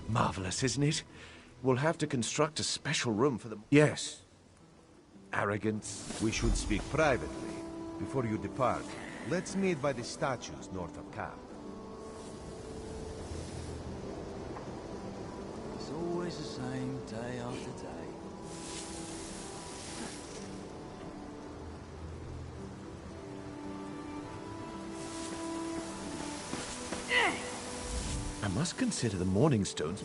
Marvelous, isn't it? We'll have to construct a special room for them. Yes. Arrogance. We should speak privately. Before you depart, let's meet by the statues north of camp. It's always the same, day after day. I must consider the Morning Stones.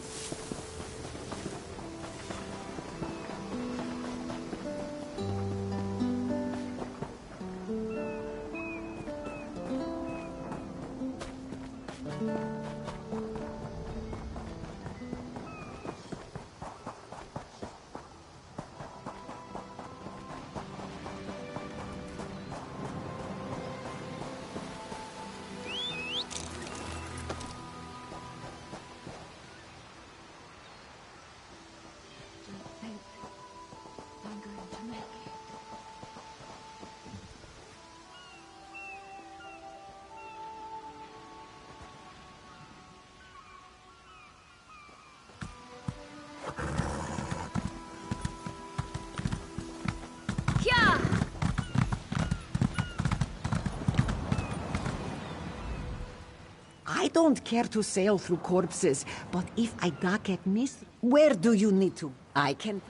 I don't care to sail through corpses, but if I get missed, where do you need to? I can...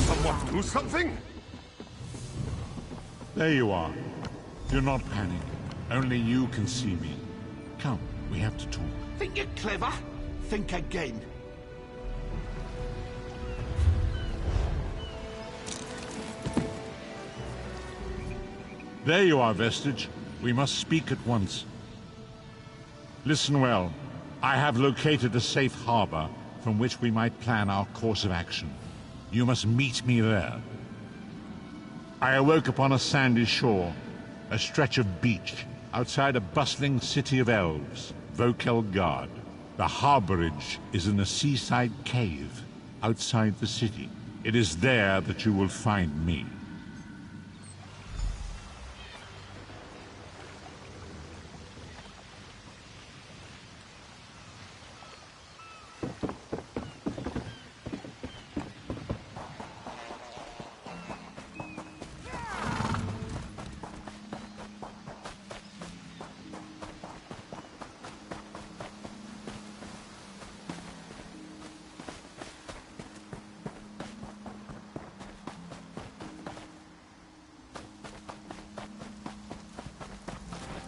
Someone do something? There you are. Do not panic. Only you can see me. Come, we have to talk. Think you're clever? Think again. There you are, Vestige. We must speak at once. Listen well. I have located a safe harbor from which we might plan our course of action. You must meet me there. I awoke upon a sandy shore, a stretch of beach, outside a bustling city of elves, Vokelgard. The harborage is in a seaside cave, outside the city. It is there that you will find me.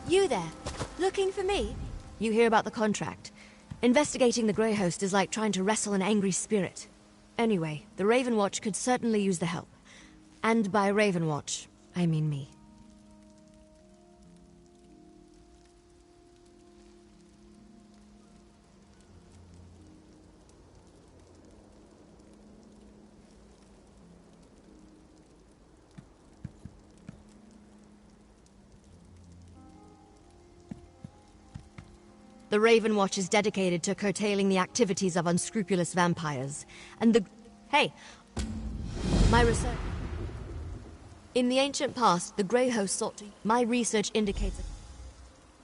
You there, looking for me? You hear about the contract. Investigating the Grey Host is like trying to wrestle an angry spirit. Anyway, the Raven Watch could certainly use the help. And by Raven Watch, I mean me. The Raven Watch is dedicated to curtailing the activities of unscrupulous vampires. And the... Hey! My research... In the ancient past, the Grey Host sought to... My research indicates...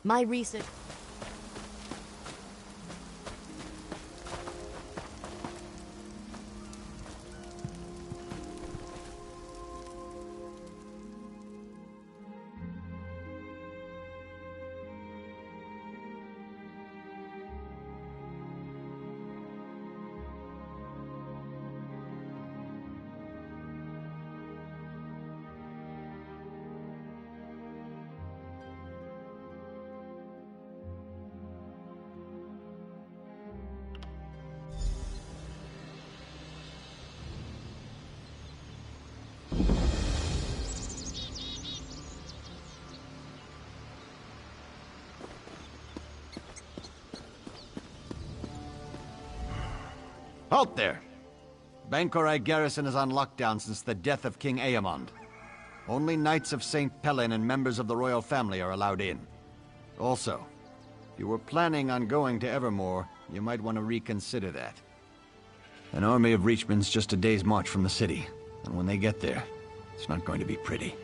My research... Halt there! Bankorai garrison is on lockdown since the death of King Aemond. Only Knights of St. Pellin and members of the royal family are allowed in. Also, if you were planning on going to Evermore, you might want to reconsider that. An army of Reachmen's just a day's march from the city, and when they get there, it's not going to be pretty.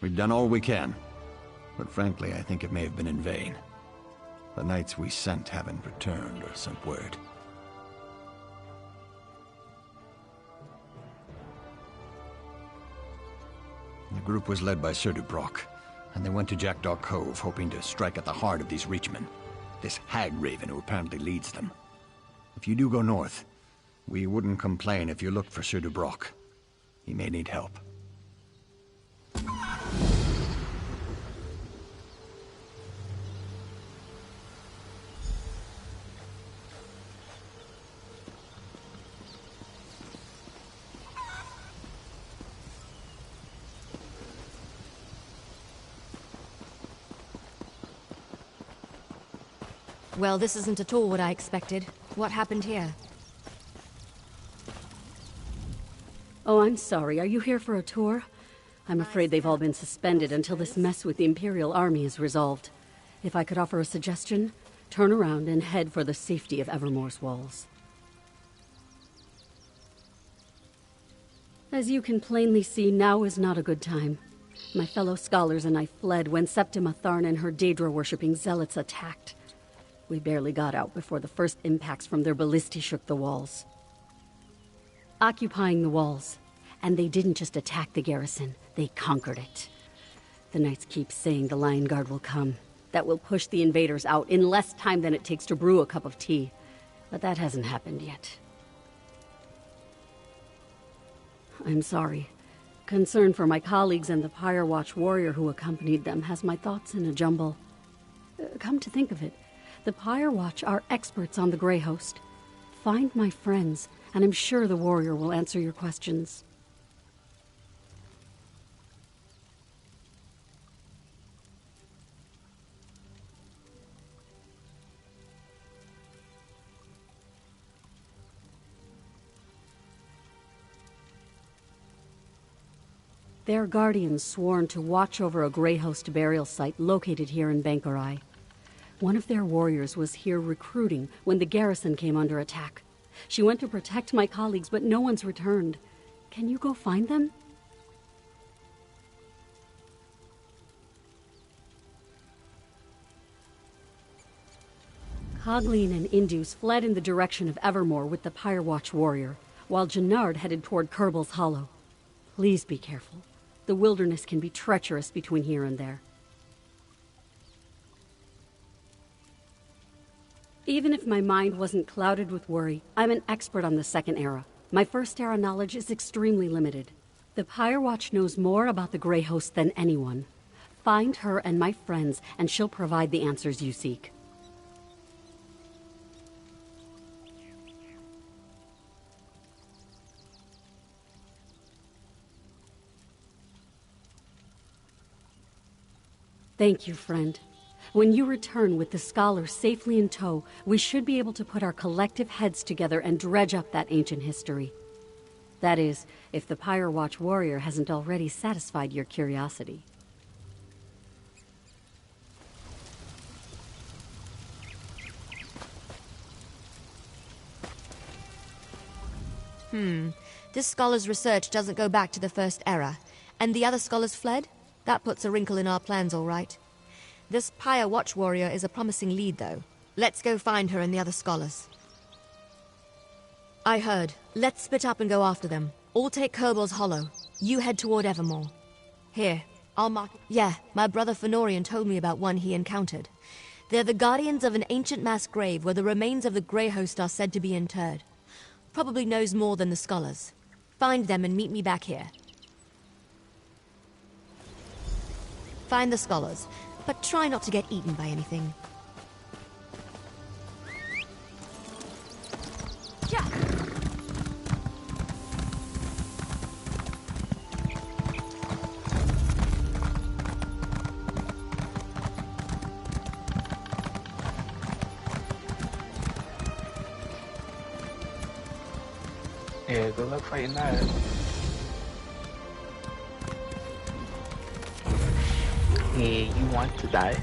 We've done all we can, but frankly, I think it may have been in vain. The knights we sent haven't returned or sent word. The group was led by Sir Dubrock, and they went to Jackdaw Cove, hoping to strike at the heart of these Reachmen. This hag raven who apparently leads them. If you do go north, we wouldn't complain if you looked for Sir Dubrock. He may need help. Well, this isn't at all what I expected. What happened here? Oh, I'm sorry. Are you here for a tour? I'm afraid they've all been suspended until this mess with the Imperial Army is resolved. If I could offer a suggestion, turn around and head for the safety of Evermore's walls. As you can plainly see, now is not a good time. My fellow scholars and I fled when Septima Tharn and her Daedra-worshipping zealots attacked. We barely got out before the first impacts from their ballistae shook the walls. Occupying the walls. And they didn't just attack the garrison, they conquered it. The knights keep saying the Lion Guard will come. That will push the invaders out in less time than it takes to brew a cup of tea. But that hasn't happened yet. I'm sorry. Concern for my colleagues and the Pyre Watch warrior who accompanied them has my thoughts in a jumble. Come to think of it, the Pyre Watch are experts on the Grey Host. Find my friends, and I'm sure the warrior will answer your questions. Their guardians sworn to watch over a Grey Host burial site located here in Bankorai. One of their warriors was here recruiting when the garrison came under attack. She went to protect my colleagues, but no one's returned. Can you go find them? Cogleen and Indus fled in the direction of Evermore with the Pyre Watch warrior, while Jannard headed toward Kerbal's Hollow. Please be careful. The wilderness can be treacherous between here and there. Even if my mind wasn't clouded with worry, I'm an expert on the Second Era. My First Era knowledge is extremely limited. The Pyre Watch knows more about the Grey Host than anyone. Find her and my friends, and she'll provide the answers you seek. Thank you, friend. When you return with the scholars safely in tow, we should be able to put our collective heads together and dredge up that ancient history. That is, if the Pyre Watch warrior hasn't already satisfied your curiosity. This scholar's research doesn't go back to the First Era. And the other scholars fled? That puts a wrinkle in our plans, all right. This Pyre Watch warrior is a promising lead, though. Let's go find her and the other scholars. I heard. Let's split up and go after them. All take Kerbal's Hollow. You head toward Evermore. Here, I'll mark it. Yeah, my brother Fenorian told me about one he encountered. They're the guardians of an ancient mass grave where the remains of the Grey Host are said to be interred. Probably knows more than the scholars. Find them and meet me back here. Find the scholars, but try not to get eaten by anything. Yeah. Yeah, good luck fighting that. Yeah, you want to die.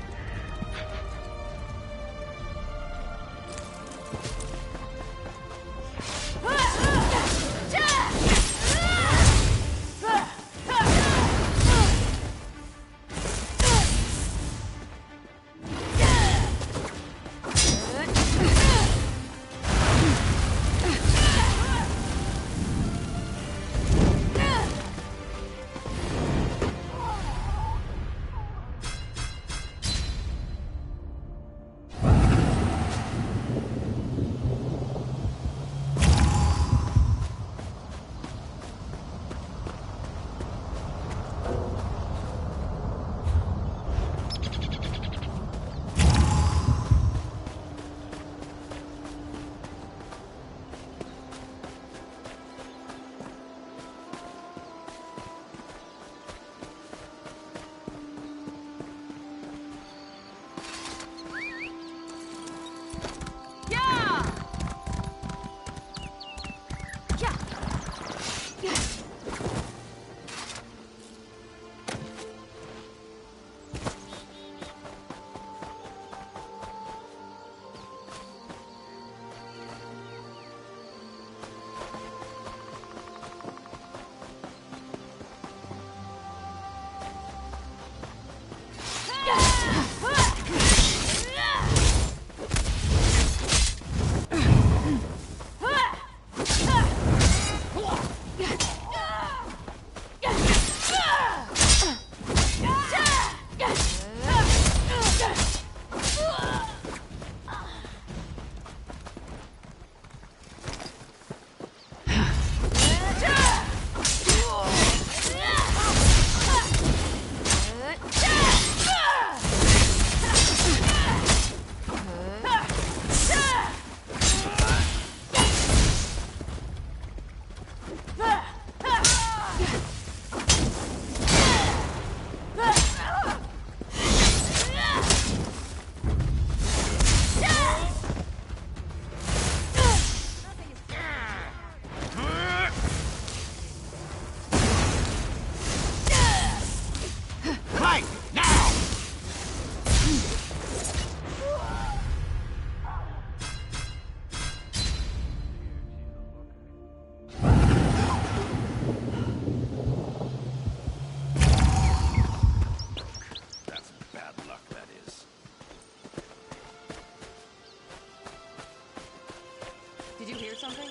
Did you hear something?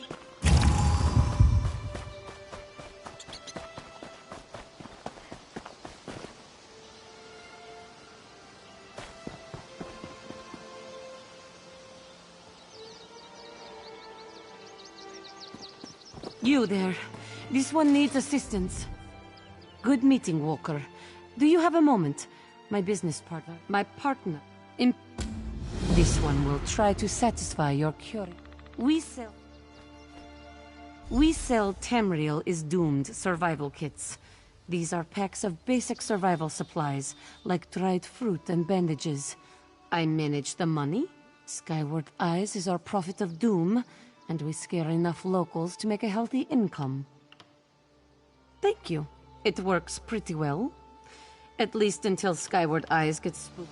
You there. This one needs assistance. Good meeting, Walker. Do you have a moment? My business partner. My partner. This one will try to satisfy your curiosity. We sell Tamriel is Doomed survival kits. These are packs of basic survival supplies, like dried fruit and bandages. I manage the money. Skyward Eyes is our prophet of doom, and we scare enough locals to make a healthy income. Thank you. It works pretty well. At least until Skyward Eyes gets spooked.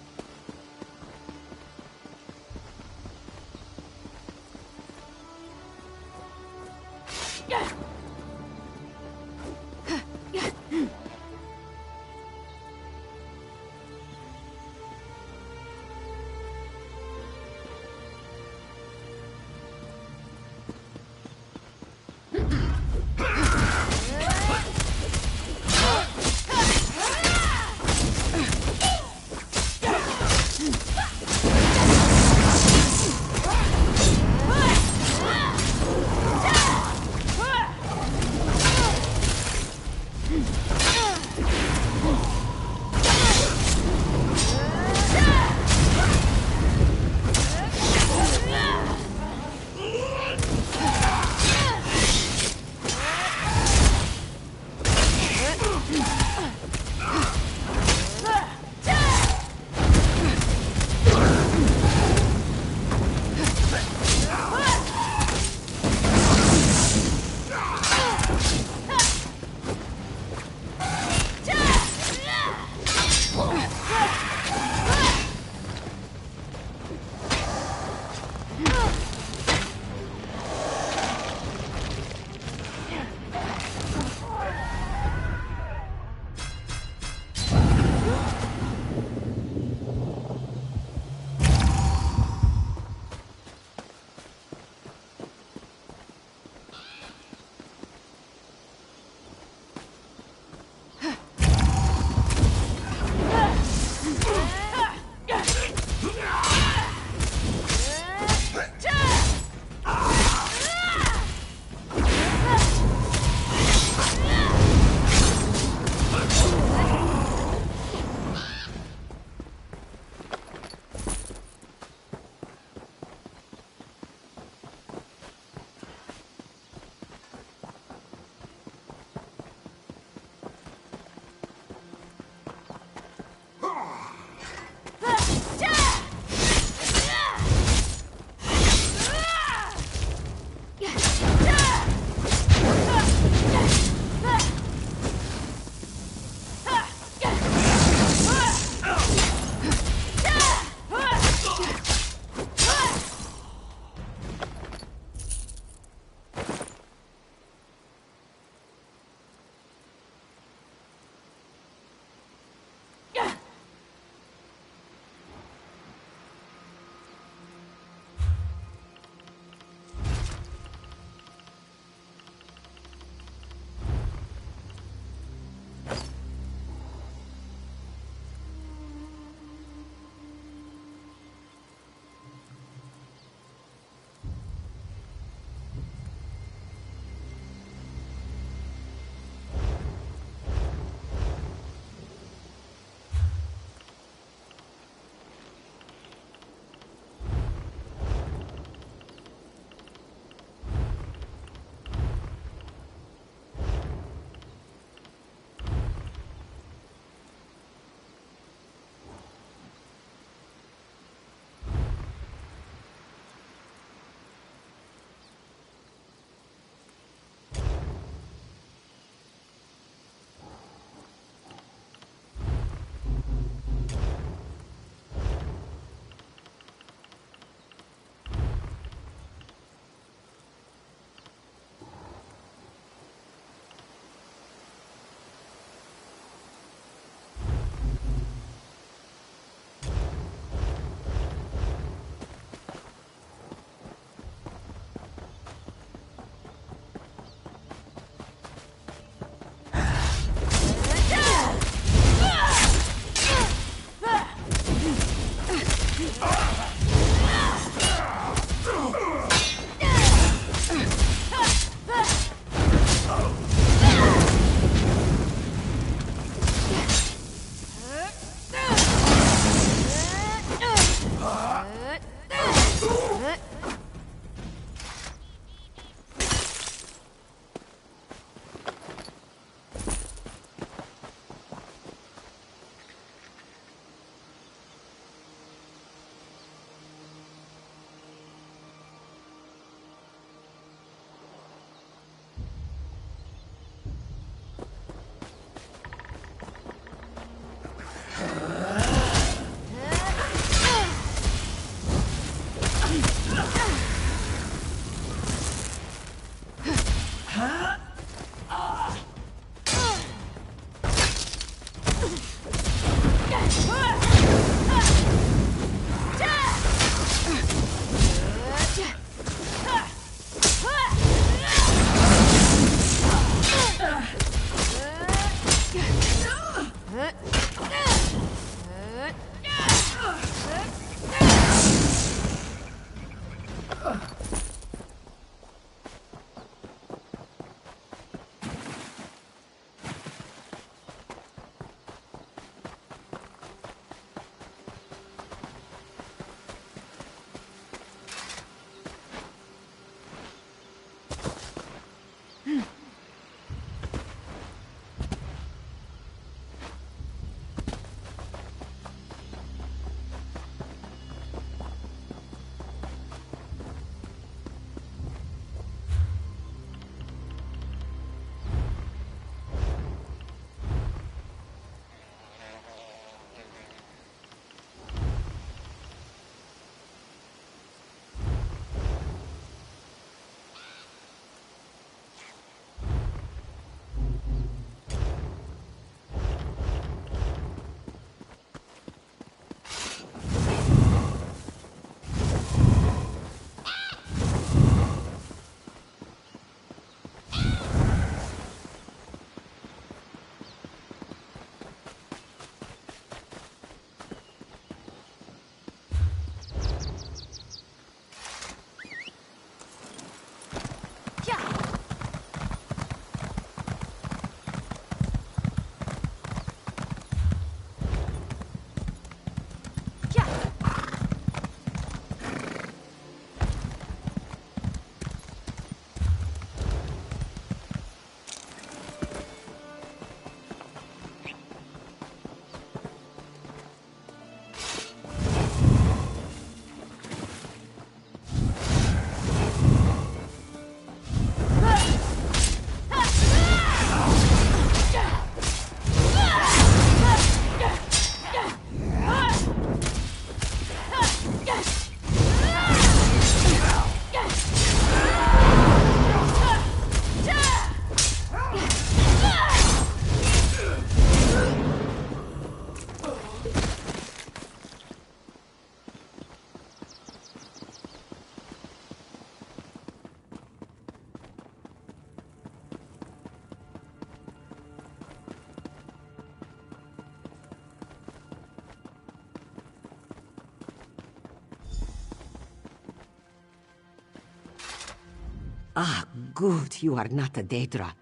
Ah, good, you are not a Daedra.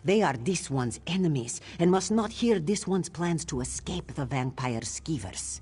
They are this one's enemies, and must not hear this one's plans to escape the vampire skeevers.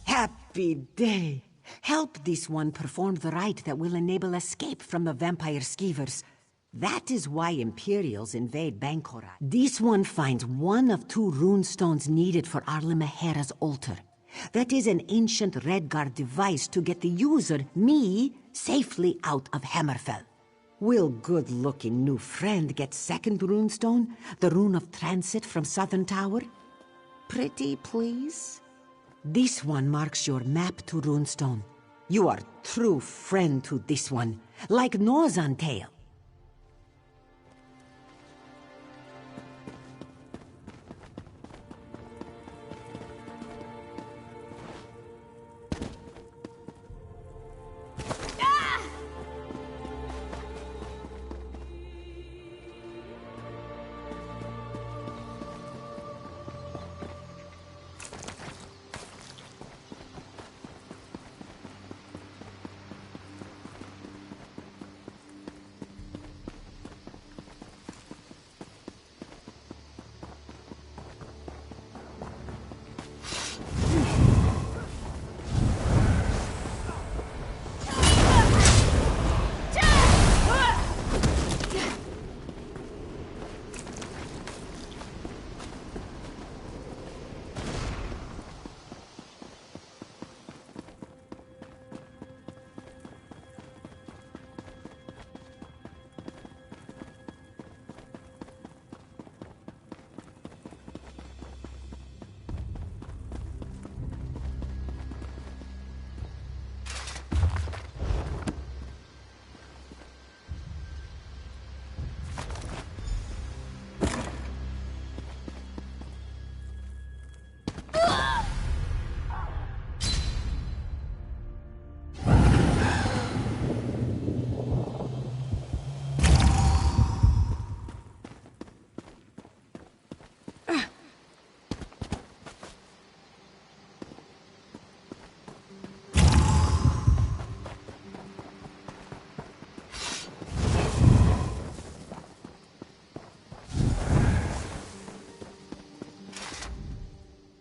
Happy day! Help this one perform the rite that will enable escape from the vampire skeevers. That is why Imperials invade Bangkora. This one finds one of 2 runestones needed for Arla Mehera's altar. That is an ancient Redguard device to get the user, me, safely out of Hammerfell. Will good-looking new friend get second runestone, the rune of transit from Southern Tower? Pretty, please? This one marks your map to runestone. You are true friend to this one, like Nose on Tail.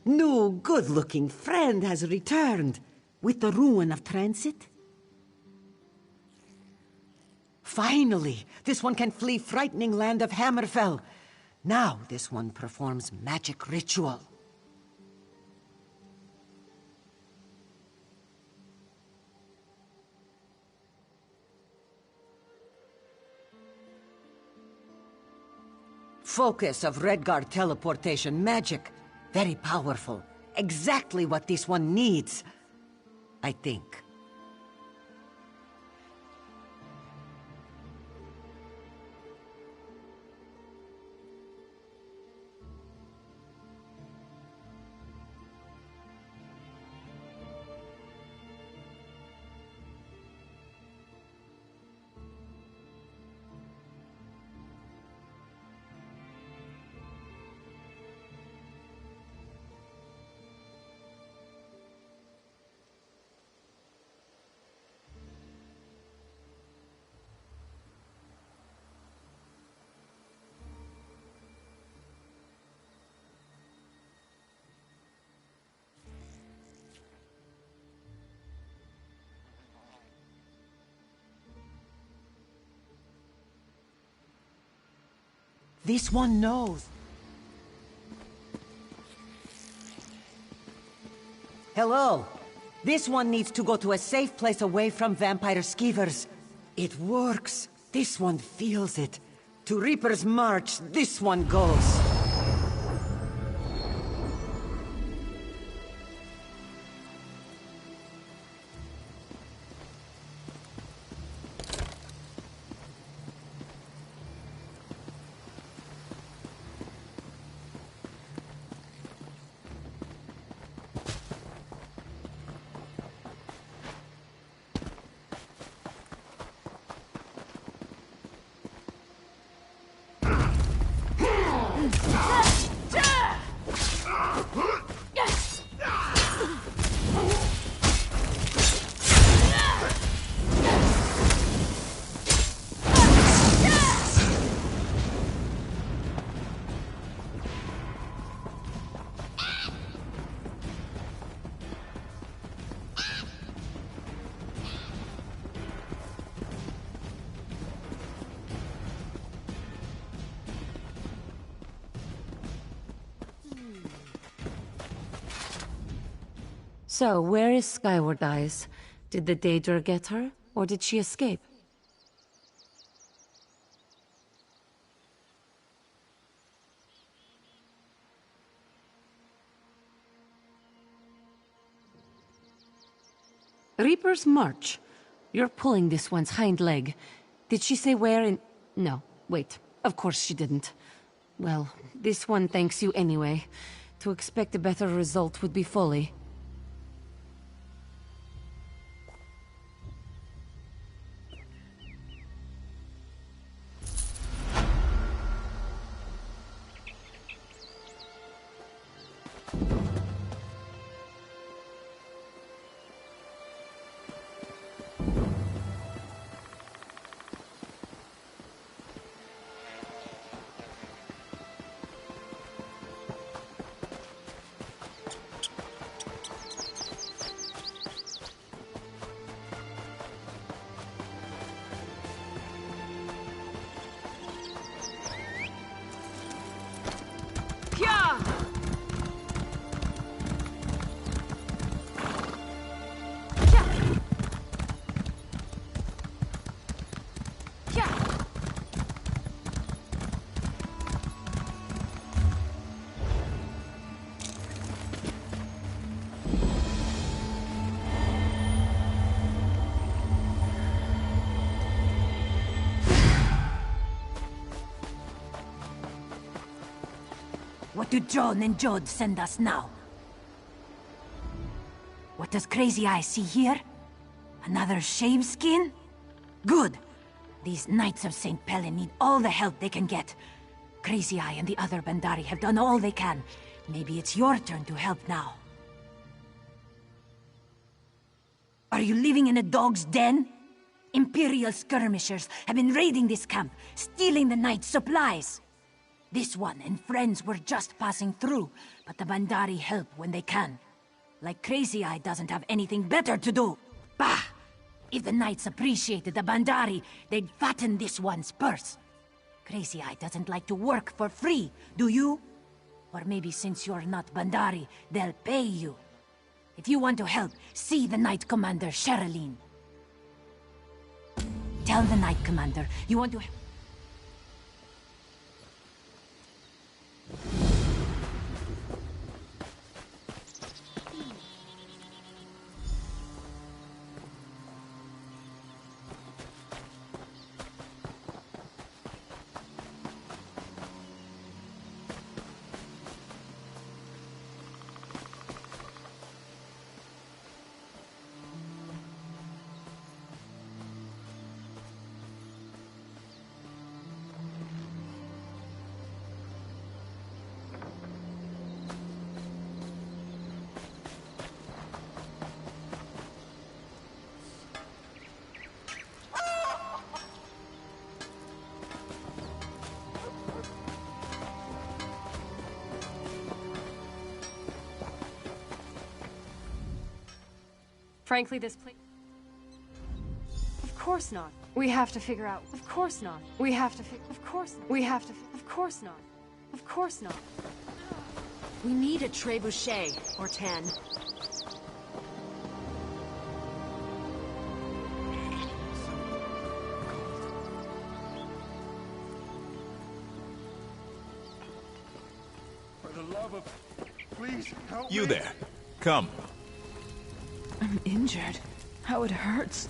New, good-looking friend has returned with the ruin of transit. Finally, this one can flee frightening land of Hammerfell. Now this one performs magic ritual. Focus of Redguard teleportation magic. Very powerful. Exactly what this one needs, I think. This one knows. Hello. This one needs to go to a safe place away from vampire skeevers. It works. This one feels it. To Reaper's March, this one goes. So, where is Skyward Eyes? Did the Daedra get her, or did she escape? Reaper's March. You're pulling this one's hind leg. Did she say where in... No, wait. Of course she didn't. Well, this one thanks you anyway. To expect a better result would be folly. What do John and Jod send us now? What does Crazy Eye see here? Another shave skin? Good. These Knights of St. Pellen need all the help they can get. Crazy Eye and the other Bandari have done all they can. Maybe it's your turn to help now. Are you living in a dog's den? Imperial skirmishers have been raiding this camp, stealing the Knight's supplies. This one and friends were just passing through, but the Bandari help when they can. Like Crazy Eye doesn't have anything better to do. Bah! If the knights appreciated the Bandari, they'd fatten this one's purse. Crazy Eye doesn't like to work for free, do you? Or maybe since you're not Bandari, they'll pay you. If you want to help, see the Knight Commander, Sherilyn. Tell the Knight Commander you want to... Frankly, this place... Of course not. We have to figure out... Of course not. We have to figure... Of course not. We have to... Of course not. Of course not. We need a trebuchet, or 10. For the love of... Please, help You me. there. Come. I'm injured. How it hurts.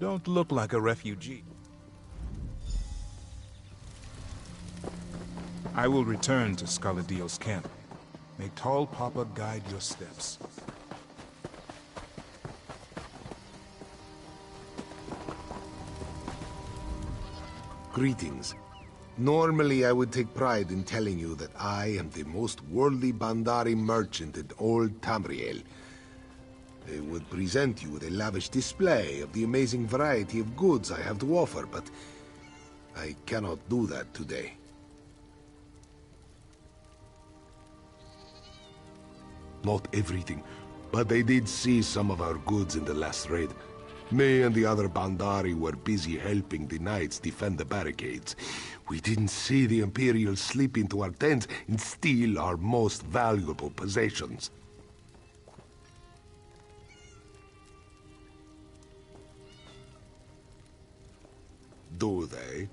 don't look like a refugee. I will return to Scaladio's camp. May Tall Papa guide your steps. Greetings. Normally, I would take pride in telling you that I am the most worldly Bandari merchant in Old Tamriel. I would present you with a lavish display of the amazing variety of goods I have to offer, but I cannot do that today. Not everything, but I did see some of our goods in the last raid. Me and the other Bandari were busy helping the knights defend the barricades. We didn't see the Imperials slip into our tents and steal our most valuable possessions. Do they?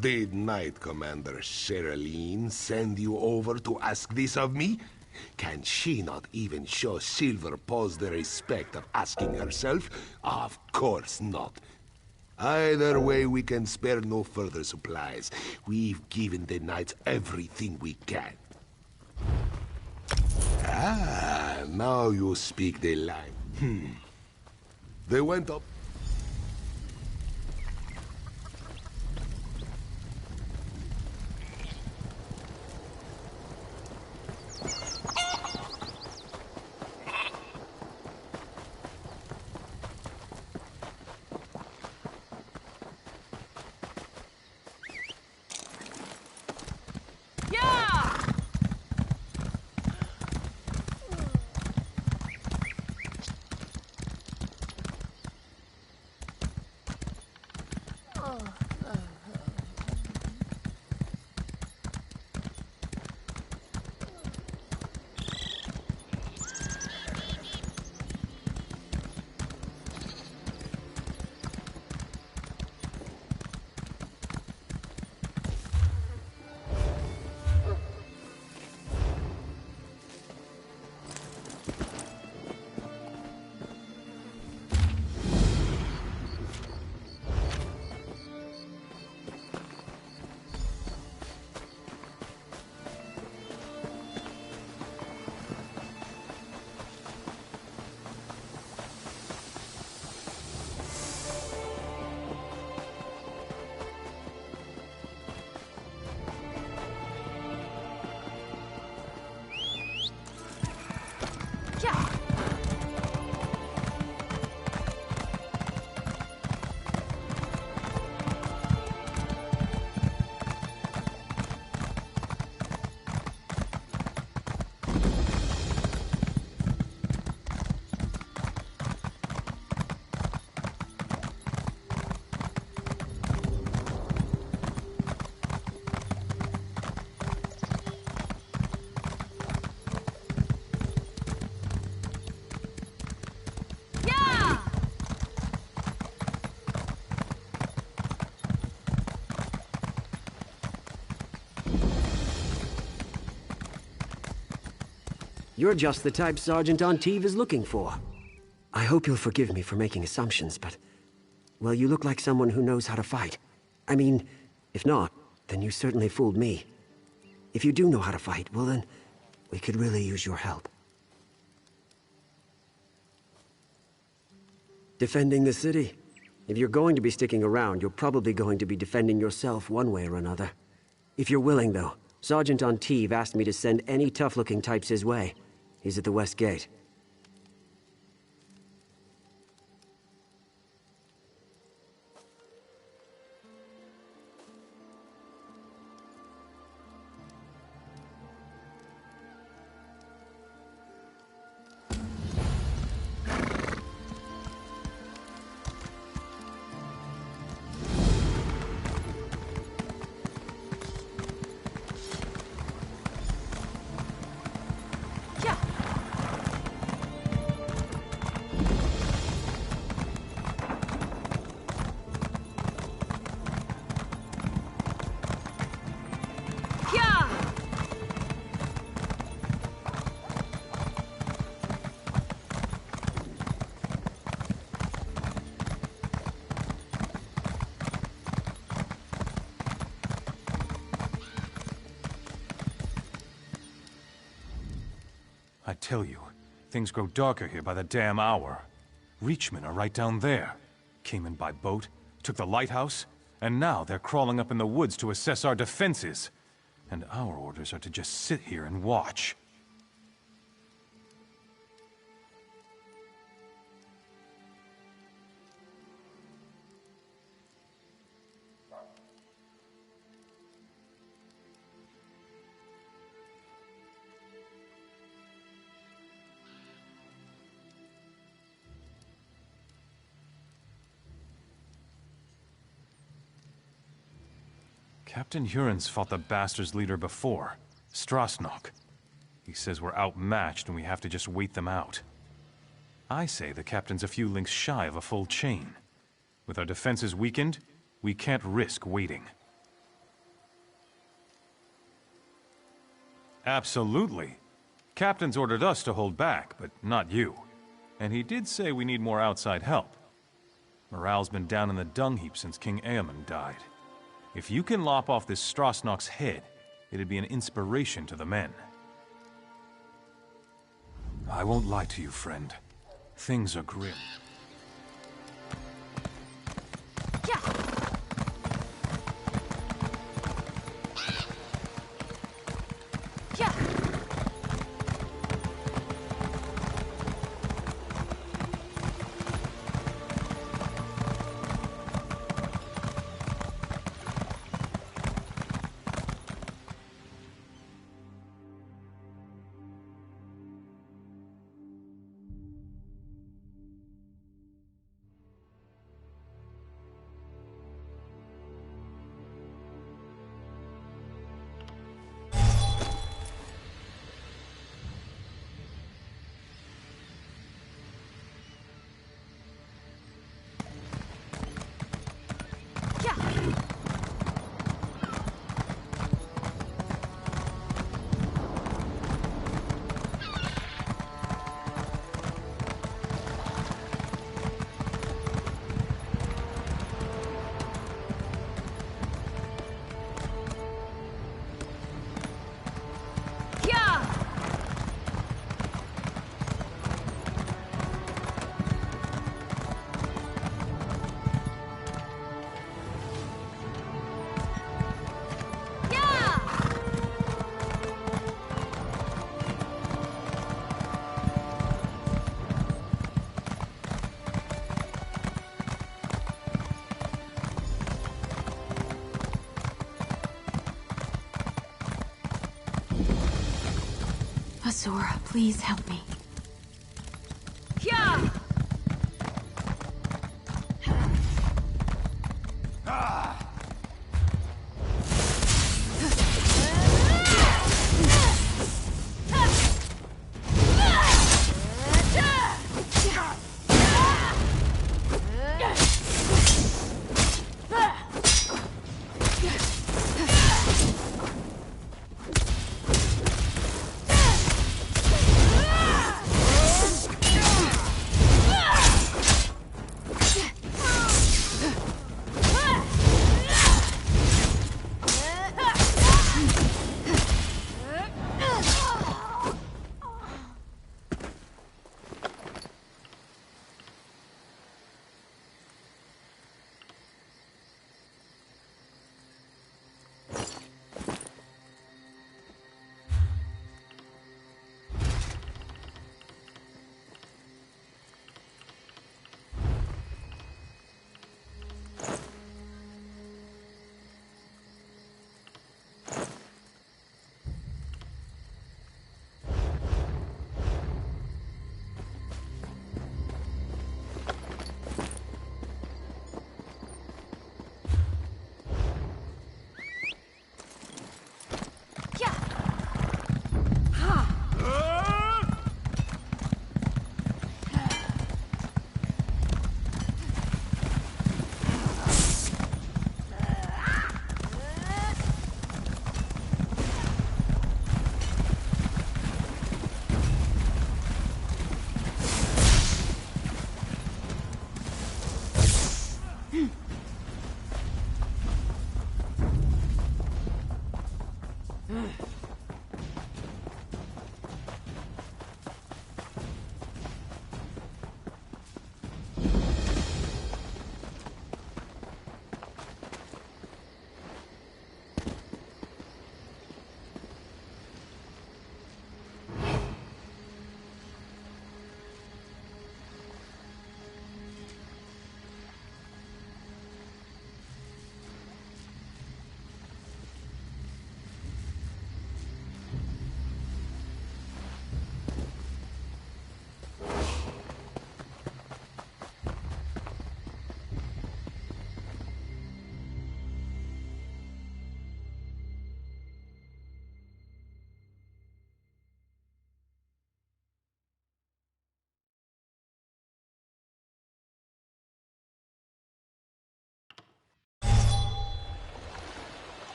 Did Knight Commander Sherilyn send you over to ask this of me? Can she not even show Silver Paws the respect of asking herself? Of course not. Either way, we can spare no further supplies. We've given the knights everything we can. Ah, now you speak the line. They went up. You're just the type Sergeant Anteve is looking for. I hope you'll forgive me for making assumptions, but... well, you look like someone who knows how to fight. I mean, if not, then you certainly fooled me. If you do know how to fight, well then, we could really use your help. Defending the city. If you're going to be sticking around, you're probably going to be defending yourself one way or another. If you're willing, though, Sergeant Anteve asked me to send any tough-looking types his way. He's at the West Gate. I tell you, things grow darker here by the damn hour. Reachmen are right down there. Came in by boat, took the lighthouse, and now they're crawling up in the woods to assess our defenses. And our orders are to just sit here and watch. Captain Huron's fought the Bastards' leader before, Strasnock. He says we're outmatched and we have to just wait them out. I say the captain's a few links shy of a full chain. With our defenses weakened, we can't risk waiting. Absolutely. Captain's ordered us to hold back, but not you. And he did say we need more outside help. Morale's been down in the dung heap since King Aemon died. If you can lop off this Strasnock's head, it'd be an inspiration to the men. I won't lie to you, friend. Things are grim. Azura, please help me.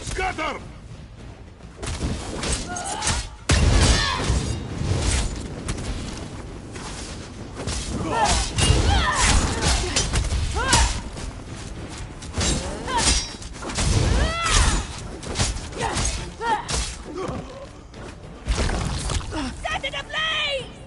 Scatter! Set it ablaze!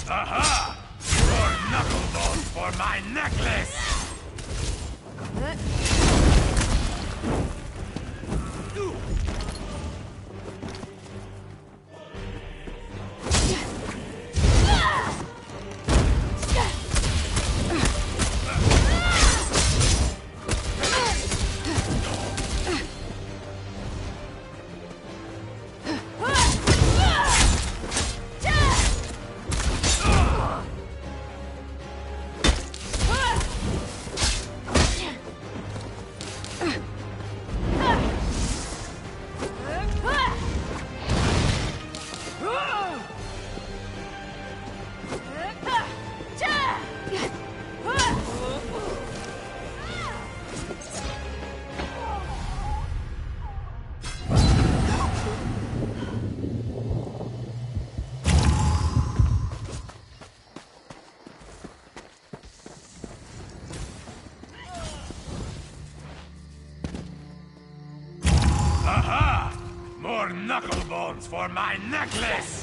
Aha! More knucklebones for my necklace! Aha! More knucklebones for my necklace!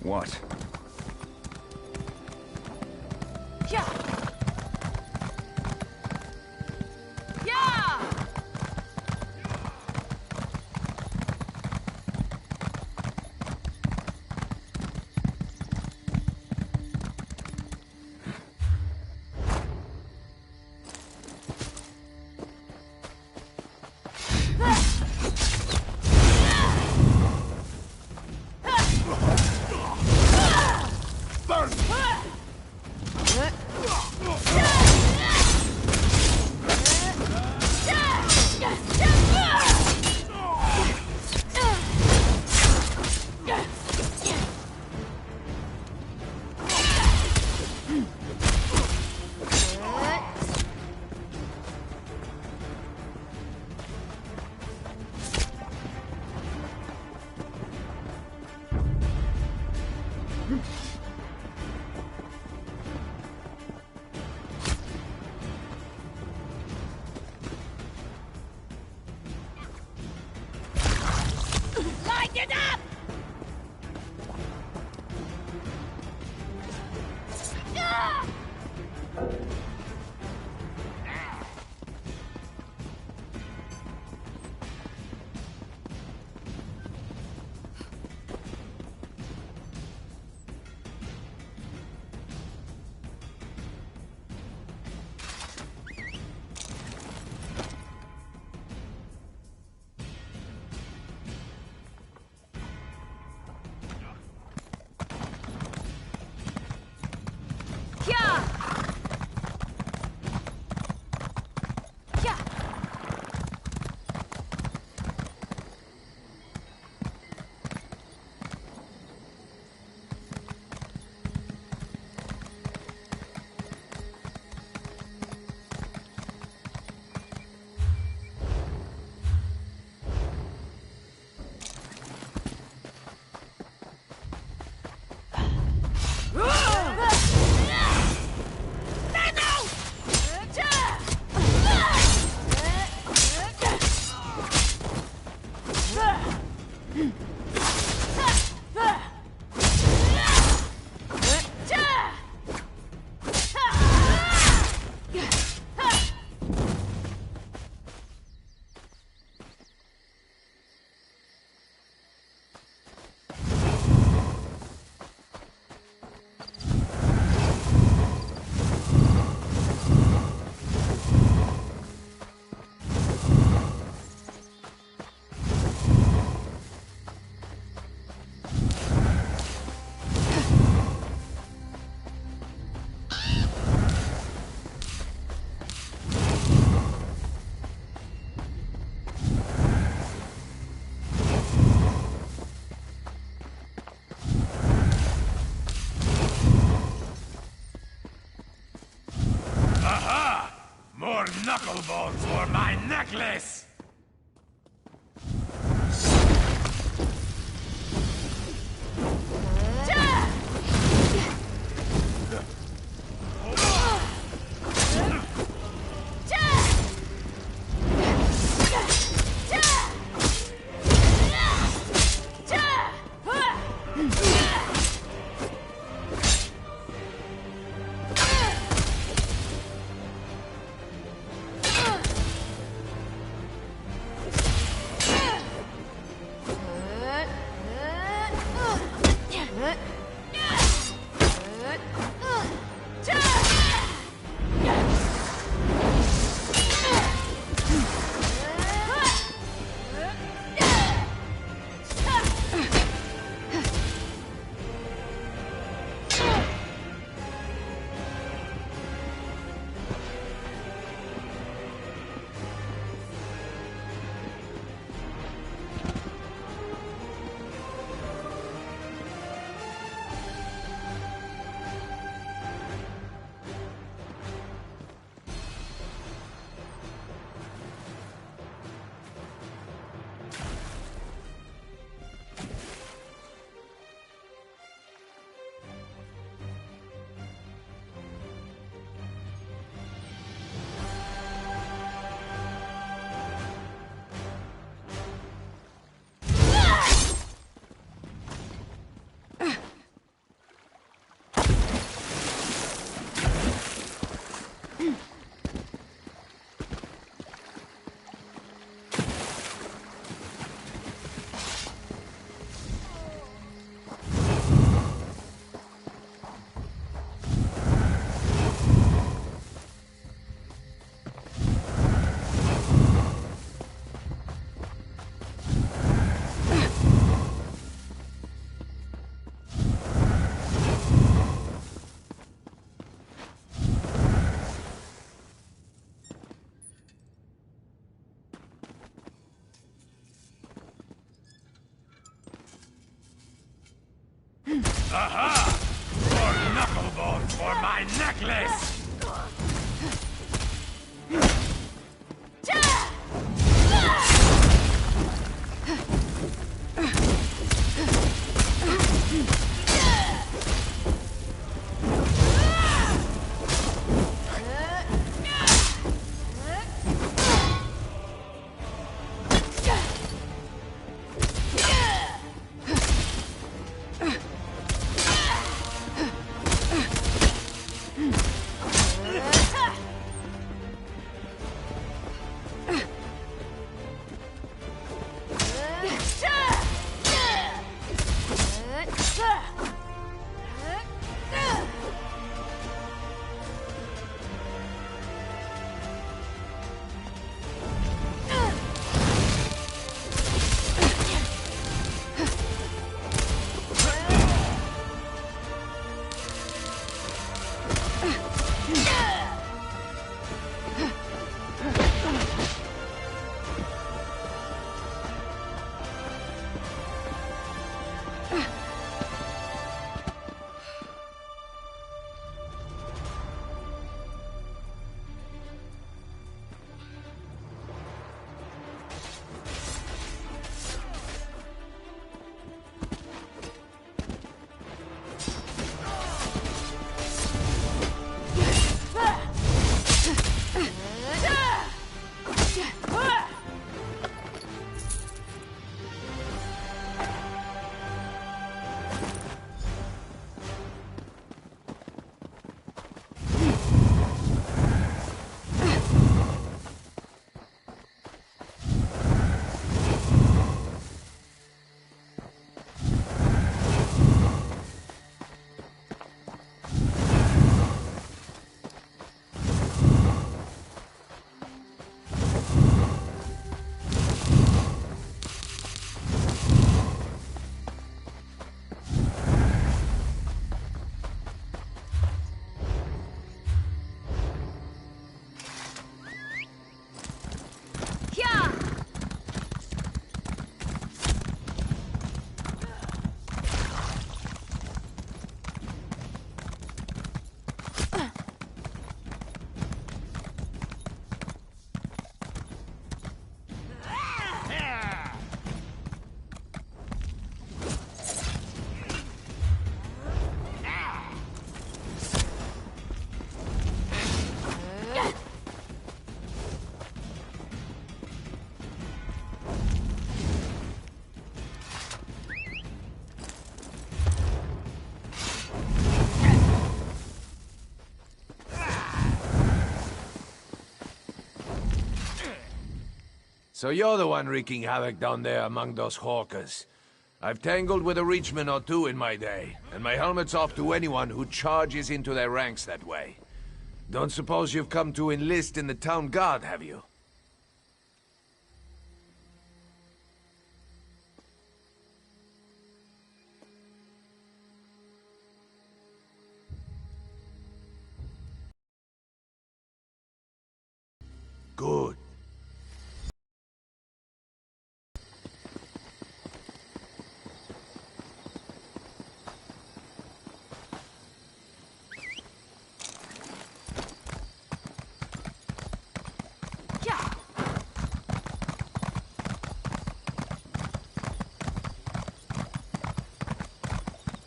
What? Yeah. Yeah. Light it up! More knucklebones for my necklace! Aha! More knucklebones for my necklace! So you're the one wreaking havoc down there among those hawkers. I've tangled with a reachman or two in my day, and my helmet's off to anyone who charges into their ranks that way. Don't suppose you've come to enlist in the town guard, have you? Good.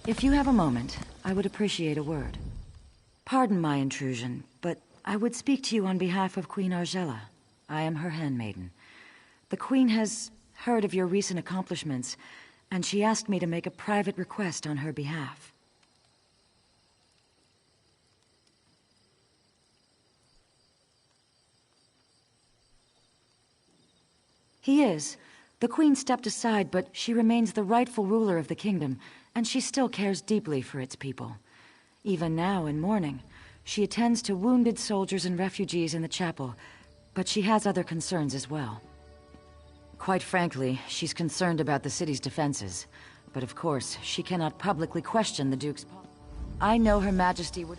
If you have a moment, I would appreciate a word. Pardon my intrusion, but I would speak to you on behalf of Queen Argella. I am her handmaiden. The Queen has heard of your recent accomplishments, and she asked me to make a private request on her behalf. He is. The Queen stepped aside, but she remains the rightful ruler of the kingdom, and she still cares deeply for its people. Even now, in mourning, she attends to wounded soldiers and refugees in the chapel, but she has other concerns as well. Quite frankly, she's concerned about the city's defenses, but of course, she cannot publicly question the Duke's policy. I know Her Majesty would...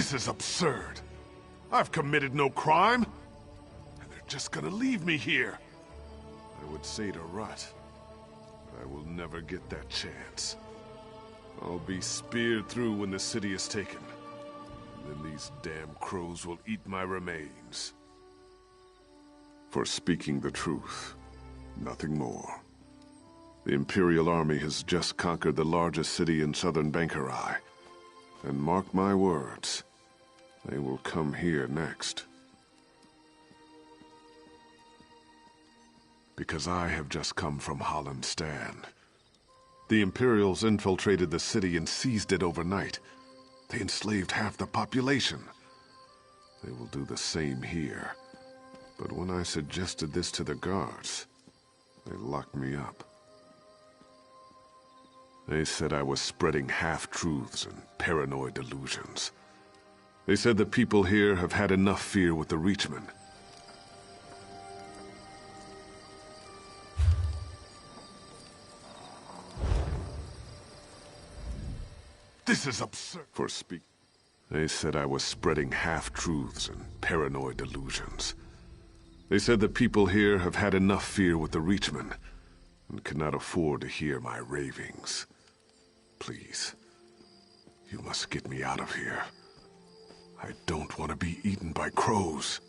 This is absurd. I've committed no crime, and they're just gonna leave me here. I would say to Rut, but I will never get that chance. I'll be speared through when the city is taken. And then these damn crows will eat my remains. For speaking the truth, nothing more. The Imperial Army has just conquered the largest city in southern Bankarai. And mark my words, they will come here next. Because I have just come from Holland Stand. The Imperials infiltrated the city and seized it overnight. They enslaved half the population. They will do the same here. But when I suggested this to the guards, they locked me up. They said I was spreading half-truths and paranoid delusions. They said the people here have had enough fear with the Reachmen. This is absurd. For speak. They said I was spreading half-truths and paranoid delusions. They said the people here have had enough fear with the Reachmen and cannot afford to hear my ravings. Please, you must get me out of here. I don't want to be eaten by crows.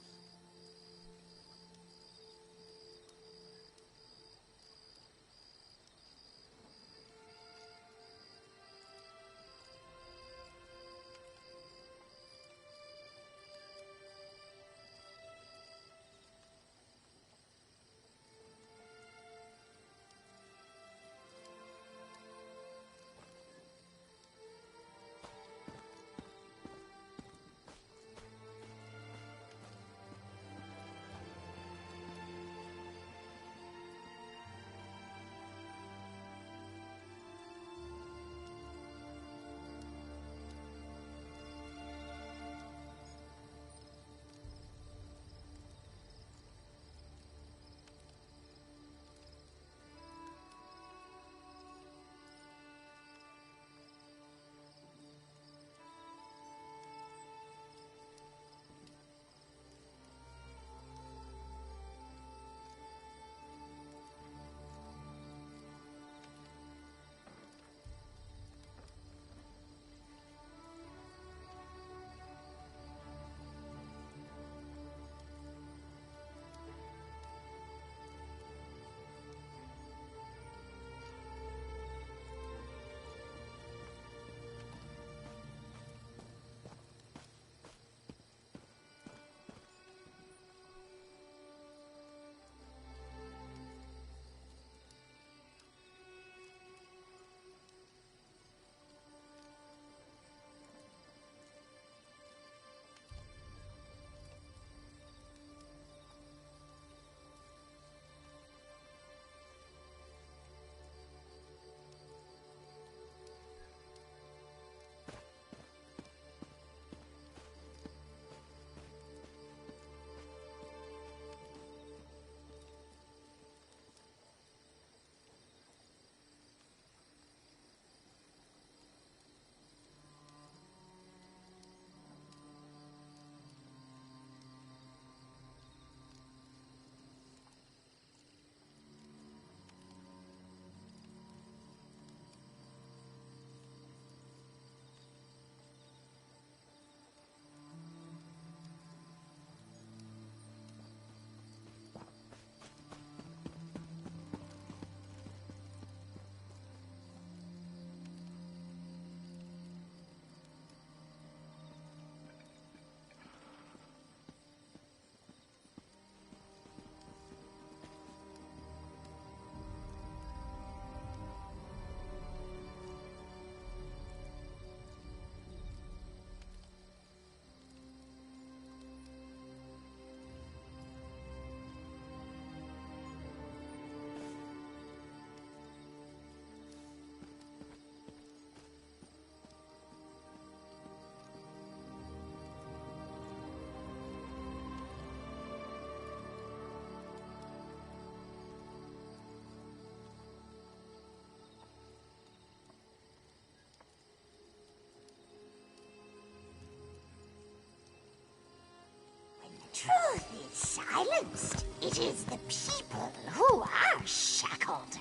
silenced. It is the people who are shackled.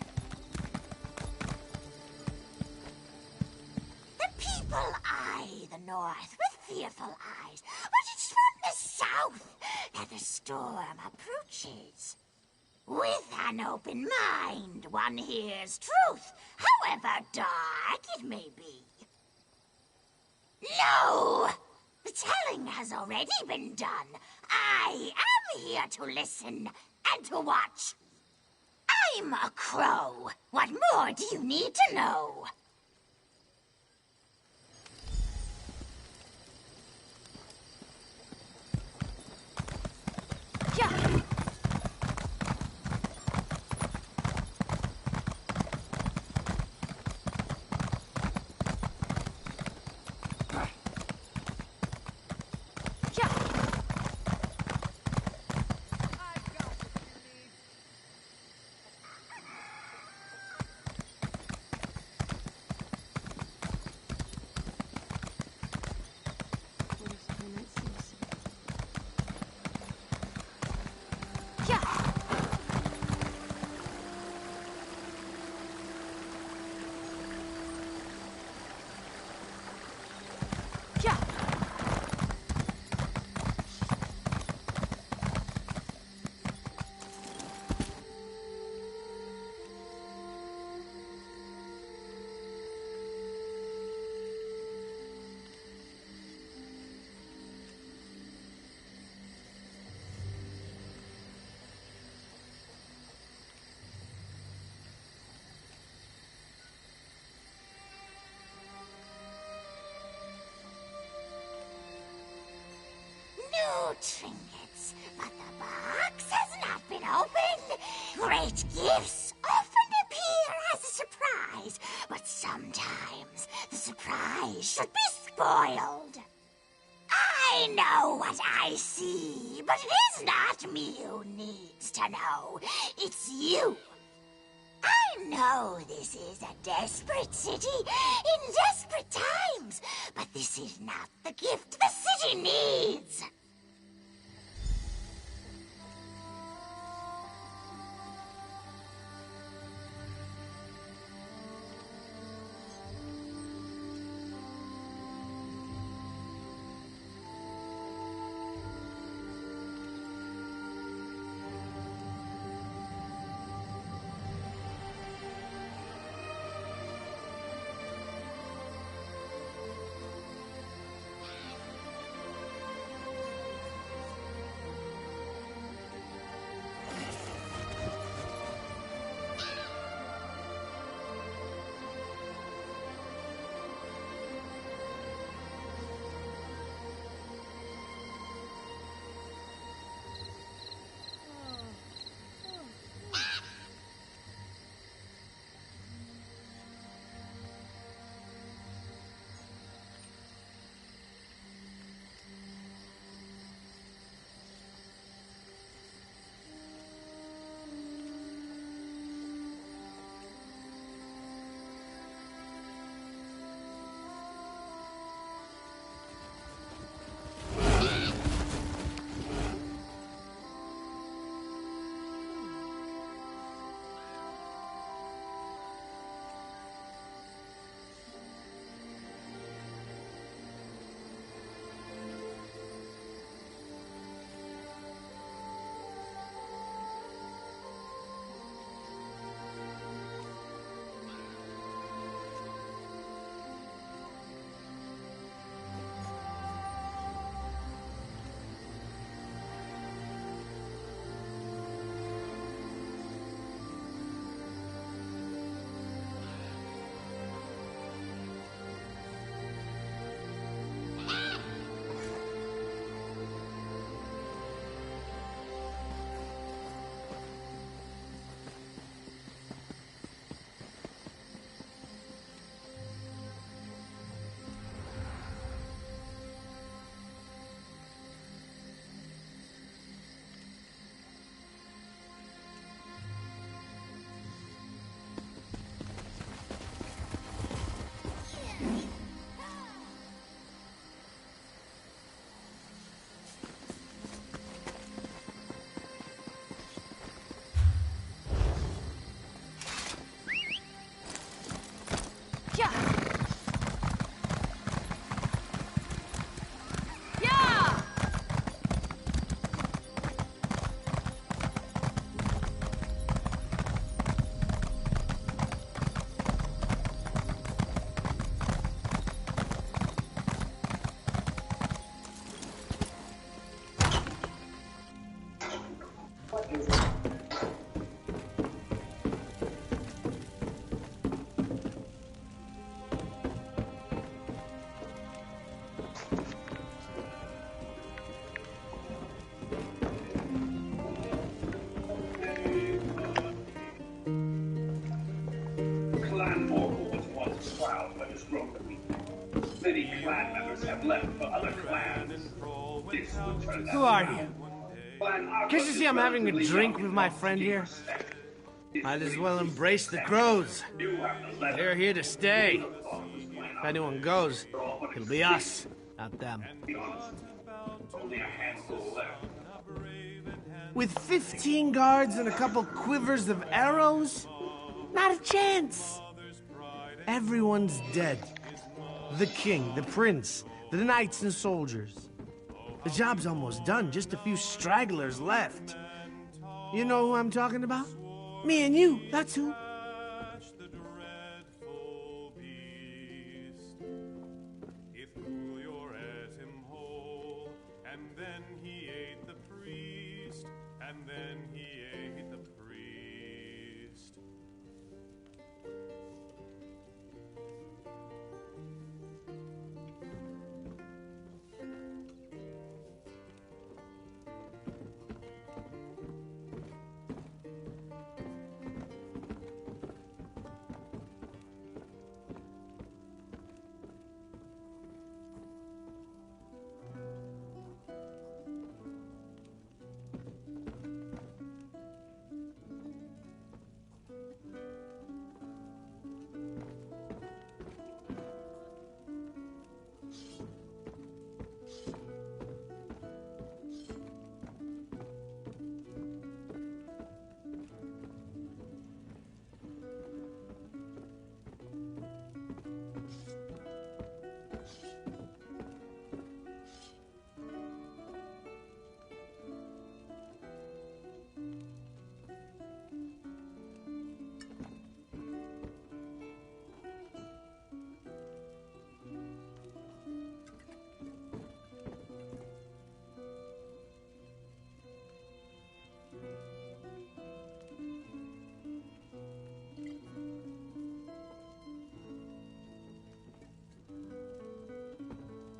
The people eye the north with fearful eyes, but it's from the south that the storm approaches. With an open mind, one hears truth, however dark it may be. No! The telling has already been done. I am here to listen and to watch. I'm a crow. What more do you need to know? Yeah. No trinkets, but the box has not been opened. Great gifts often appear as a surprise, but sometimes the surprise should be spoiled. I know what I see, but it is not me who needs to know. It's you. I know this is a desperate city in desperate times, but this is not the gift the city needs. Clan Morgul was once proud but has grown weak. Many clan members have left for other clans. This would turn Who are you? Can't you see I'm having a drink with my friend here? Might as well embrace the crows. They're here to stay. If anyone goes, it'll be us, not them. Only a handful left. With 15 guards and a couple quivers of arrows? Not a chance! Everyone's dead. The king, the prince, the knights and soldiers. The job's almost done, just a few stragglers left. You know who I'm talking about? Me and you, that's who.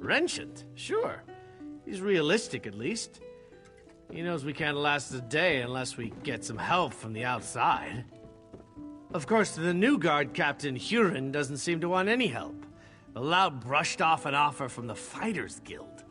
Renchant, sure. He's realistic, at least. He knows we can't last a day unless we get some help from the outside. Of course, the new guard captain, Huron, doesn't seem to want any help. The lout brushed off an offer from the Fighters Guild.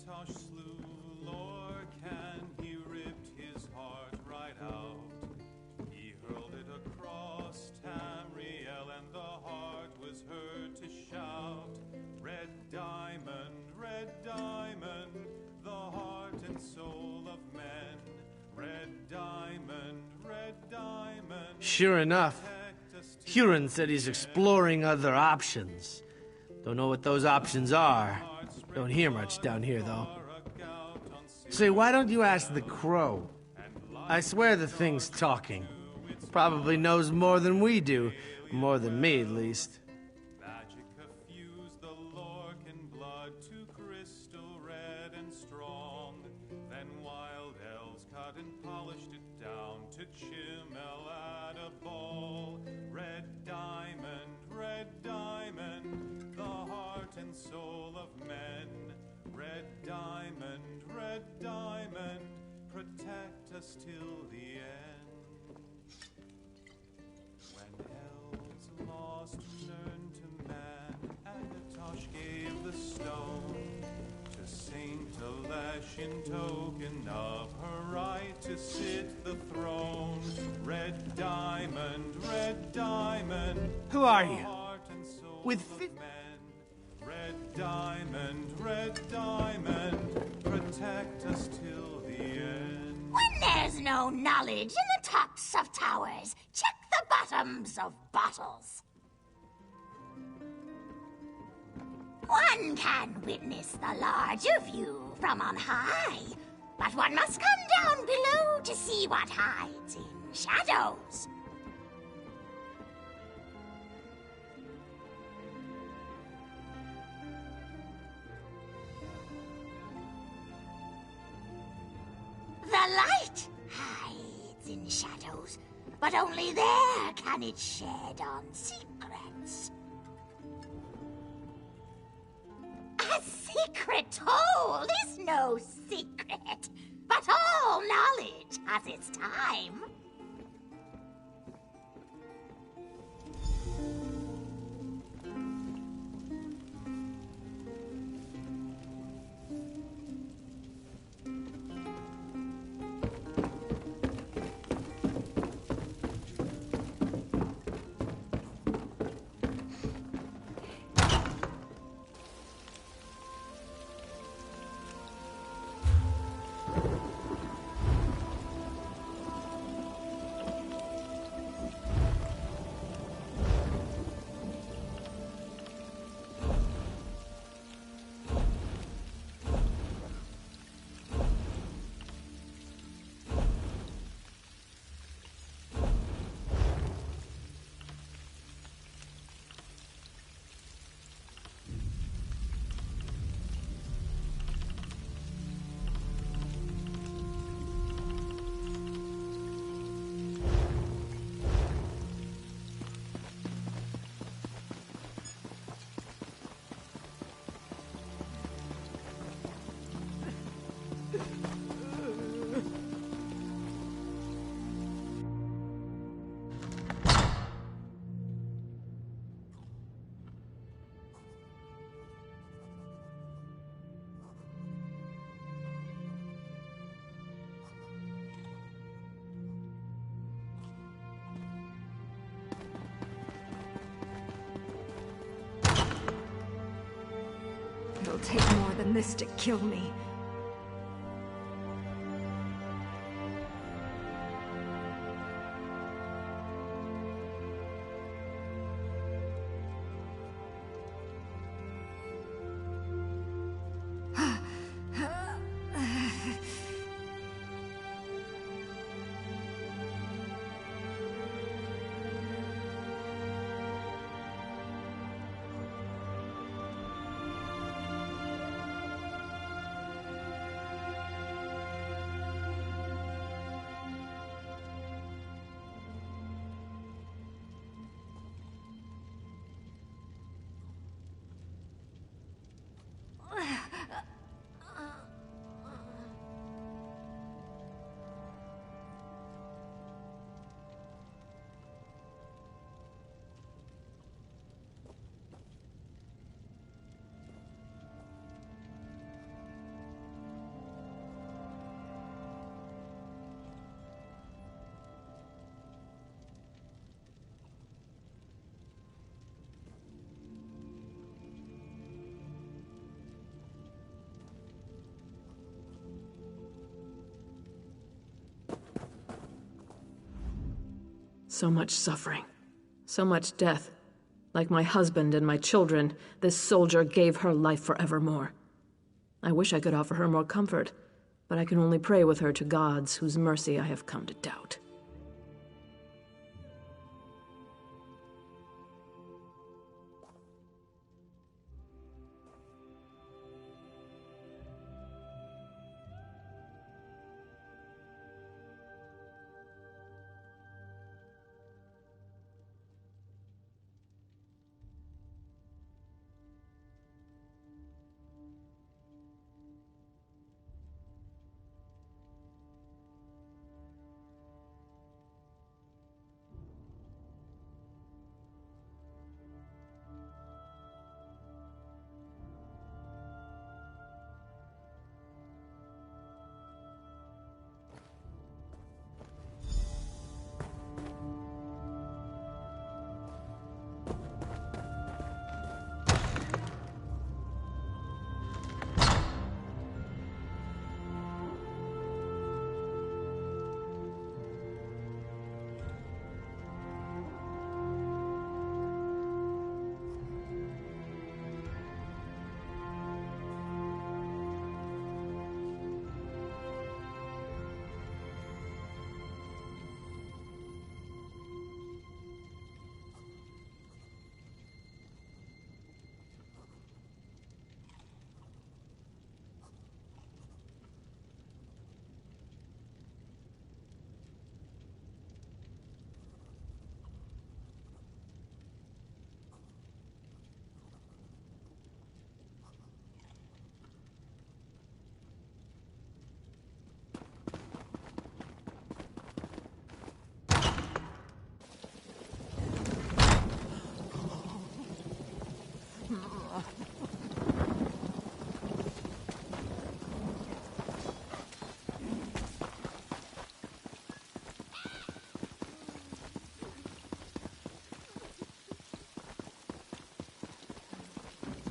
Tosh slew Lorcan, he ripped his heart right out. He hurled it across Tamriel, and the heart was heard to shout, red diamond, the heart and soul of men. Red diamond, red diamond. Sure enough, Huron said he's exploring other options. Don't know what those options are. Don't hear much down here, though. Say, why don't you ask the crow? I swear the thing's talking. Probably knows more than we do. More than me, at least. Magic fused the Lorcan blood to crystal red and strong. Then wild elves cut and polished it down to chimel at a ball. Red diamond, the heart and soul of men. Red diamond, us till the end. When elves lost turned to man, Akatosh gave the stone to Saint Alesh in token of her right to sit the throne. Red diamond, who are you? heart and soul With of men. Red diamond, protect us till the end. When there's no knowledge in the tops of towers, check the bottoms of bottles. One can witness the larger view from on high, but one must come down below to see what hides in shadows. The light hides in shadows, but only there can it shed on secrets. A secret told is no secret, but all knowledge has its time. It'll take more than this to kill me. So much suffering. So much death. Like my husband and my children, this soldier gave her life forevermore. I wish I could offer her more comfort, but I can only pray with her to gods whose mercy I have come to doubt.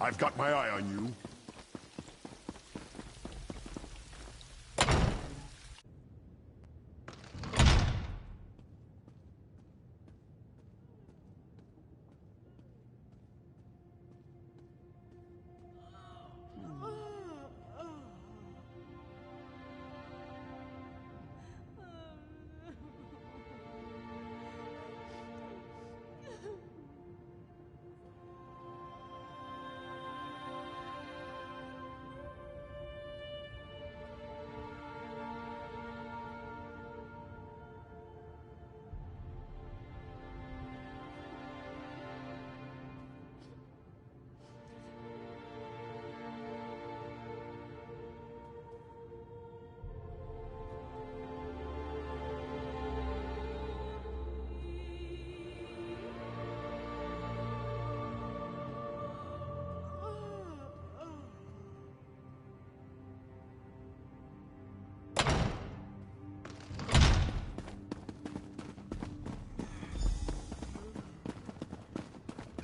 I've got my eye on you.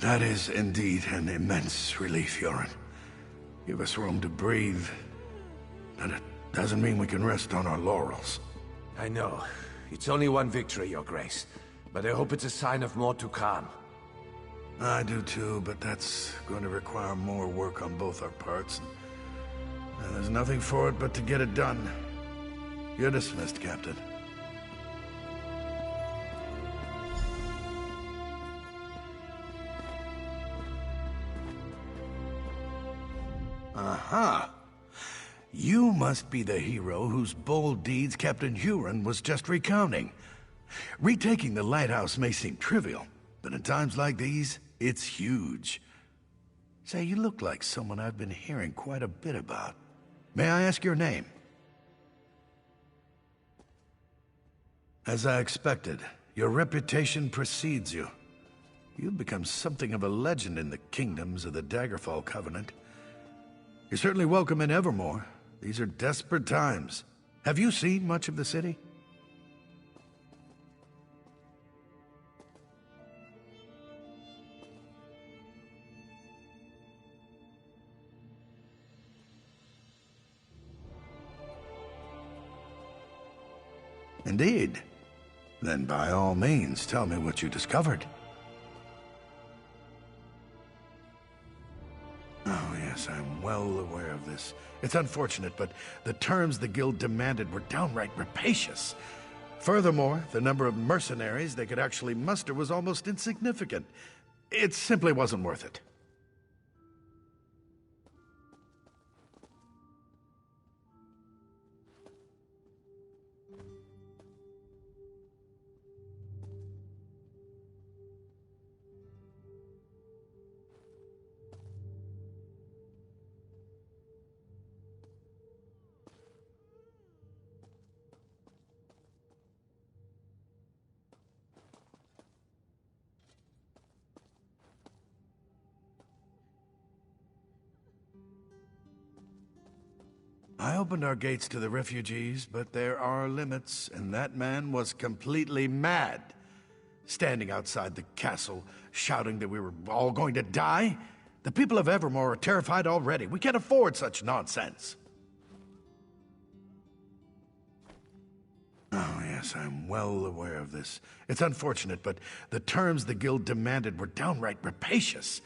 That is indeed an immense relief, Yoren. Give us room to breathe. But it doesn't mean we can rest on our laurels. I know. It's only one victory, Your Grace. But I hope it's a sign of more to come. I do too, but that's going to require more work on both our parts. And there's nothing for it but to get it done. You're dismissed, Captain. Aha! You must be the hero whose bold deeds Captain Huron was just recounting. Retaking the lighthouse may seem trivial, but in times like these, it's huge. Say, you look like someone I've been hearing quite a bit about. May I ask your name? As I expected, your reputation precedes you. You've become something of a legend in the kingdoms of the Daggerfall Covenant. You're certainly welcome in Evermore. These are desperate times. Have you seen much of the city? Indeed. Then by all means, tell me what you discovered. Oh, yes, I'm well aware of this. It's unfortunate, but the terms the Guild demanded were downright rapacious. Furthermore, the number of mercenaries they could actually muster was almost insignificant. It simply wasn't worth it. I opened our gates to the refugees, but there are limits, and that man was completely mad. Standing outside the castle, shouting that we were all going to die? The people of Evermore are terrified already. We can't afford such nonsense. Oh, yes, I'm well aware of this. It's unfortunate, but the terms the Guild demanded were downright rapacious.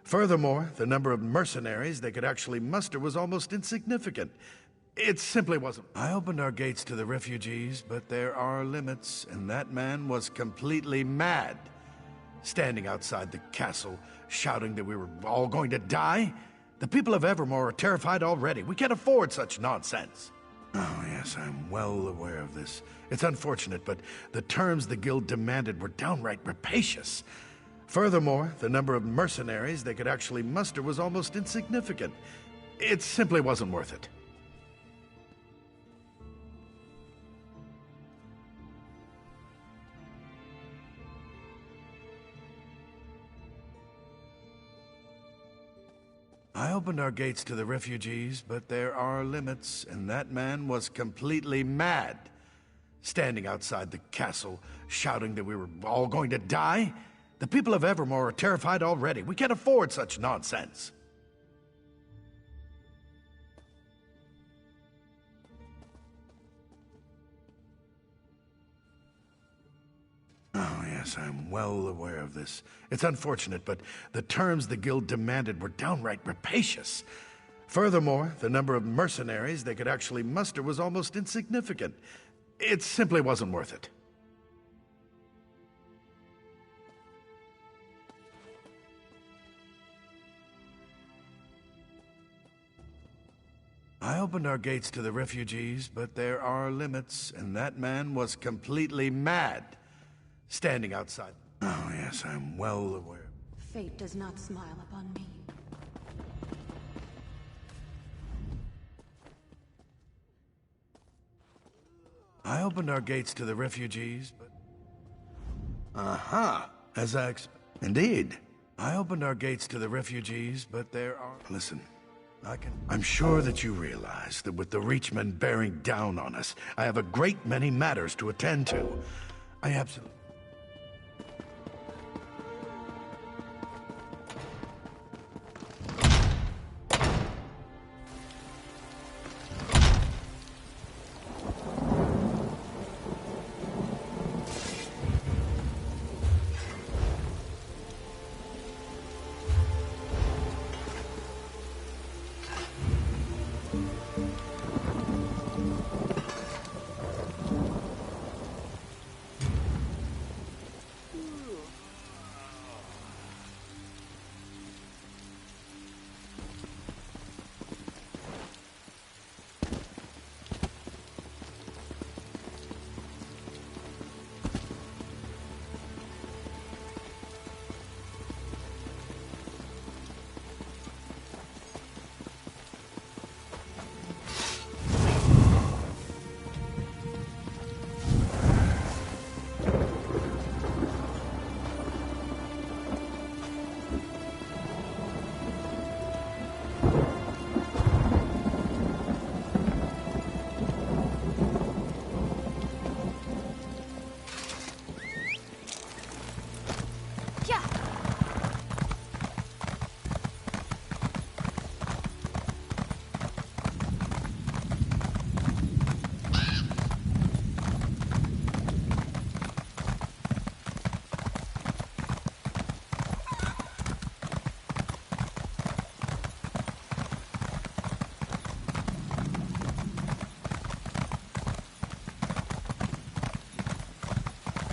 Furthermore, the number of mercenaries they could actually muster was almost insignificant. It simply wasn't. I opened our gates to the refugees, but there are limits, and that man was completely mad. Standing outside the castle, shouting that we were all going to die? The people of Evermore are terrified already. We can't afford such nonsense. Oh, yes, I'm well aware of this. It's unfortunate, but the terms the Guild demanded were downright rapacious. Furthermore, the number of mercenaries they could actually muster was almost insignificant. It simply wasn't worth it. I opened our gates to the refugees, but there are limits, and that man was completely mad. Standing outside the castle, shouting that we were all going to die? The people of Evermore are terrified already. We can't afford such nonsense. yes, I'm well aware of this. It's unfortunate, but the terms the guild demanded were downright rapacious. Furthermore, the number of mercenaries they could actually muster was almost insignificant. It simply wasn't worth it. I opened our gates to the refugees, but there are limits, and that man was completely mad, standing outside. Oh, yes, I'm well aware. Fate does not smile upon me. I opened our gates to the refugees, but... Aha! As I Indeed. I opened our gates to the refugees, but there are... Listen. I'm sure that you realize that with the Reachmen bearing down on us, I have a great many matters to attend to. I absolutely...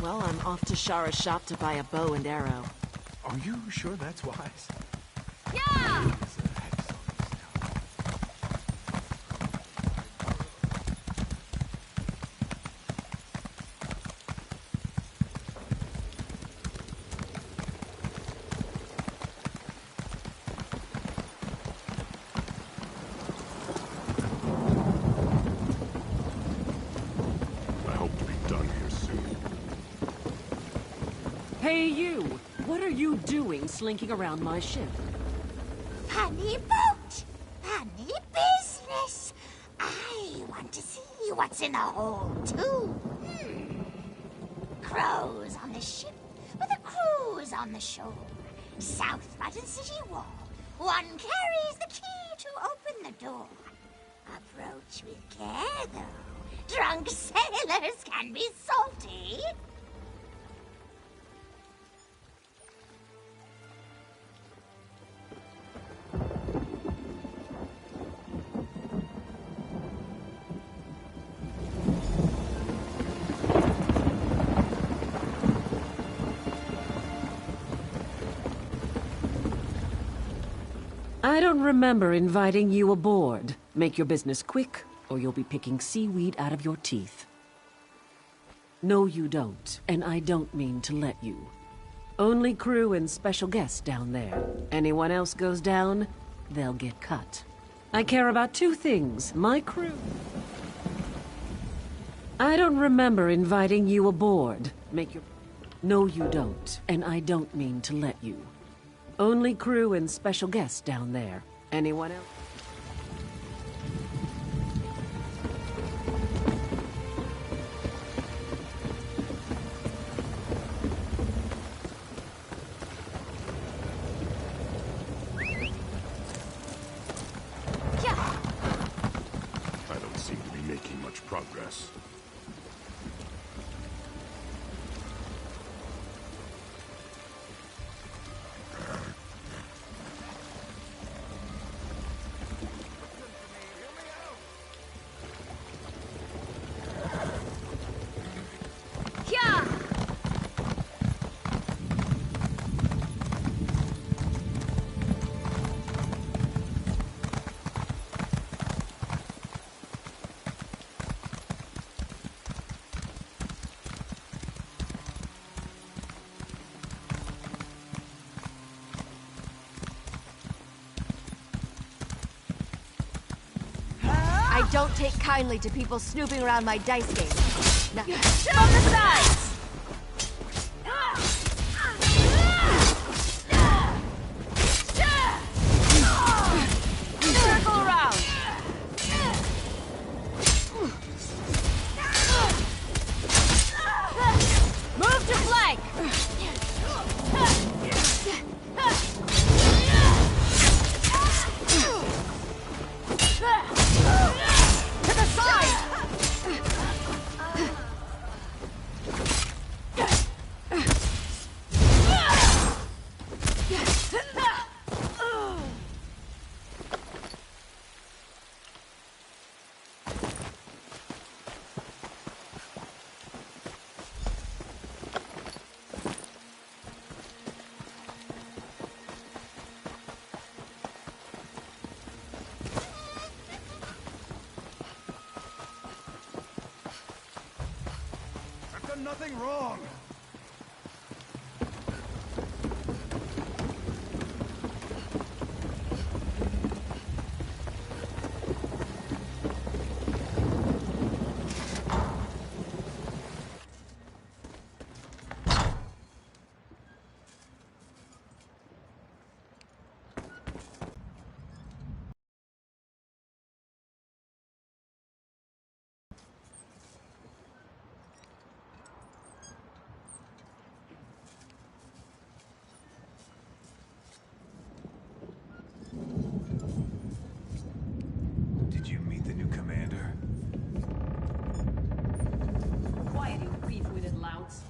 Well, I'm off to Shara's shop to buy a bow and arrow. Are you sure that's wise? Yeah! Hey, you! What are you doing slinking around my ship? Funny boat, funny business. I want to see what's in the hold, too. Crows on the ship with a cruise on the shore. South Button City Wall. One carries the key to open the door. Approach with care, though. Drunk sailors can be salty. I don't remember inviting you aboard. Make your business quick, or you'll be picking seaweed out of your teeth. No, you don't, and I don't mean to let you. Only crew and special guests down there. Anyone else goes down, they'll get cut. I care about two things, my crew. I don't remember inviting you aboard. Make your... No, you don't, and I don't mean to let you. Only crew and special guests down there. Anyone else? I don't seem to be making much progress. I don't take kindly to people snooping around my dice game. Now, from the sides! Circle around! Move to flank! To the side! I've done nothing wrong. Did you meet the new commander? Quiet, you beef-witted louts.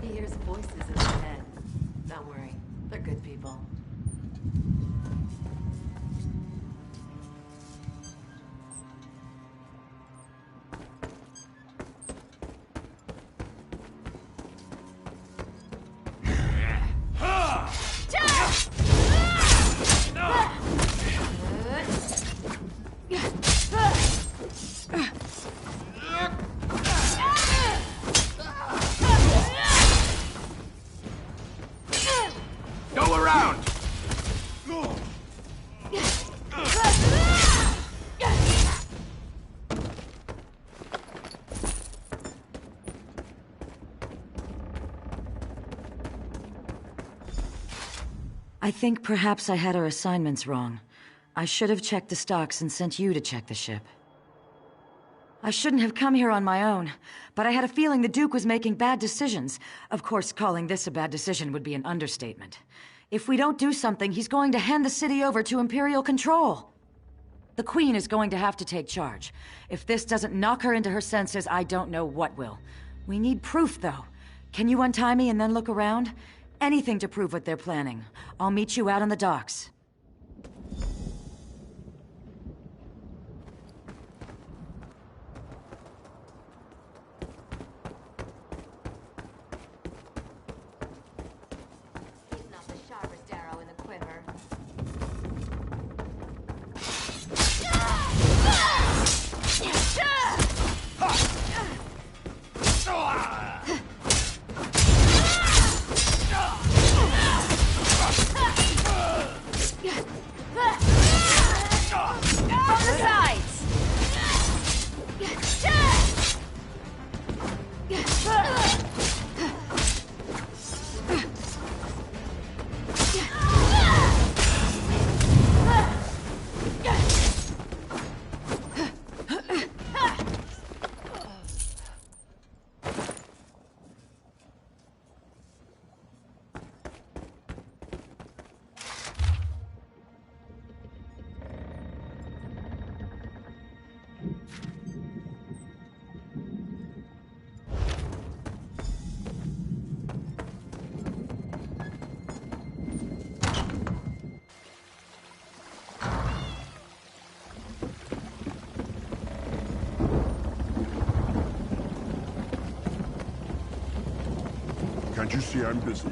He hears voices in his head. Don't worry, they're good people. Go around! I think perhaps I had our assignments wrong. I should have checked the stocks and sent you to check the ship. I shouldn't have come here on my own, but I had a feeling the Duke was making bad decisions. Of course, calling this a bad decision would be an understatement. If we don't do something, he's going to hand the city over to Imperial control. The Queen is going to have to take charge. If this doesn't knock her into her senses, I don't know what will. We need proof, though. Can you untie me and then look around? Anything to prove what they're planning. I'll meet you out on the docks. Not the sharpest arrow in the quiver. From the sides! Can't you see I'm busy?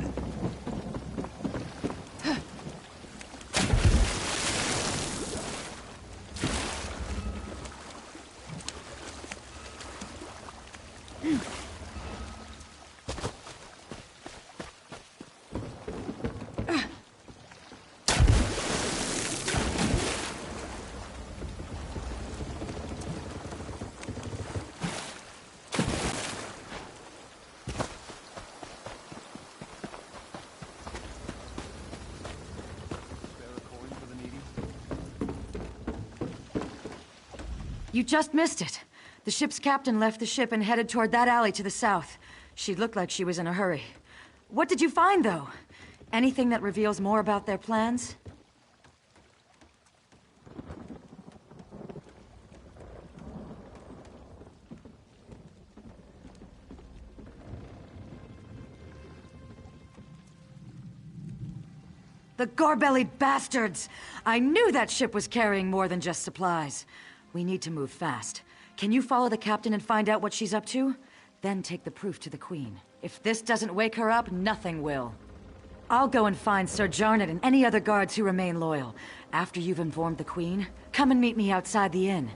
You just missed it. The ship's captain left the ship and headed toward that alley to the south. She looked like she was in a hurry. What did you find, though? Anything that reveals more about their plans? The gore-bellied bastards! I knew that ship was carrying more than just supplies. We need to move fast. Can you follow the captain and find out what she's up to? Then take the proof to the Queen. If this doesn't wake her up, nothing will. I'll go and find Sir Jarnett and any other guards who remain loyal. After you've informed the Queen, come and meet me outside the inn.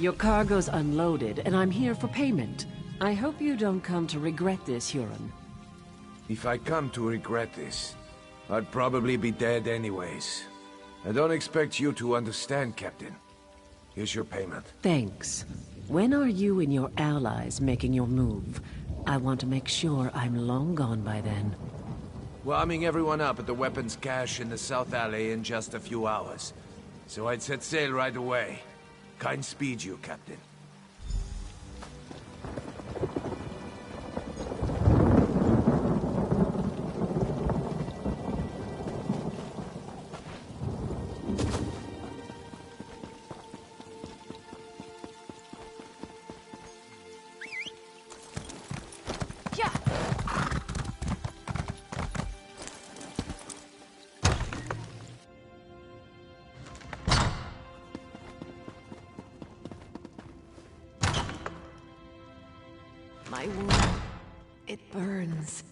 Your cargo's unloaded, and I'm here for payment. I hope you don't come to regret this, Huron. If I come to regret this, I'd probably be dead anyways. I don't expect you to understand, Captain. Here's your payment. Thanks. When are you and your allies making your move? I want to make sure I'm long gone by then. We're arming everyone up at the weapons cache in the South Alley in just a few hours. So I'd set sail right away. Kind speed you, Captain. My wound, it burns.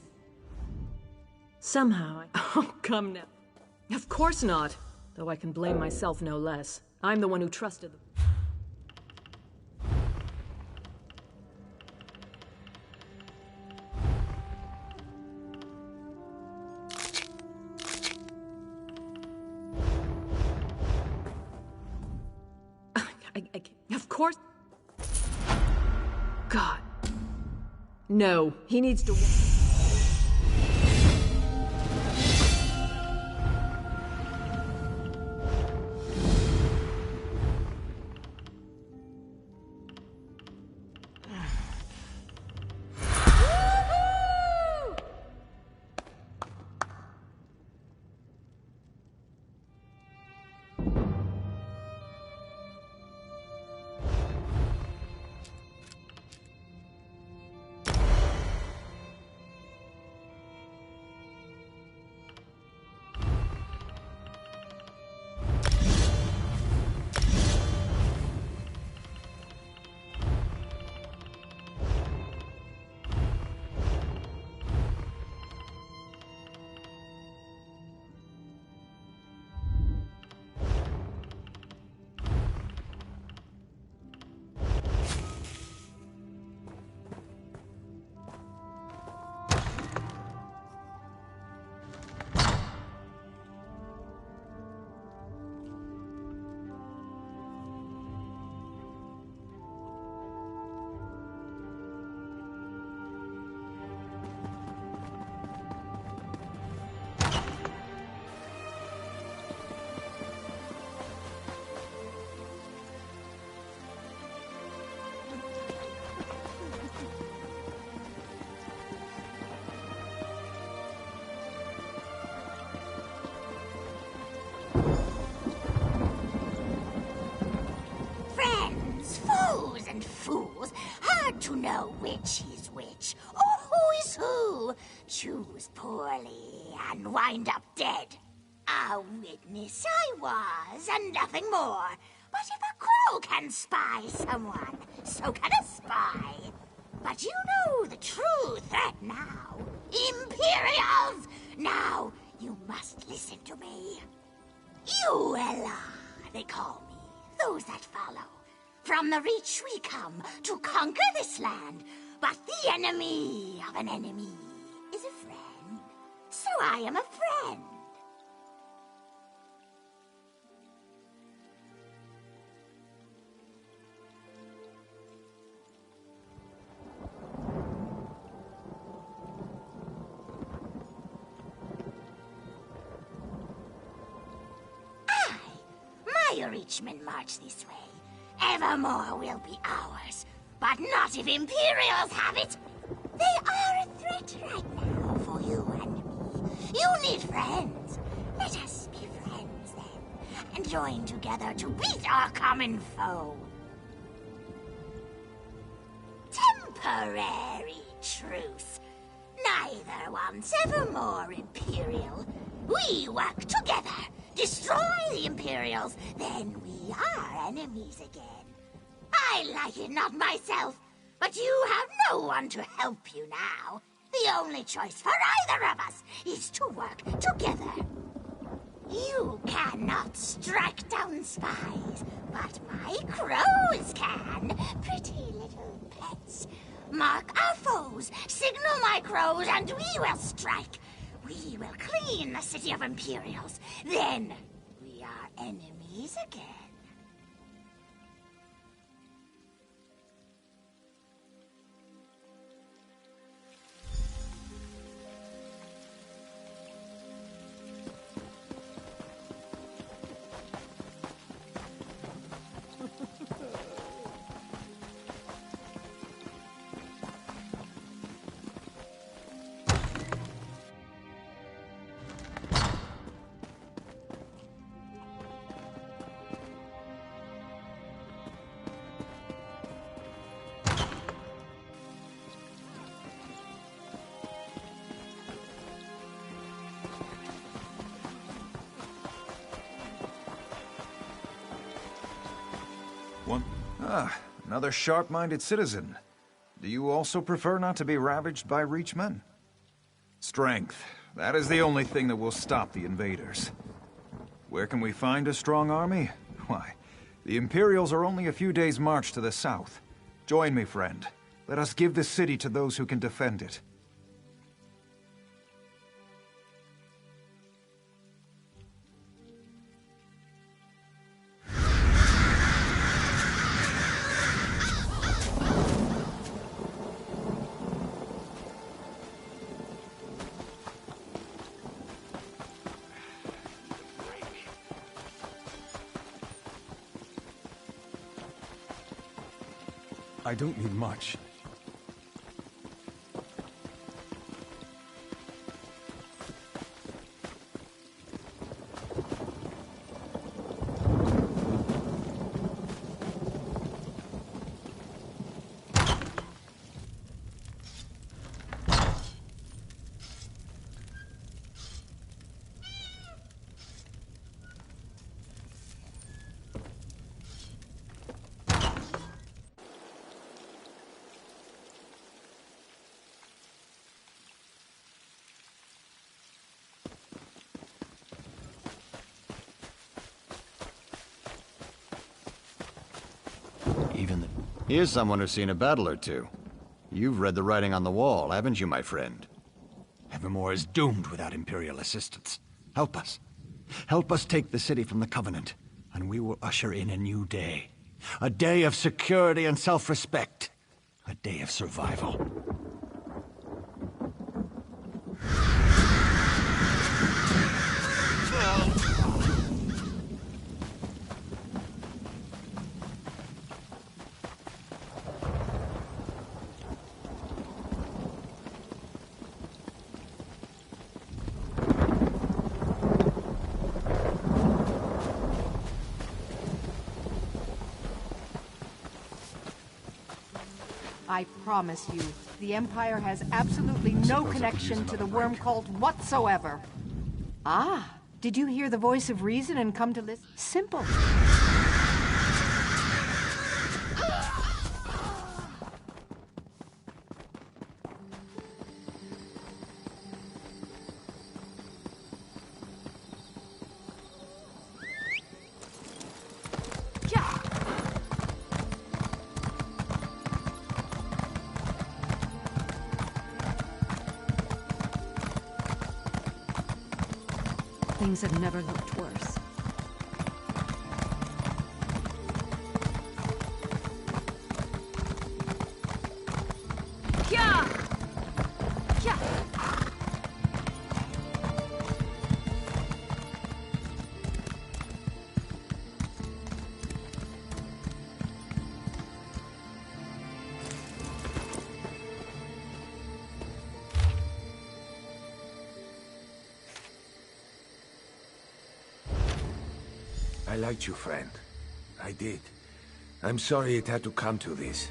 Somehow Oh, come now. Of course not. Though I can blame myself no less. I'm the one who trusted them. Of course. God. No, he needs to. To know which is which, or who is who. Choose poorly and wind up dead. A witness I was, and nothing more. But if a crow can spy someone, so can a spy. But you know the true threat now. Imperials! Now, you must listen to me. Uella, they call me. Those that follow. From the Reach we come to conquer this land, but the enemy of an enemy is a friend. So I am a friend. you Reachmen march this way. Evermore will be ours, but not if Imperials have it. They are a threat right now for you and me. You need friends. Let us be friends then, and join together to beat our common foe. Temporary truce. Neither wants evermore Imperial. We work together, destroy the Imperials, then we are enemies again. I like it not myself, but you have no one to help you now. The only choice for either of us is to work together. You cannot strike down spies, but my crows can. Pretty little pets. Mark our foes, signal my crows, and we will strike. We will clean the city of Imperials. Then we are enemies again. Another sharp-minded citizen. Do you also prefer not to be ravaged by Reachmen? Strength. That is the only thing that will stop the invaders. Where can we find a strong army? Why, the Imperials are only a few days' march to the south. Join me, friend. Let us give the city to those who can defend it. I don't need much. Here's someone who's seen a battle or two. You've read the writing on the wall, haven't you, my friend? Evermore is doomed without Imperial assistance. Help us. Help us take the city from the Covenant, and we will usher in a new day. A day of security and self-respect. A day of survival. I promise you, the Empire has absolutely no connection to the worm cult whatsoever. Ah, did you hear the voice of reason and come to listen? Simple. Things have never looked worse. I liked you, friend. I did. I'm sorry it had to come to this.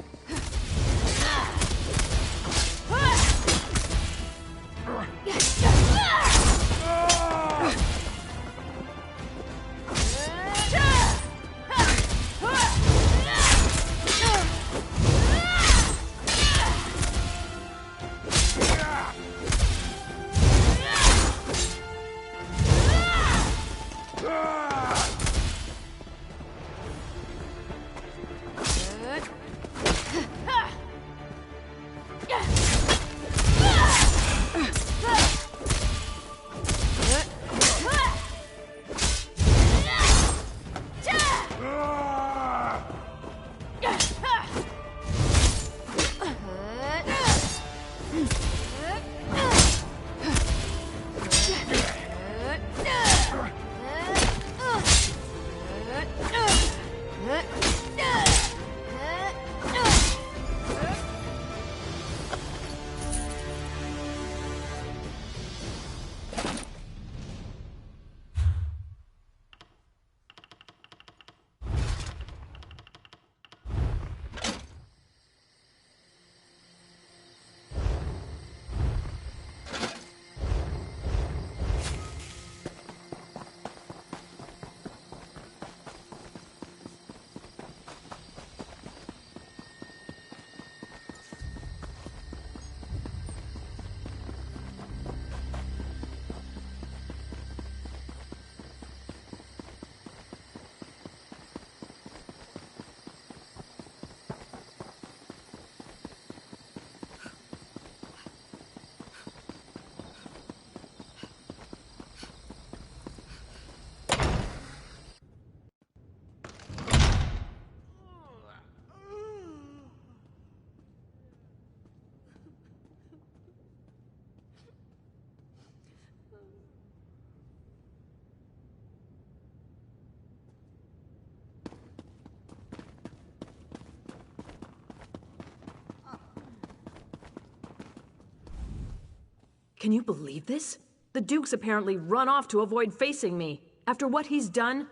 Can you believe this? The Duke's apparently run off to avoid facing me. After what he's done,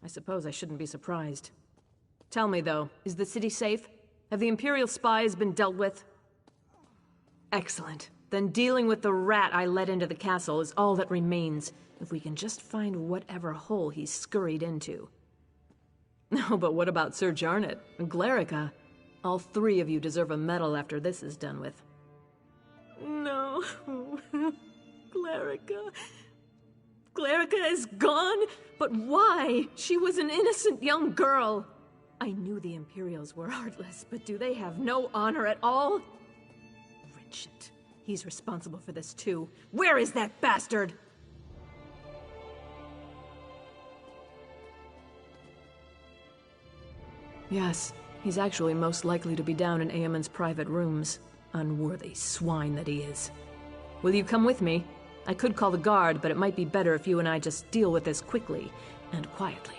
I suppose I shouldn't be surprised. Tell me, though, is the city safe? Have the Imperial spies been dealt with? Excellent. Then dealing with the rat I let into the castle is all that remains, if we can just find whatever hole he's scurried into. No, but what about Sir Jarnet and Glerica? All three of you deserve a medal after this is done with. No. Glerica. Glerica is gone? But why? She was an innocent young girl. I knew the Imperials were heartless, but do they have no honor at all? Richard. He's responsible for this too. Where is that bastard? Yes, he's actually most likely to be down in Eamon's private rooms. Unworthy swine that he is. Will you come with me? I could call the guard, but it might be better if you and I just deal with this quickly and quietly.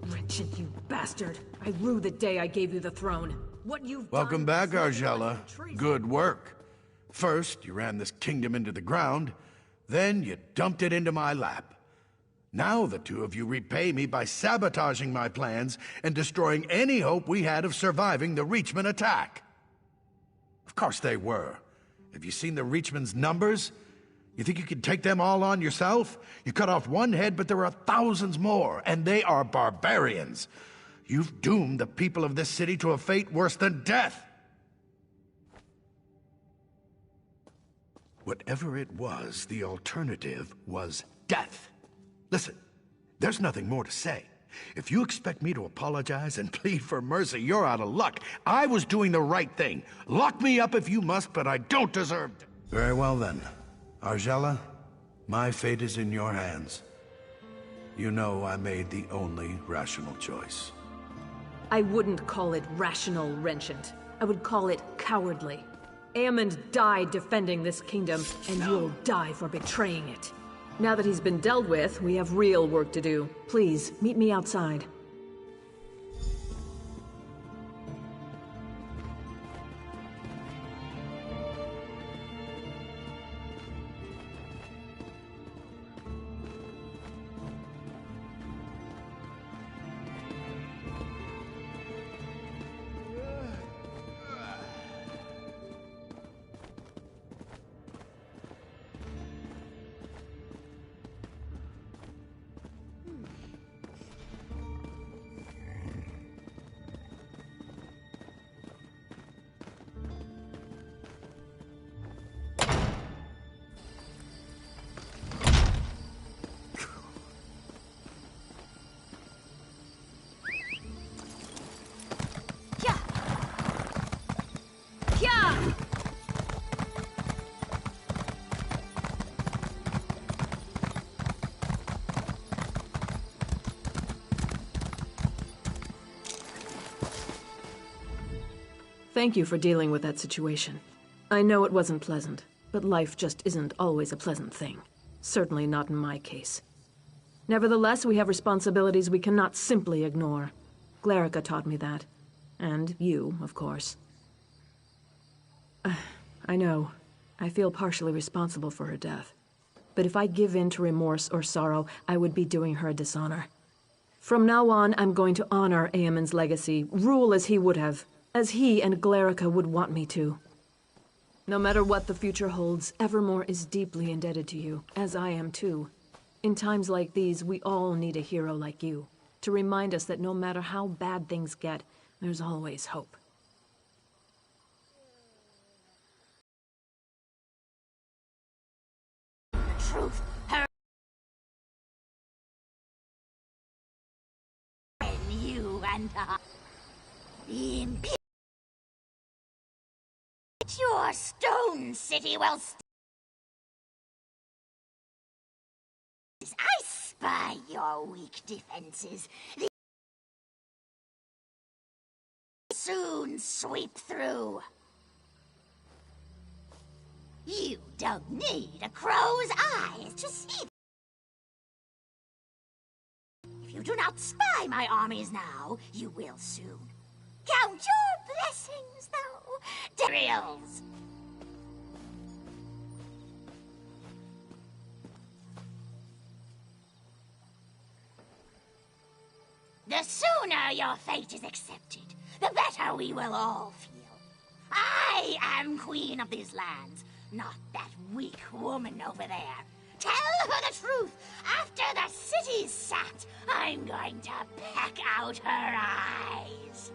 Richard, you bastard! I rue the day I gave you the throne. What you've Welcome back, Argella. Good work. First, you ran this kingdom into the ground, then you dumped it into my lap. Now the two of you repay me by sabotaging my plans and destroying any hope we had of surviving the Reachman attack. Of course they were. Have you seen the Reachman's numbers? You think you can take them all on yourself? You cut off one head, but there are thousands more, and they are barbarians. You've doomed the people of this city to a fate worse than death. Whatever it was, the alternative was death. Listen, there's nothing more to say. If you expect me to apologize and plead for mercy, you're out of luck. I was doing the right thing. Lock me up if you must, but I don't deserve it. Very well then. Argella, my fate is in your hands. You know I made the only rational choice. I wouldn't call it rational, Renchant. I would call it cowardly. Aemond died defending this kingdom, and you'll die for betraying it. Now that he's been dealt with, we have real work to do. Please, meet me outside. Thank you for dealing with that situation. I know it wasn't pleasant, but life just isn't always a pleasant thing. Certainly not in my case. Nevertheless, we have responsibilities we cannot simply ignore. Glarica taught me that. And you, of course. I know. I feel partially responsible for her death. But if I give in to remorse or sorrow, I would be doing her a dishonor. From now on, I'm going to honor Eamon's legacy, rule as he would have, as he and Glarica would want me to. No matter what the future holds, Evermore is deeply indebted to you, as I am too. In times like these, we all need a hero like you, to remind us that no matter how bad things get, there's always hope. Truth, her you and I. The Imperial. Your stone city will I spy your weak defenses. The soon sweep through. You don't need a crow's eyes to see. If you do not spy my armies now, you will soon. Count your blessings, though, Drills. The sooner your fate is accepted, the better we will all feel. I am queen of these lands, not that weak woman over there. Tell her the truth. After the city's sacked, I'm going to peck out her eyes.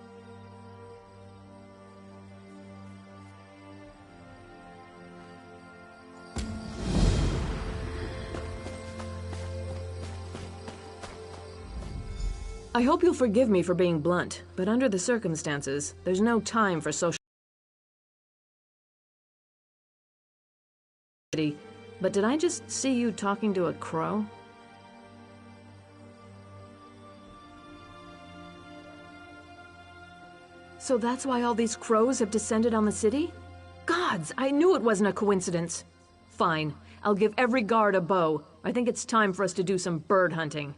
I hope you'll forgive me for being blunt, but under the circumstances, there's no time for social... But did I just see you talking to a crow? So that's why all these crows have descended on the city? Gods, I knew it wasn't a coincidence. Fine, I'll give every guard a bow. I think it's time for us to do some bird hunting.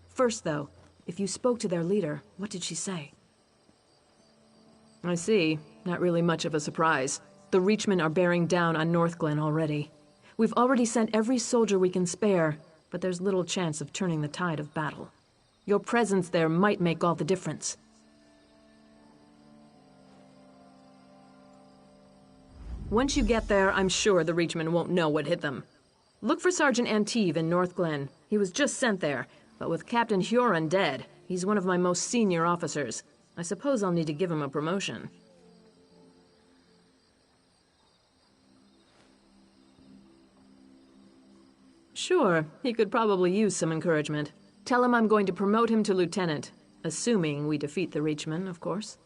First, though, if you spoke to their leader, what did she say? I see. Not really much of a surprise. The Reachmen are bearing down on Northglen already. We've already sent every soldier we can spare, but there's little chance of turning the tide of battle. Your presence there might make all the difference. Once you get there, I'm sure the Reachmen won't know what hit them. Look for Sergeant Anteve in Northglen. He was just sent there, but with Captain Huron dead, he's one of my most senior officers. I suppose I'll need to give him a promotion. Sure, he could probably use some encouragement. Tell him I'm going to promote him to lieutenant, assuming we defeat the Reachmen, of course.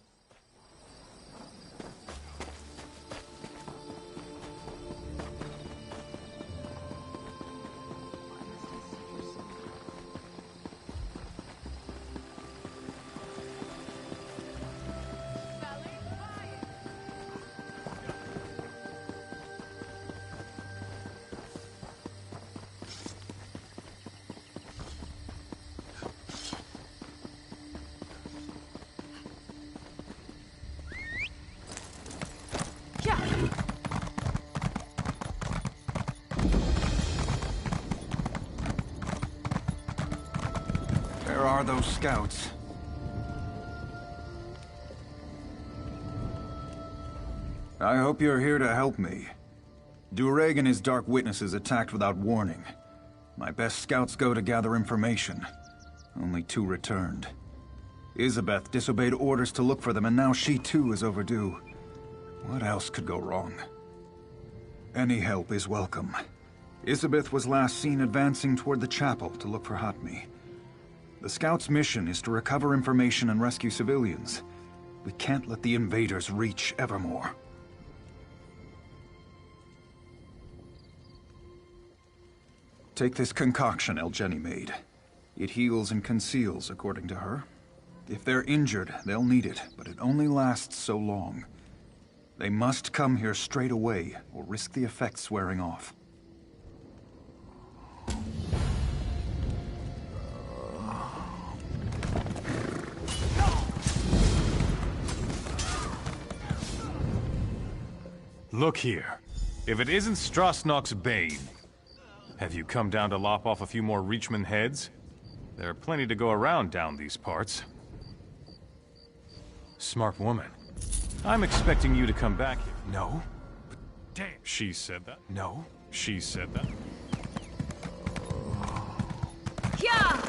are those scouts? I hope you're here to help me. Dureg and his Dark Witnesses attacked without warning. My best scouts go to gather information. Only 2 returned. Isabeth disobeyed orders to look for them, and now she too is overdue. What else could go wrong? Any help is welcome. Isabeth was last seen advancing toward the chapel to look for Hatmi. The scouts' mission is to recover information and rescue civilians. We can't let the invaders reach Evermore. Take this concoction Elgeni made. It heals and conceals, according to her. If they're injured, they'll need it, but it only lasts so long. They must come here straight away, or risk the effects wearing off. Look here. If it isn't Strasnock's Bane, have you come down to lop off a few more Reachman heads? There are plenty to go around down these parts. Smart woman. I'm expecting you to come back here. No. But damn. She said that? No. She said that? Yeah!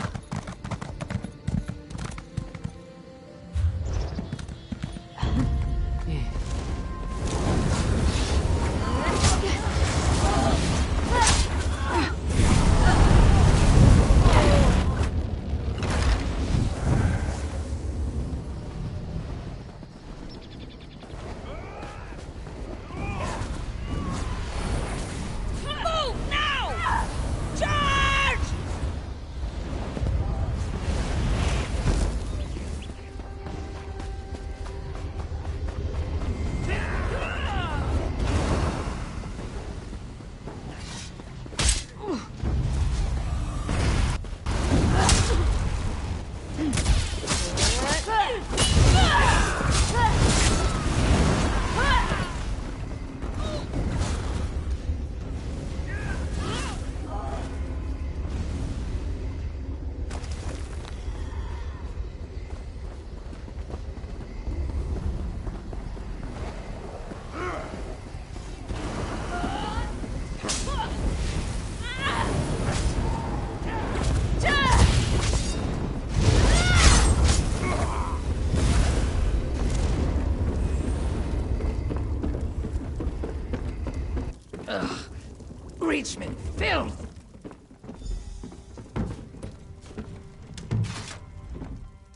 Reachman, filth!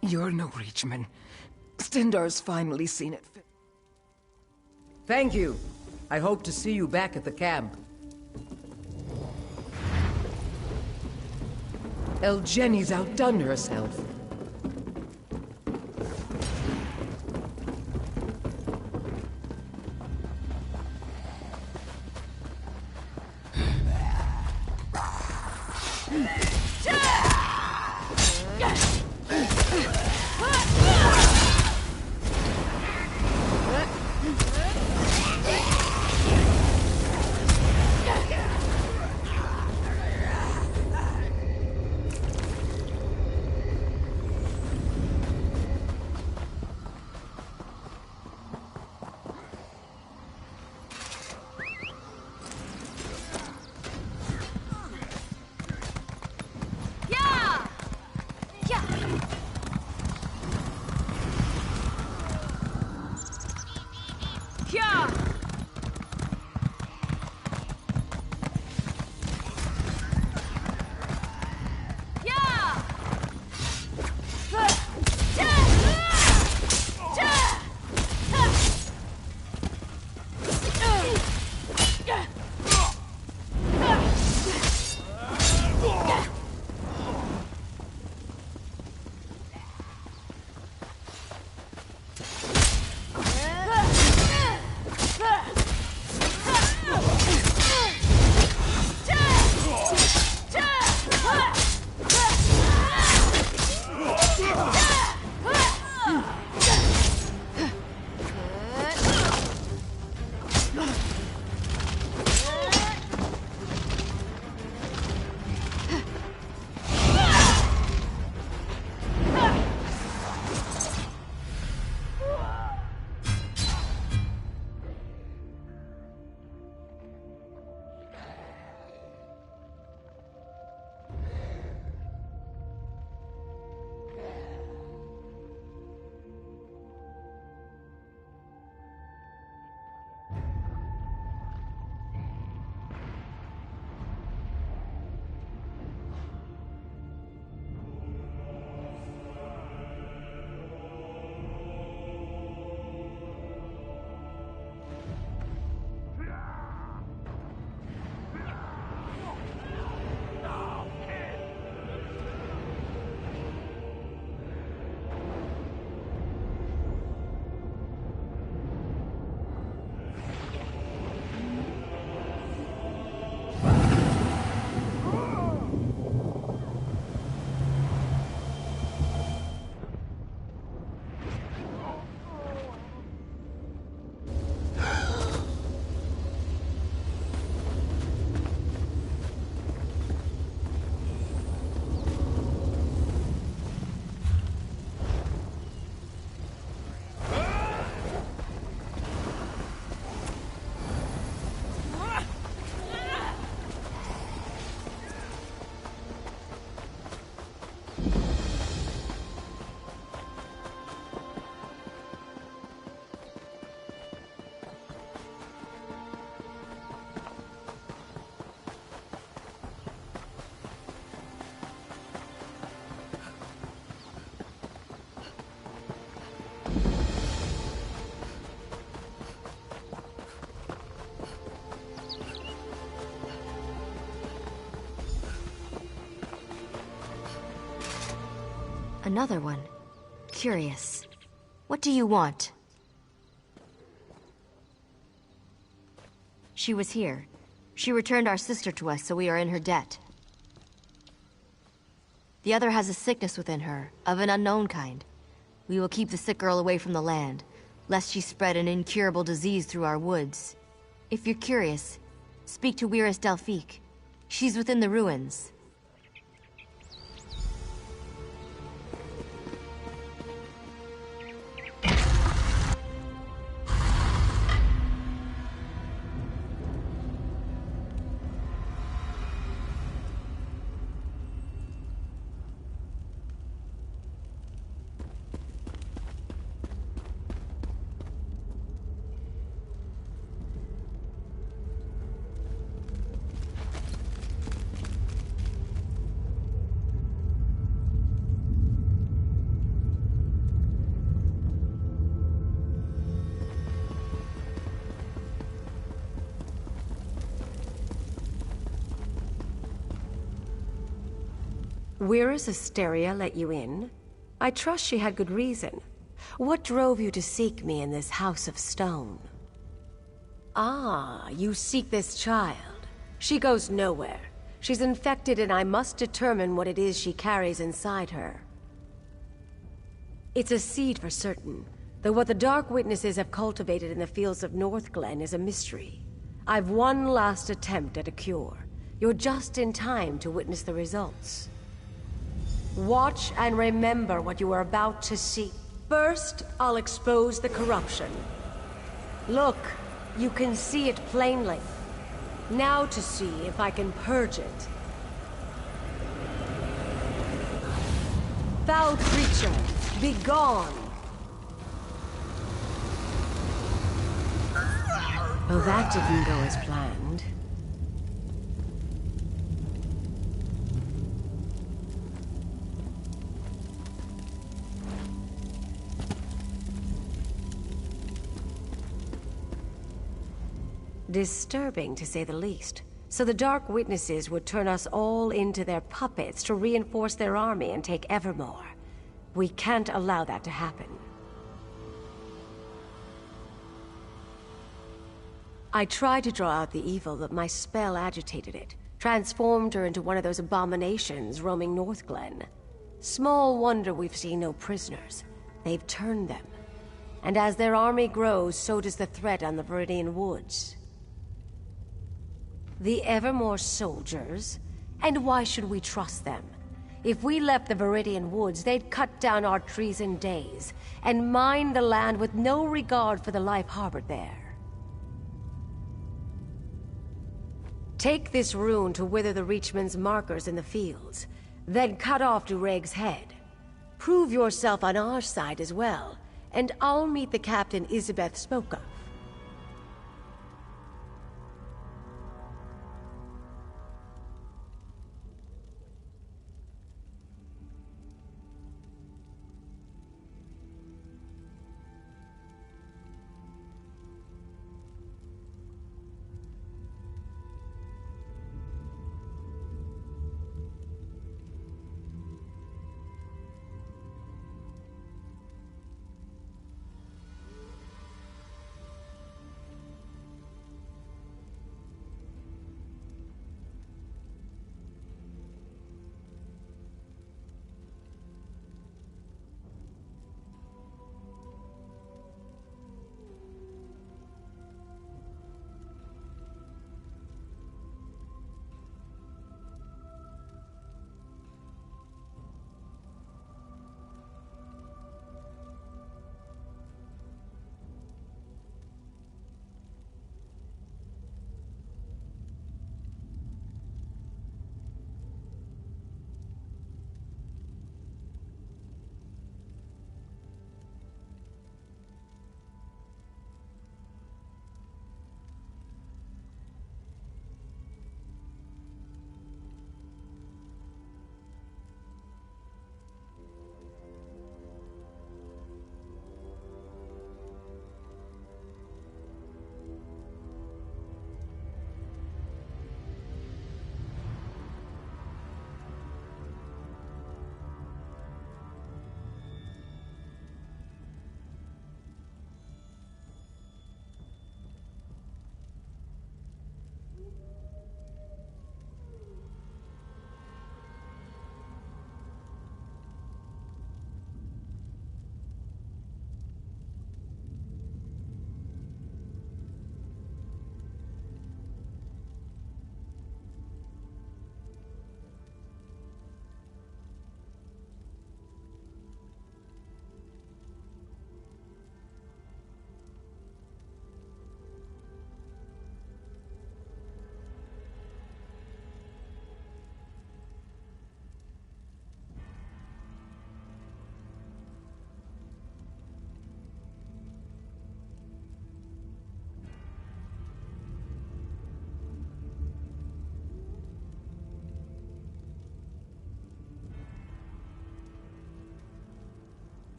You're no Reachman. Stendar's finally seen it fit. Thank you. I hope to see you back at the camp. Elgeni's outdone herself. Another one. Curious. What do you want? She was here. She returned our sister to us, so we are in her debt. The other has a sickness within her, of an unknown kind. We will keep the sick girl away from the land, lest she spread an incurable disease through our woods. If you're curious, speak to Weiris Delphique. She's within the ruins. Weiris Asteria let you in? I trust she had good reason. What drove you to seek me in this house of stone? Ah, you seek this child. She goes nowhere. She's infected and I must determine what it is she carries inside her. It's a seed for certain, though what the Dark Witnesses have cultivated in the fields of Northglen is a mystery. I've one last attempt at a cure. You're just in time to witness the results. Watch and remember what you are about to see. First, I'll expose the corruption. Look, you can see it plainly. Now to see if I can purge it. Foul creature, be gone! Well, that didn't go as planned. Disturbing, to say the least. So the Dark Witnesses would turn us all into their puppets to reinforce their army and take Evermore. We can't allow that to happen. I tried to draw out the evil, but my spell agitated it, transformed her into one of those abominations roaming Northglen. Small wonder we've seen no prisoners. They've turned them. And as their army grows, so does the threat on the Viridian Woods. The Evermore soldiers? And why should we trust them? If we left the Viridian Woods, they'd cut down our trees in days, and mine the land with no regard for the life harbored there. Take this rune to wither the Reachman's markers in the fields, then cut off Dureg's head. Prove yourself on our side as well, and I'll meet the captain Isabeth spoke of.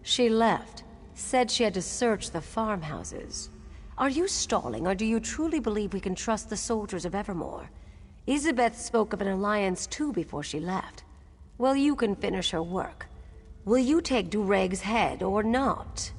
She left. Said she had to search the farmhouses. Are you stalling, or do you truly believe we can trust the soldiers of Evermore? Isabeth spoke of an alliance too before she left. Well, you can finish her work. Will you take Dureg's head or not?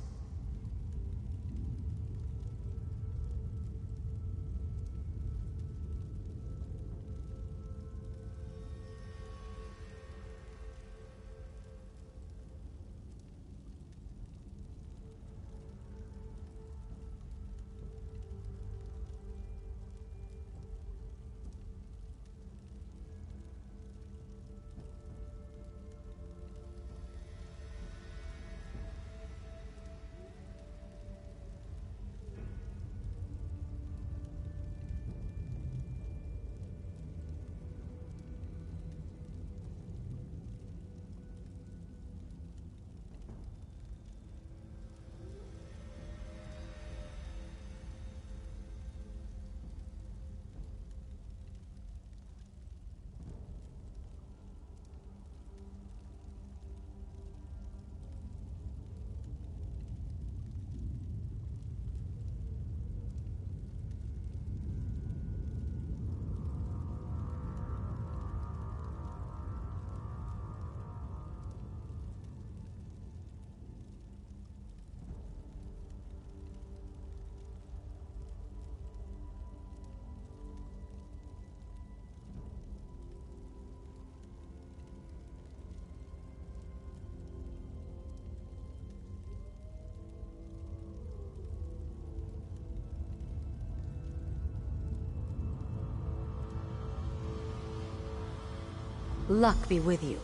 Luck be with you.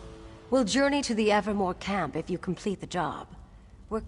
We'll journey to the Evermore camp if you complete the job. We're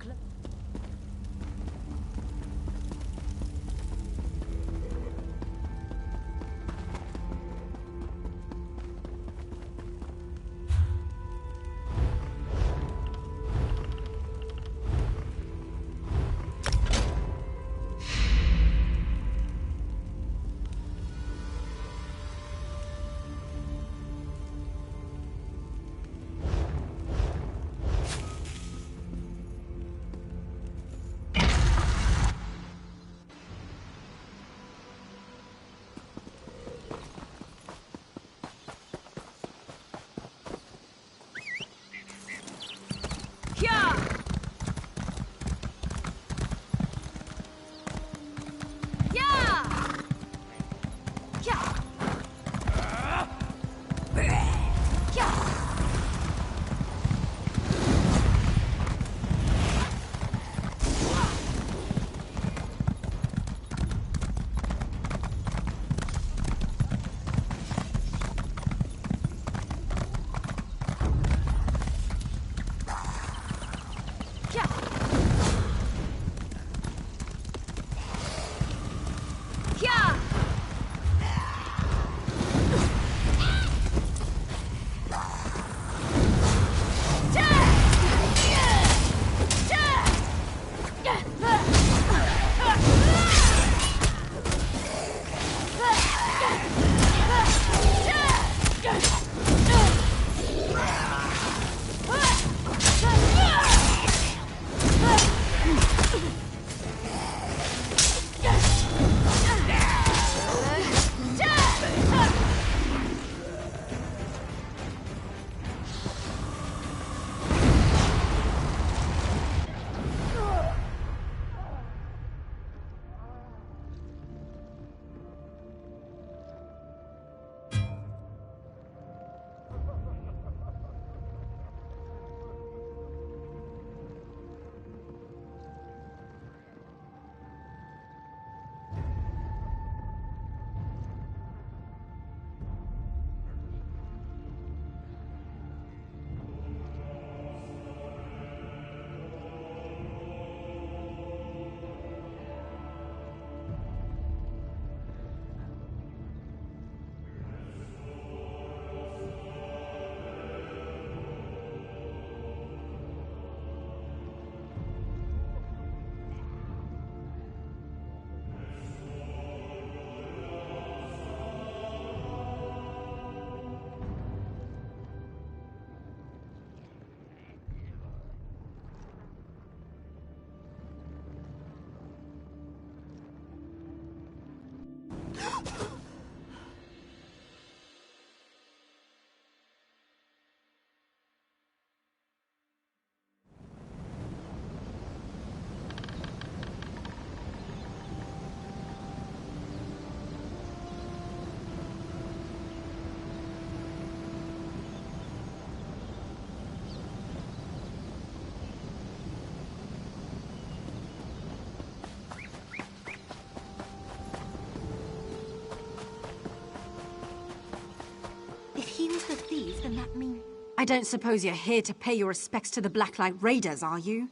I don't suppose you're here to pay your respects to the Blacklight Raiders, are you?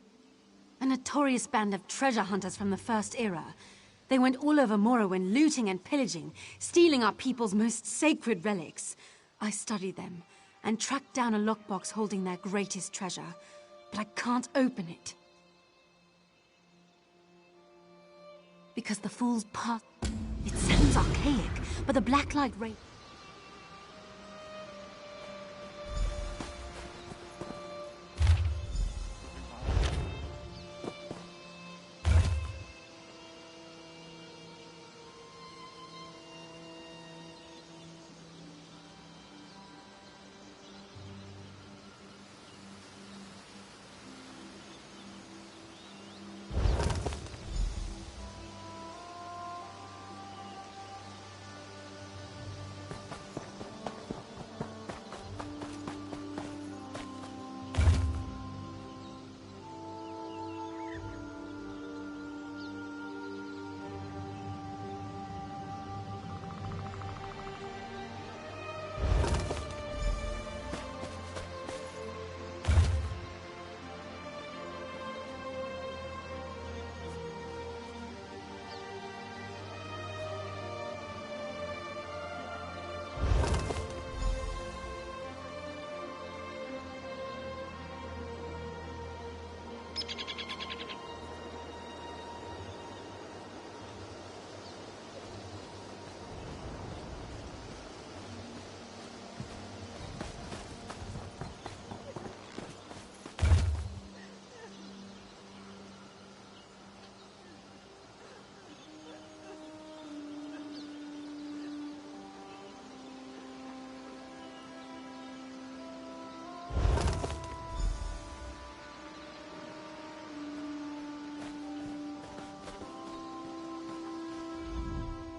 A notorious band of treasure hunters from the First Era. They went all over Morrowind, looting and pillaging, stealing our people's most sacred relics. I studied them, and tracked down a lockbox holding their greatest treasure, but I can't open it. Because the Fool's Path... It sounds archaic, but the Blacklight Raiders...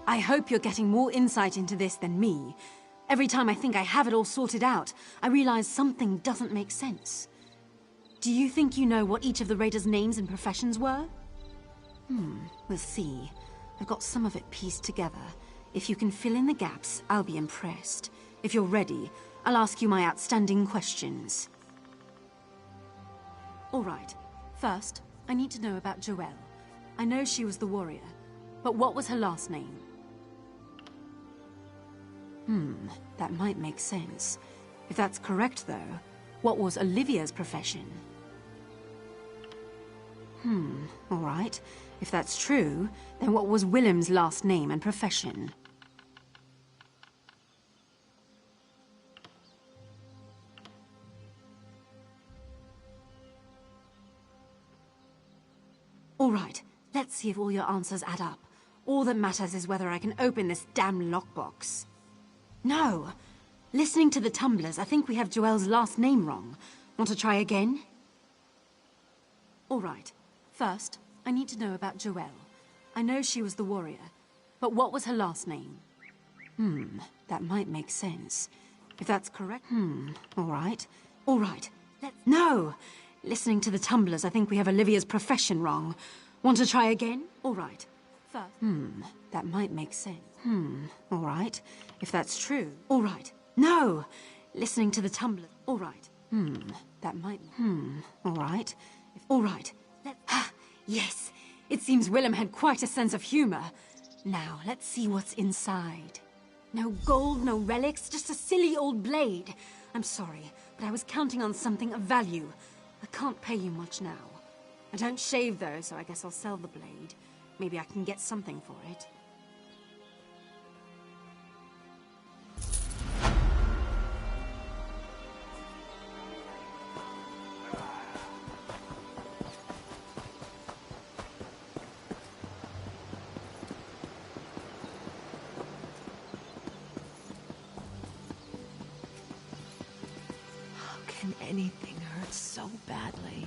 I hope you're getting more insight into this than me. Every time I think I have it all sorted out, I realize something doesn't make sense. Do you think you know what each of the raiders' names and professions were? We'll see. I've got some of it pieced together. If you can fill in the gaps, I'll be impressed. If you're ready, I'll ask you my outstanding questions. All right. First, I need to know about Joelle. I know she was the warrior, but what was her last name? That might make sense. If that's correct, though, what was Olivia's profession? All right. If that's true, then what was Willem's last name and profession? All right. Let's see if all your answers add up. All that matters is whether I can open this damn lockbox. No! Listening to the tumblers, I think we have Joelle's last name wrong. Want to try again? All right. First, I need to know about Joelle. I know she was the warrior, but what was her last name? That might make sense. If that's correct... All right. All right. No! Listening to the tumblers, I think we have Olivia's profession wrong. Want to try again? All right. First... That might make sense. All right. If that's true... All right. No! Listening to the tumblers... All right. That might... All right. All right. Yes! It seems Willem had quite a sense of humor. Now, let's see what's inside. No gold, no relics, just a silly old blade. I'm sorry, but I was counting on something of value. I can't pay you much now. I don't shave, though, so I guess I'll sell the blade. Maybe I can get something for it. How can anything hurt so badly?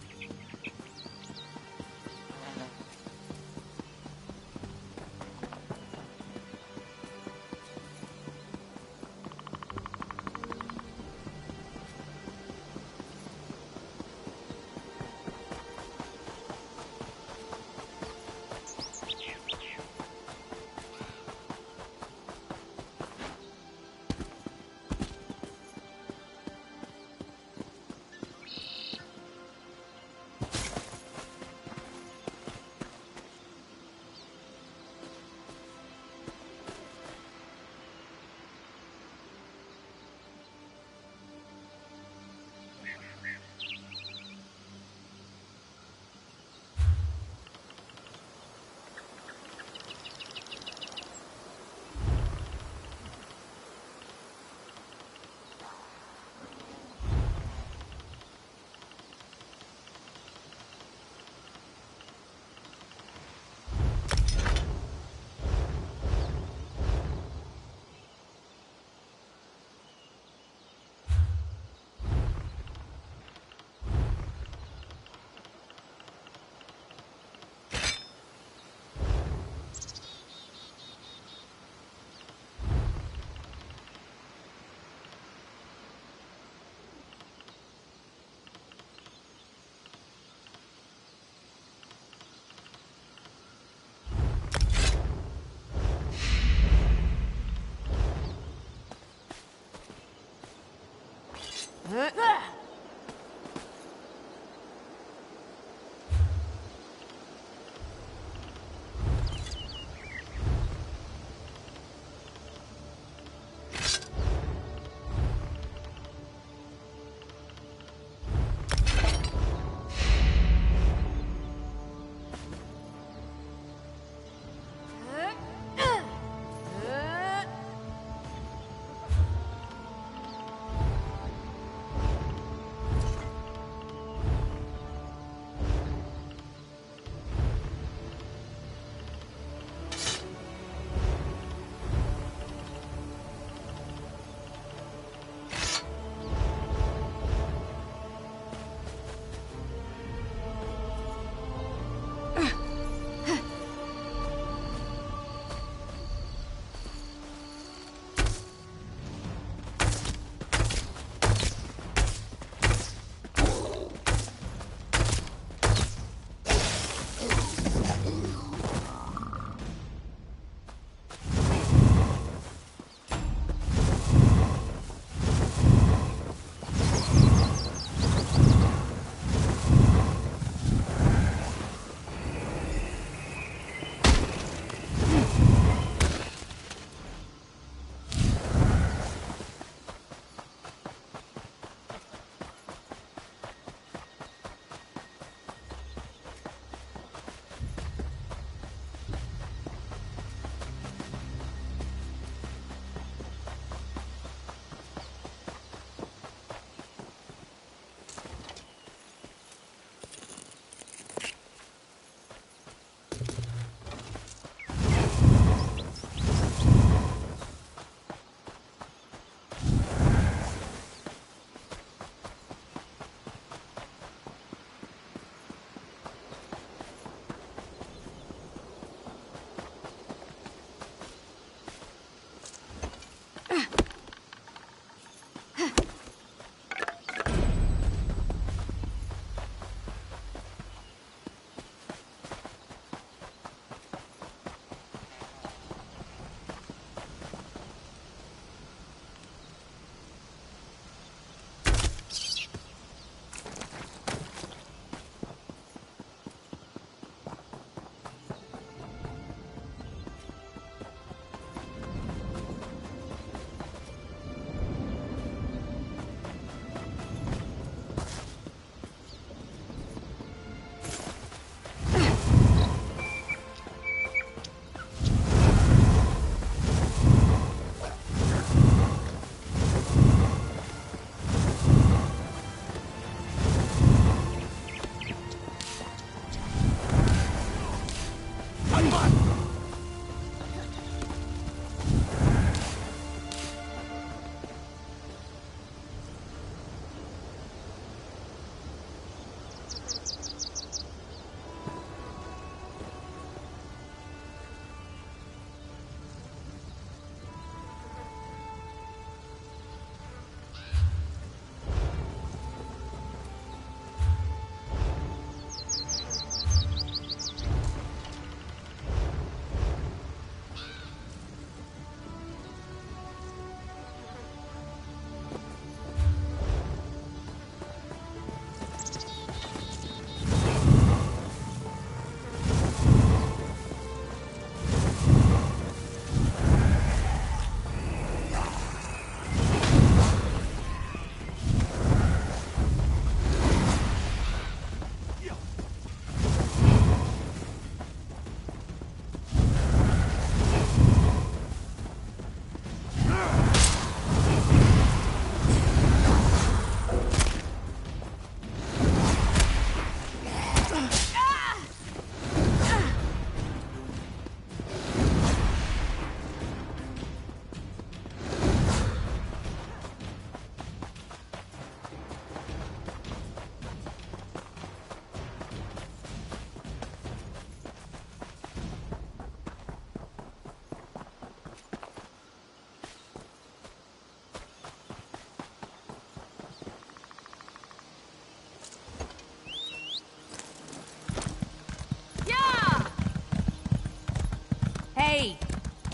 Hey!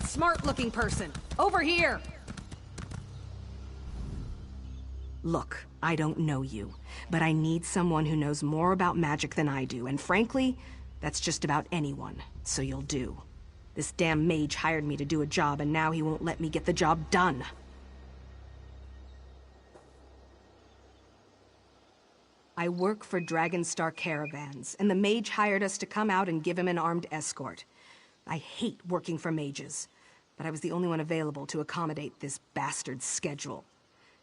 Smart-looking person! Over here! Look, I don't know you, but I need someone who knows more about magic than I do, and frankly, that's just about anyone, so you'll do. This damn mage hired me to do a job, and now he won't let me get the job done. I work for Dragonstar Caravans, and the mage hired us to come out and give him an armed escort. I hate working for mages, but I was the only one available to accommodate this bastard's schedule.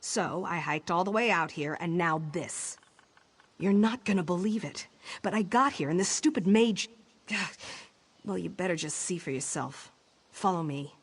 So, I hiked all the way out here, and now this. You're not gonna believe it, but I got here and this stupid mage... Well, you better just see for yourself. Follow me.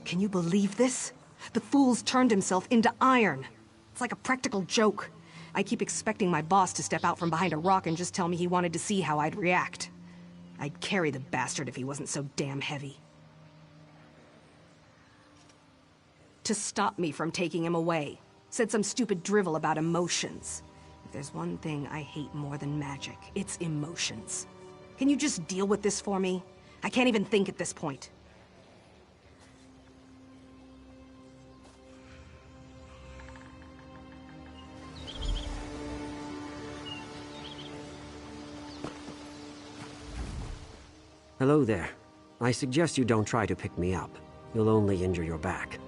Can you believe this? The fool's turned himself into iron. It's like a practical joke. I keep expecting my boss to step out from behind a rock and just tell me he wanted to see how I'd react. I'd carry the bastard if he wasn't so damn heavy. To stop me from taking him away. Said some stupid drivel about emotions. If there's one thing I hate more than magic, it's emotions. Can you just deal with this for me? I can't even think at this point. Hello there. I suggest you don't try to pick me up. You'll only injure your back.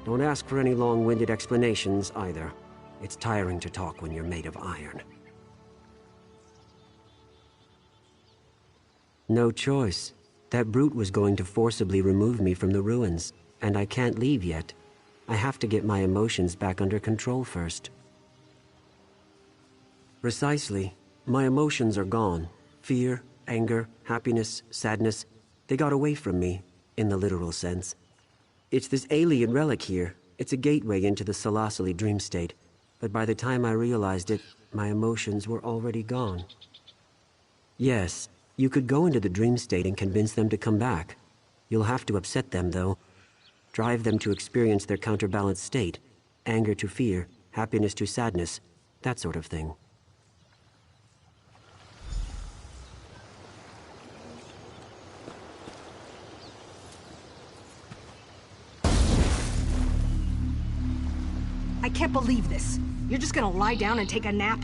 Don't ask for any long-winded explanations, either. It's tiring to talk when you're made of iron. No choice. That brute was going to forcibly remove me from the ruins, and I can't leave yet. I have to get my emotions back under control first. Precisely. My emotions are gone. Fear, anger, happiness, sadness, they got away from me, in the literal sense. It's this alien relic here. It's a gateway into the Salasili dream state. But by the time I realized it, my emotions were already gone. Yes, you could go into the dream state and convince them to come back. You'll have to upset them, though. Drive them to experience their counterbalanced state. Anger to fear, happiness to sadness, that sort of thing. I can't believe this. You're just gonna lie down and take a nap?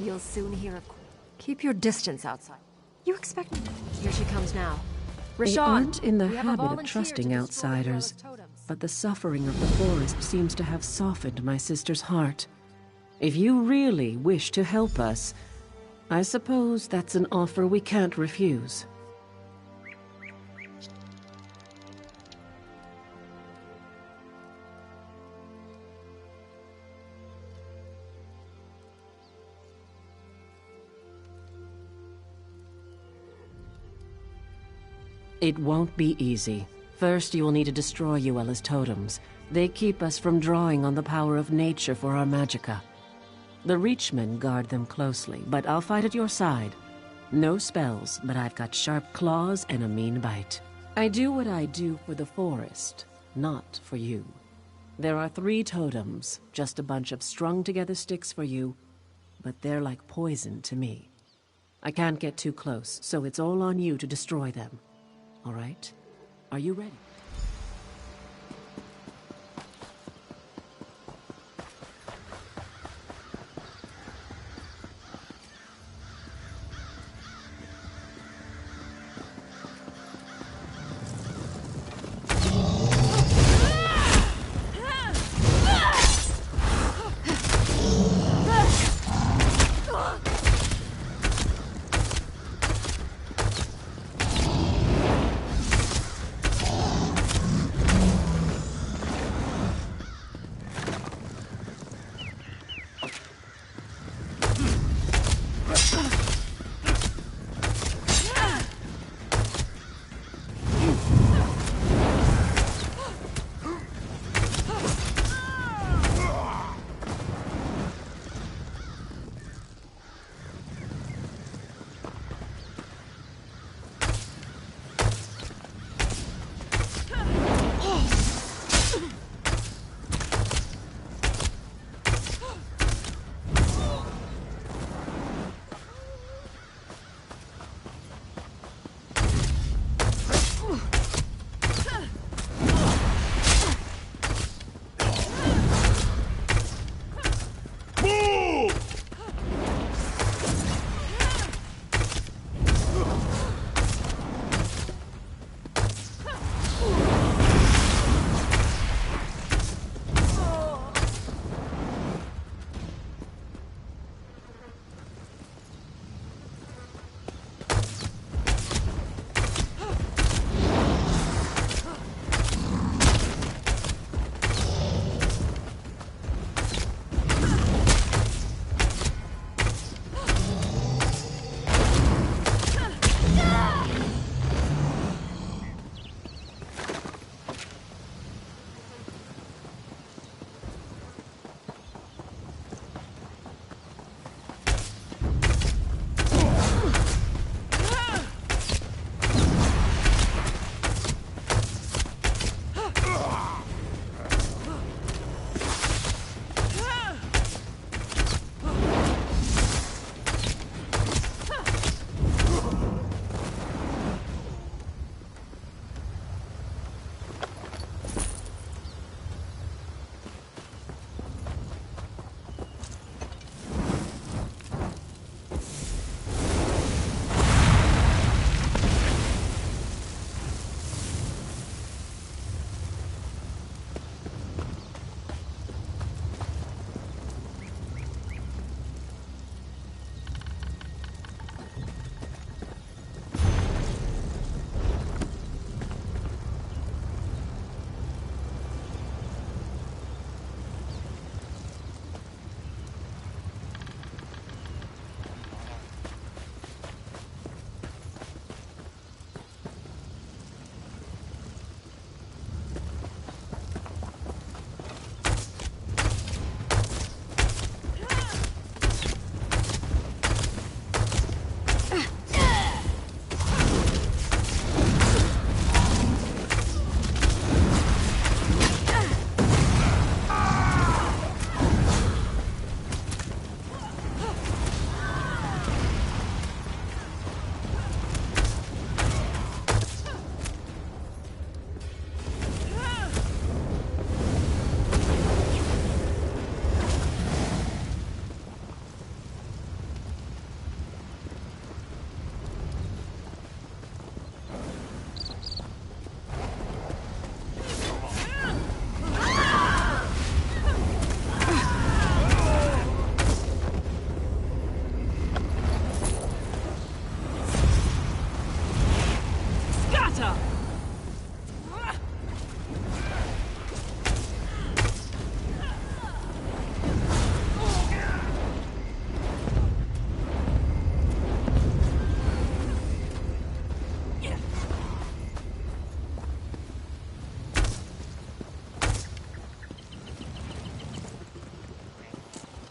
You'll soon hear of... Keep your distance outside. You expect me... Here she comes now. They Rashad, aren't in the we have a habit of volunteer trusting to destroy outsiders, but the suffering of the forest seems to have softened my sister's heart. If you really wish to help us, I suppose that's an offer we can't refuse. It won't be easy. First, you will need to destroy Yuela's totems. They keep us from drawing on the power of nature for our magicka. The Reachmen guard them closely, but I'll fight at your side. No spells, but I've got sharp claws and a mean bite. I do what I do for the forest, not for you. There are 3 totems, just a bunch of strung-together sticks for you, but they're like poison to me. I can't get too close, so it's all on you to destroy them. All right? Are you ready?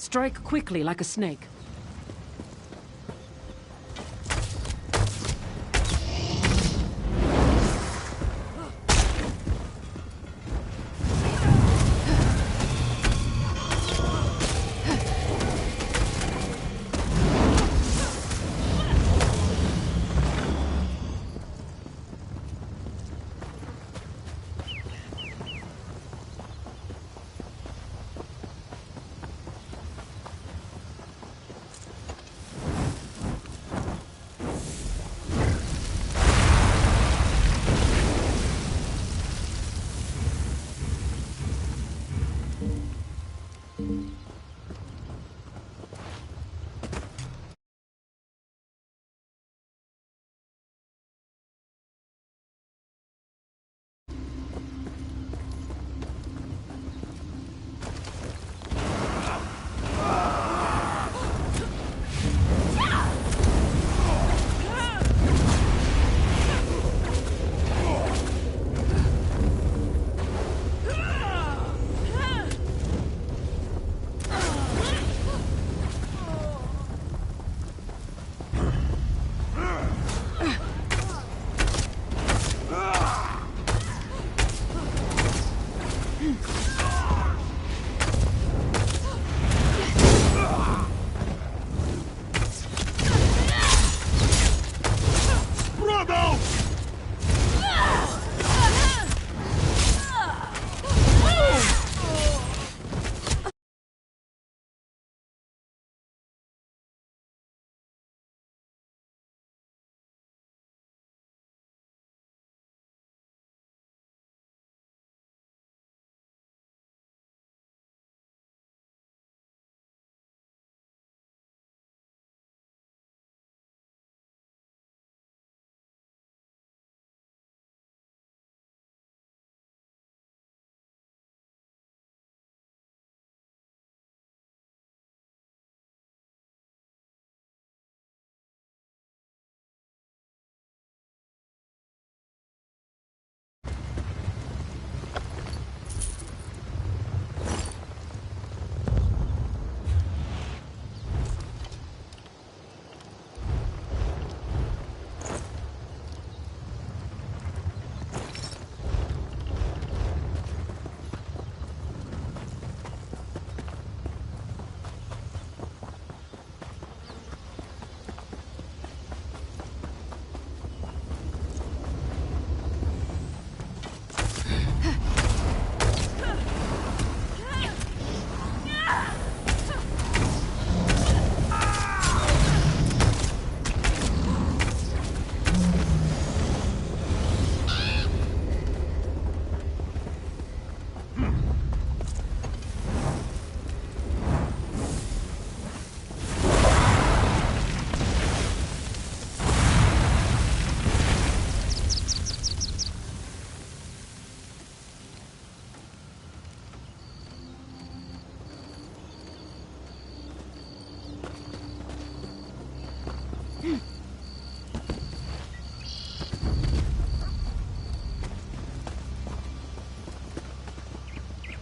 Strike quickly like a snake.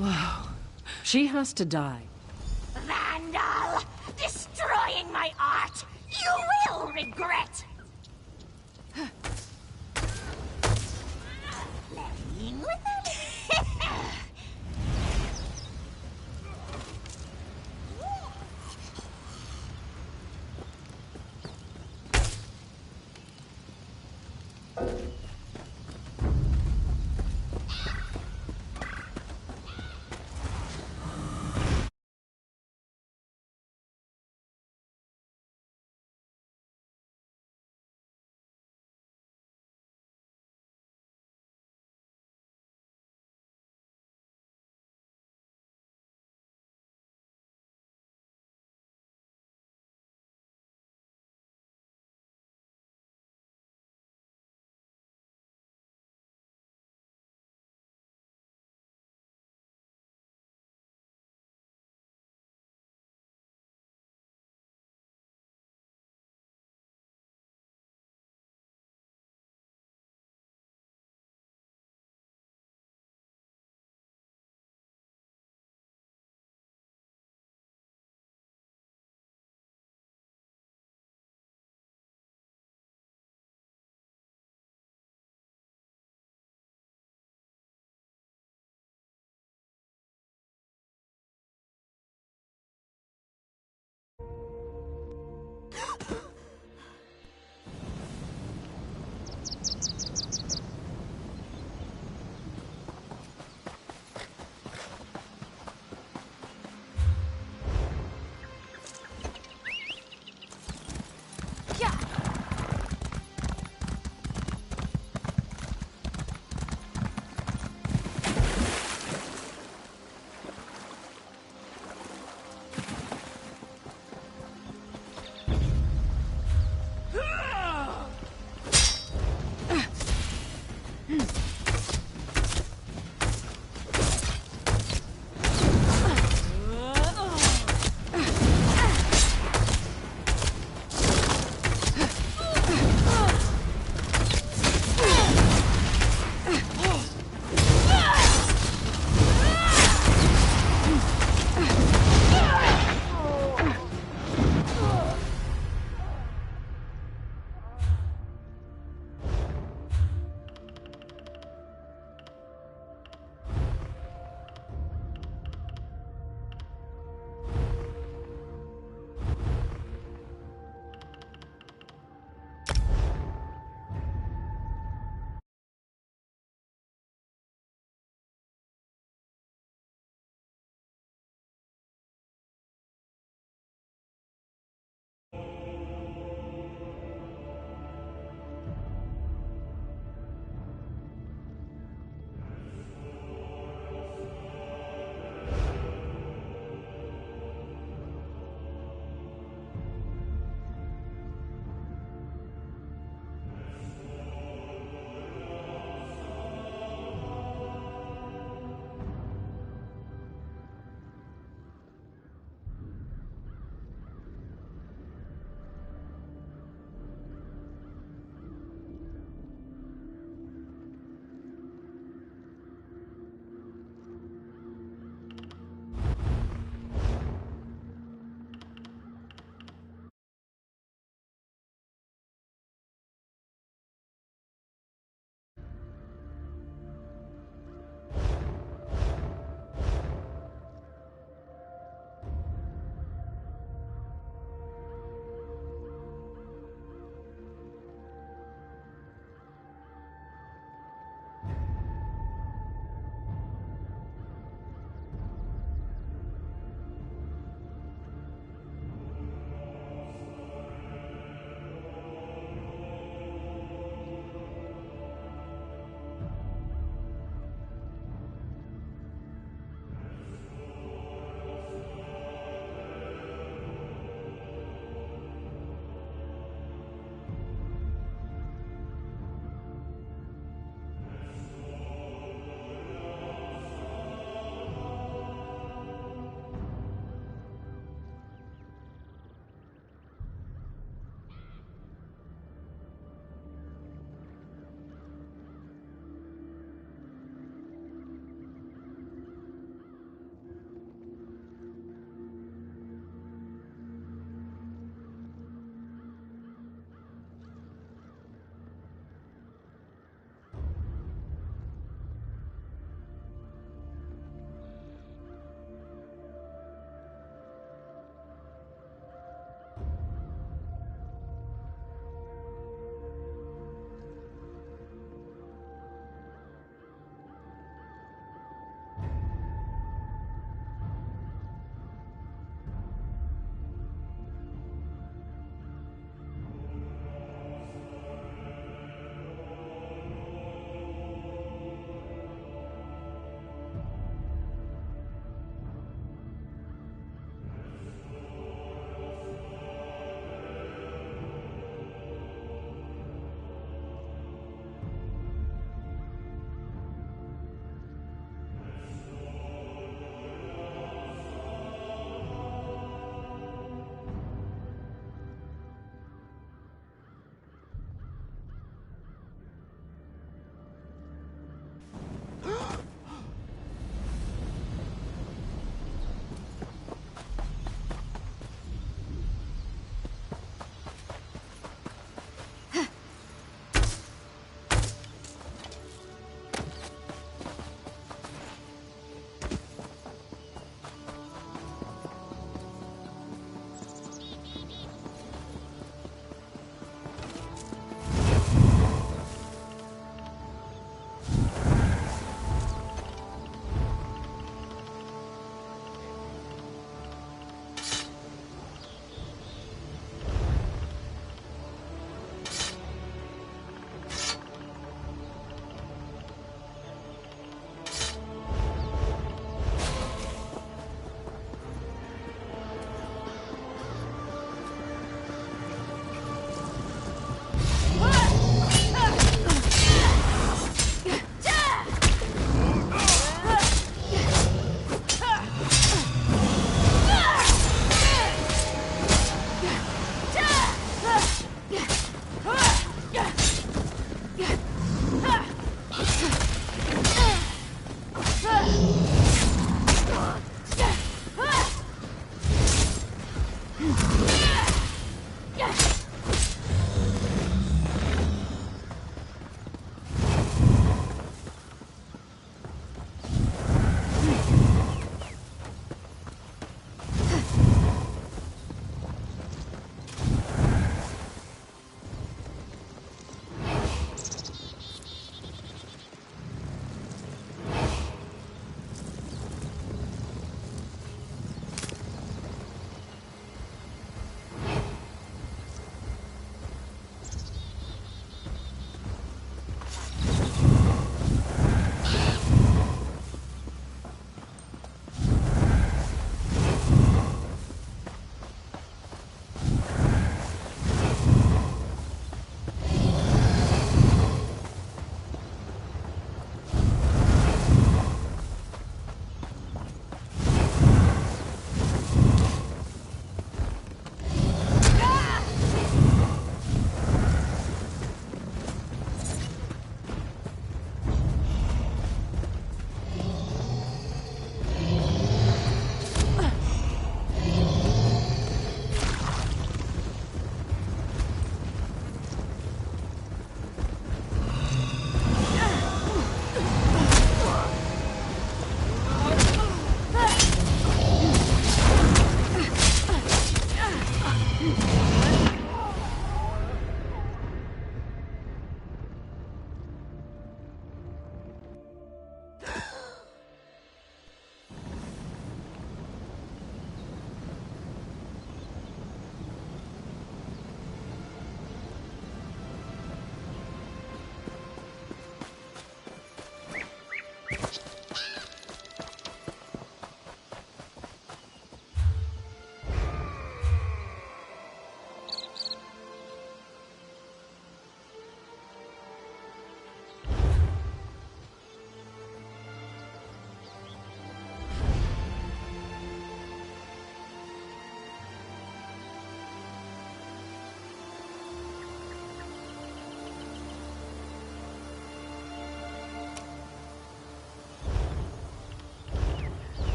Wow. She has to die. Vandal! Destroying my art! You will regret! Playing with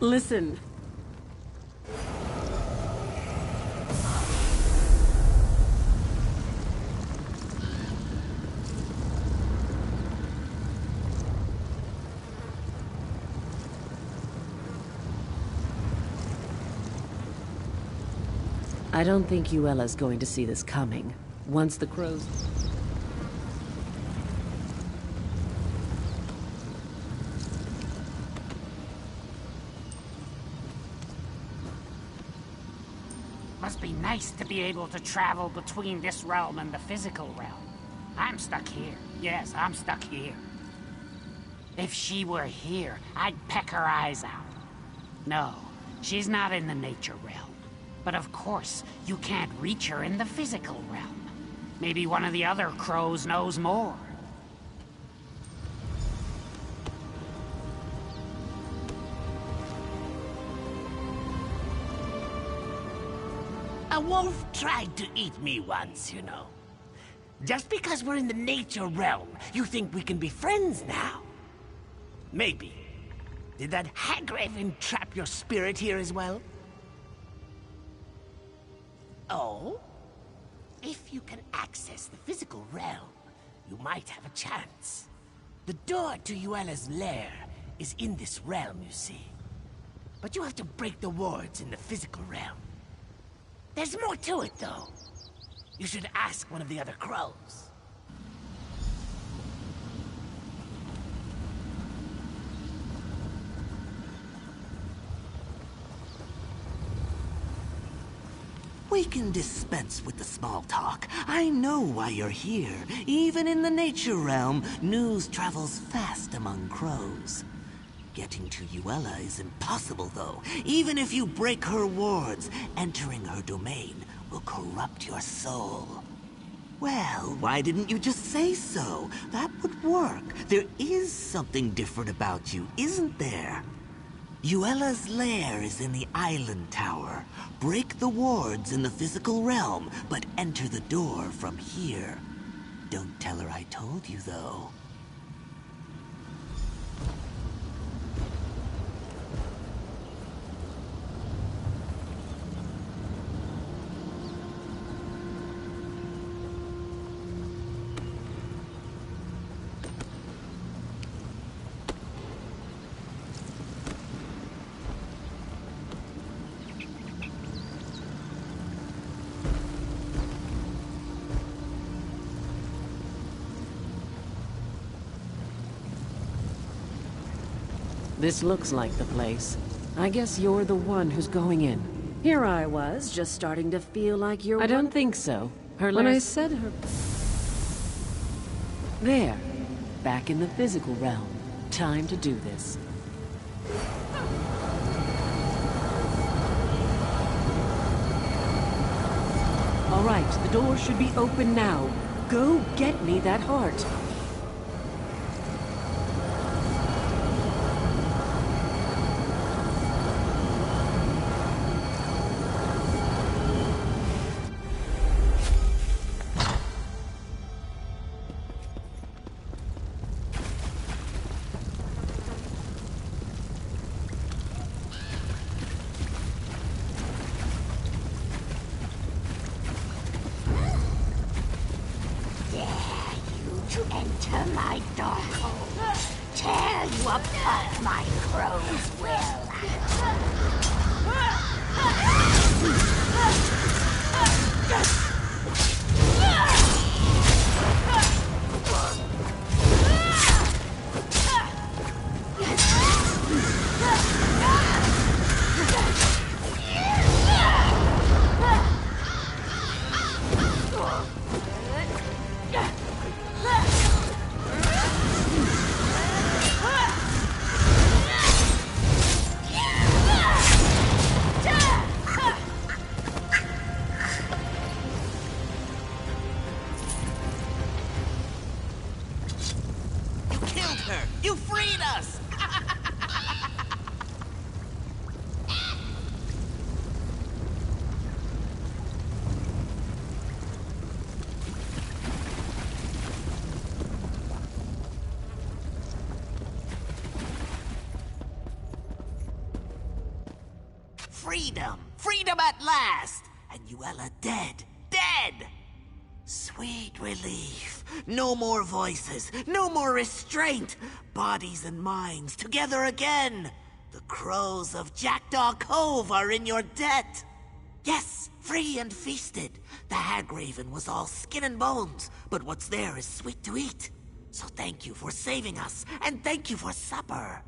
Listen. I don't think Uella's going to see this coming. Once the crows... Must be nice to be able to travel between this realm and the physical realm. I'm stuck here. Yes, I'm stuck here. If she were here, I'd peck her eyes out. No, she's not in the nature realm. But of course, you can't reach her in the physical realm. Maybe one of the other crows knows more. A wolf tried to eat me once, you know. Just because we're in the nature realm, you think we can be friends now? Maybe. Did that Hagraven trap your spirit here as well? Oh? If you can access the physical realm, you might have a chance. The door to Uella's lair is in this realm, you see. But you have to break the wards in the physical realm. There's more to it, though. You should ask one of the other crows. We can dispense with the small talk. I know why you're here. Even in the nature realm, news travels fast among crows. Getting to Uella is impossible, though. Even if you break her wards, entering her domain will corrupt your soul. Well, why didn't you just say so? That would work. There is something different about you, isn't there? Uella's lair is in the island tower. Break the wards in the physical realm, but enter the door from here. Don't tell her I told you, though. This looks like the place. I guess you're the one who's going in. Here I was, just starting to feel like you're... I don't think so. When I said her... There. Back in the physical realm. Time to do this. All right, the door should be open now. Go get me that heart. to enter my dark hole. Tear you apart, my crows will. You freed us! Freedom! Freedom at last! And Yuella dead! Dead! Sweet relief. No more voices. No more restraint. Bodies and minds together again. The crows of Jackdaw Cove are in your debt. Yes, free and feasted. The Hag Raven was all skin and bones, but what's there is sweet to eat. So thank you for saving us, and thank you for supper.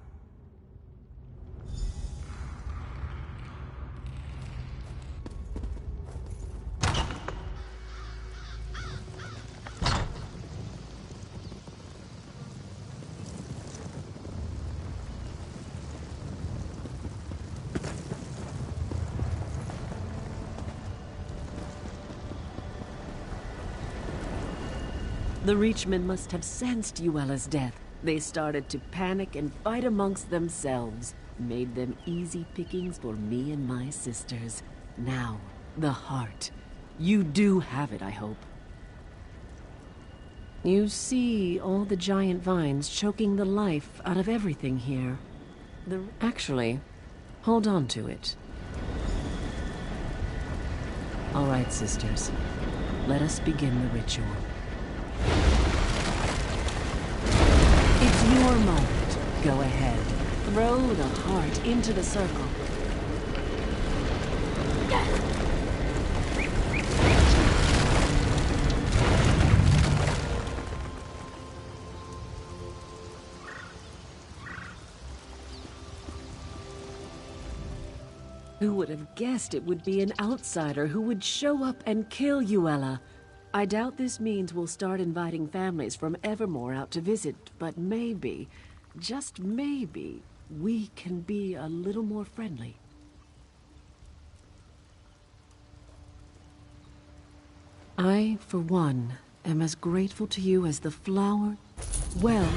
The Reachmen must have sensed Yuella's death. They started to panic and fight amongst themselves. Made them easy pickings for me and my sisters. Now, the heart. You do have it, I hope. You see all the giant vines choking the life out of everything here. Actually, hold on to it. All right, sisters. Let us begin the ritual. It's your moment. Go ahead. Throw the heart into the circle. Who would have guessed it would be an outsider who would show up and kill Yuella? I doubt this means we'll start inviting families from Evermore out to visit, but maybe, just maybe, we can be a little more friendly. I, for one, am as grateful to you as the flower. Well...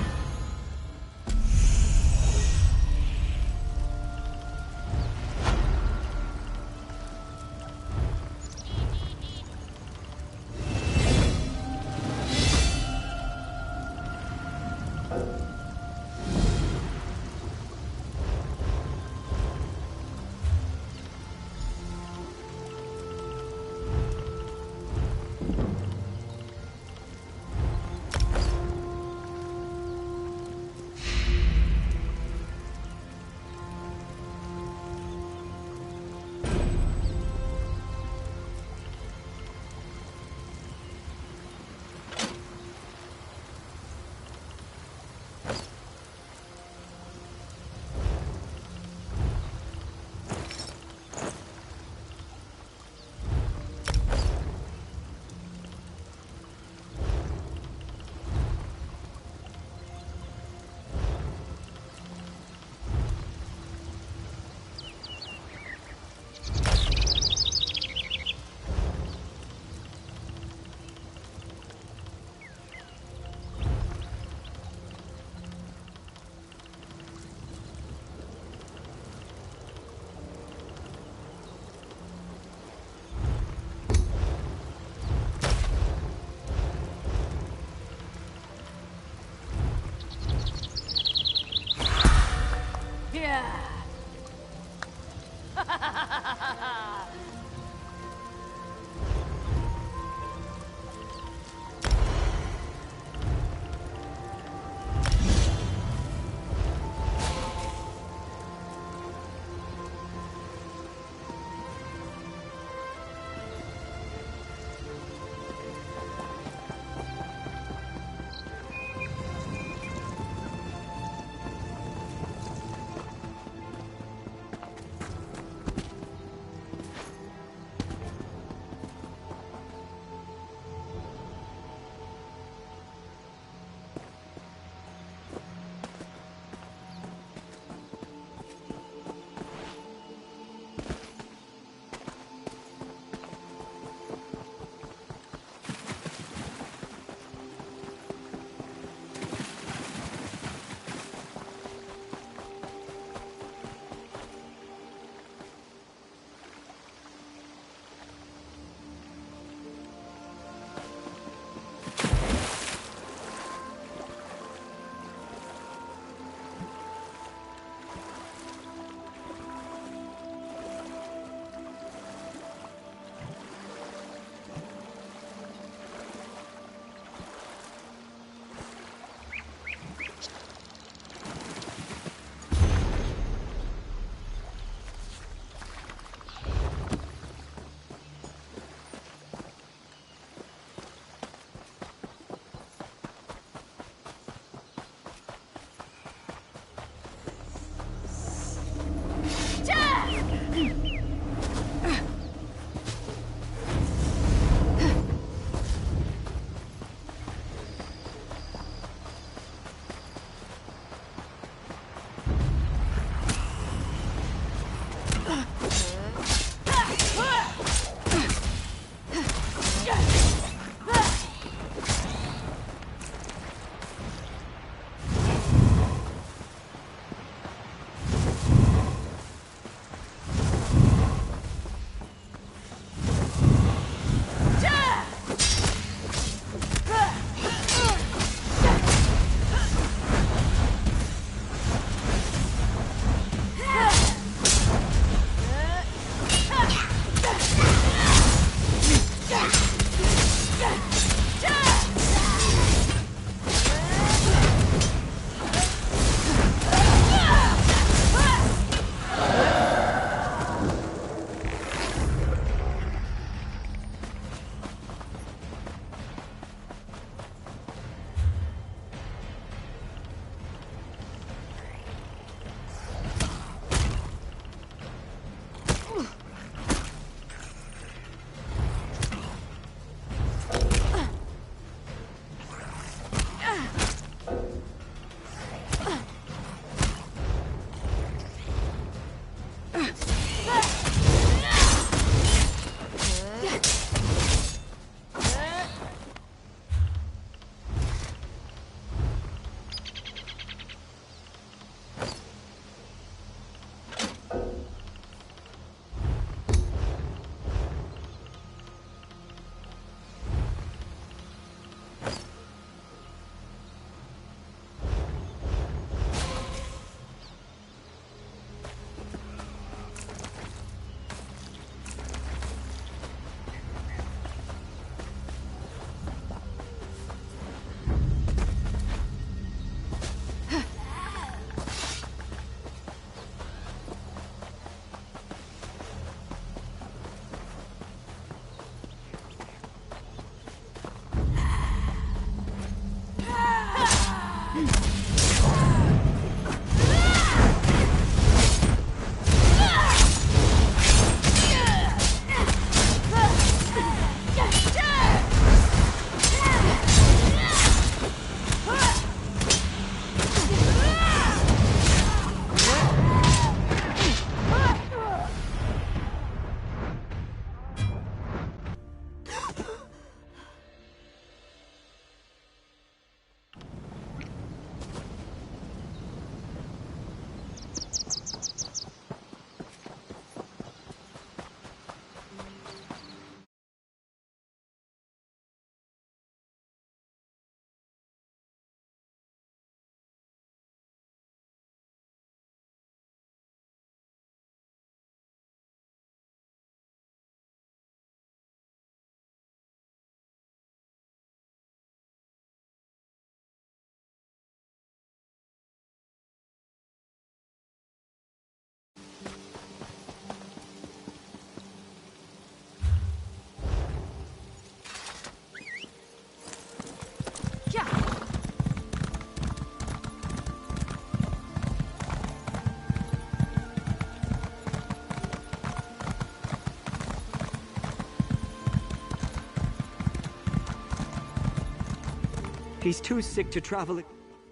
He's too sick to travel.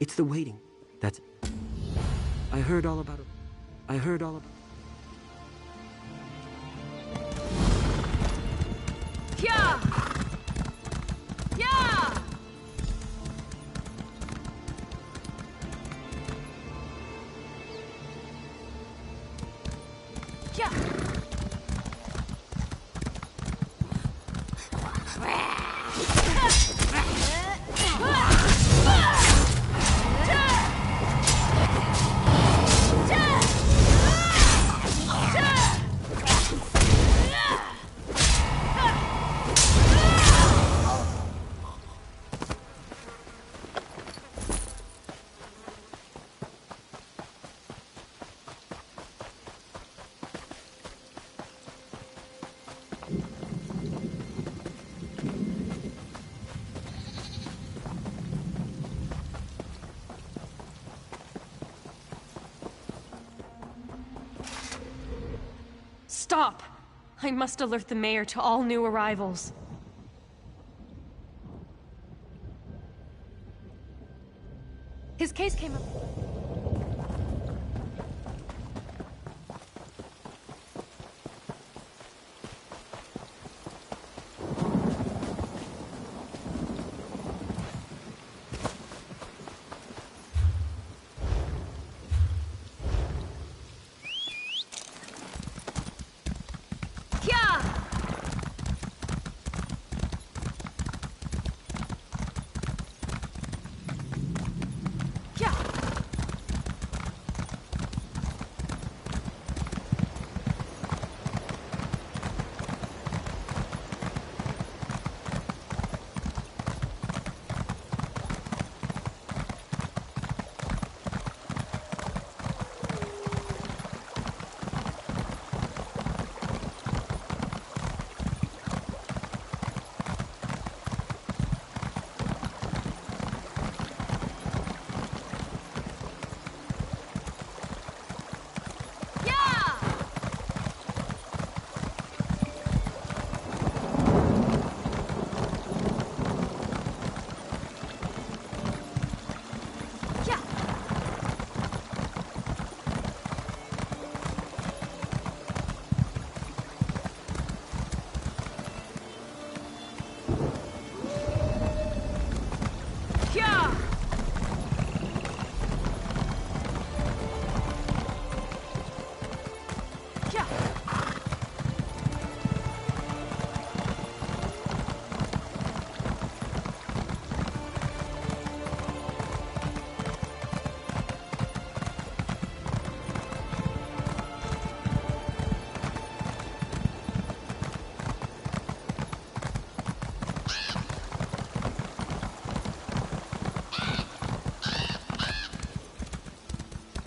It's the waiting. That's... I heard all about it. I heard all about... Yeah! Yeah! Yeah! Stop! I must alert the mayor to all new arrivals. His case came up...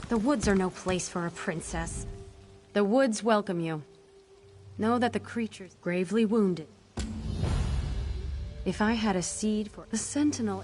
The woods are no place for a princess. The woods welcome you. Know that the creature's gravely wounded. If I had a seed for the sentinel...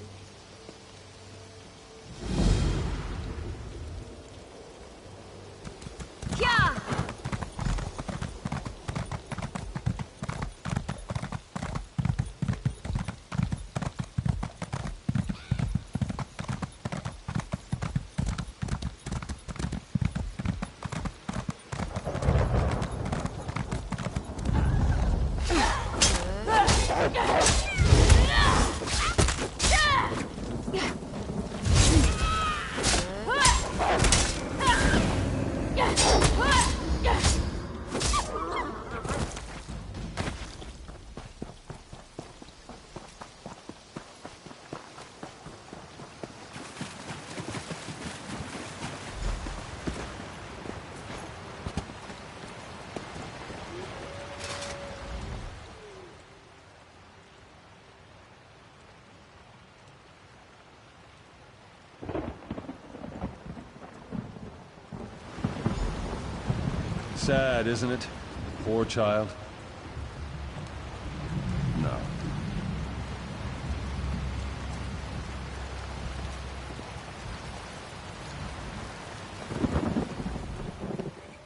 Sad, isn't it? Poor child. No.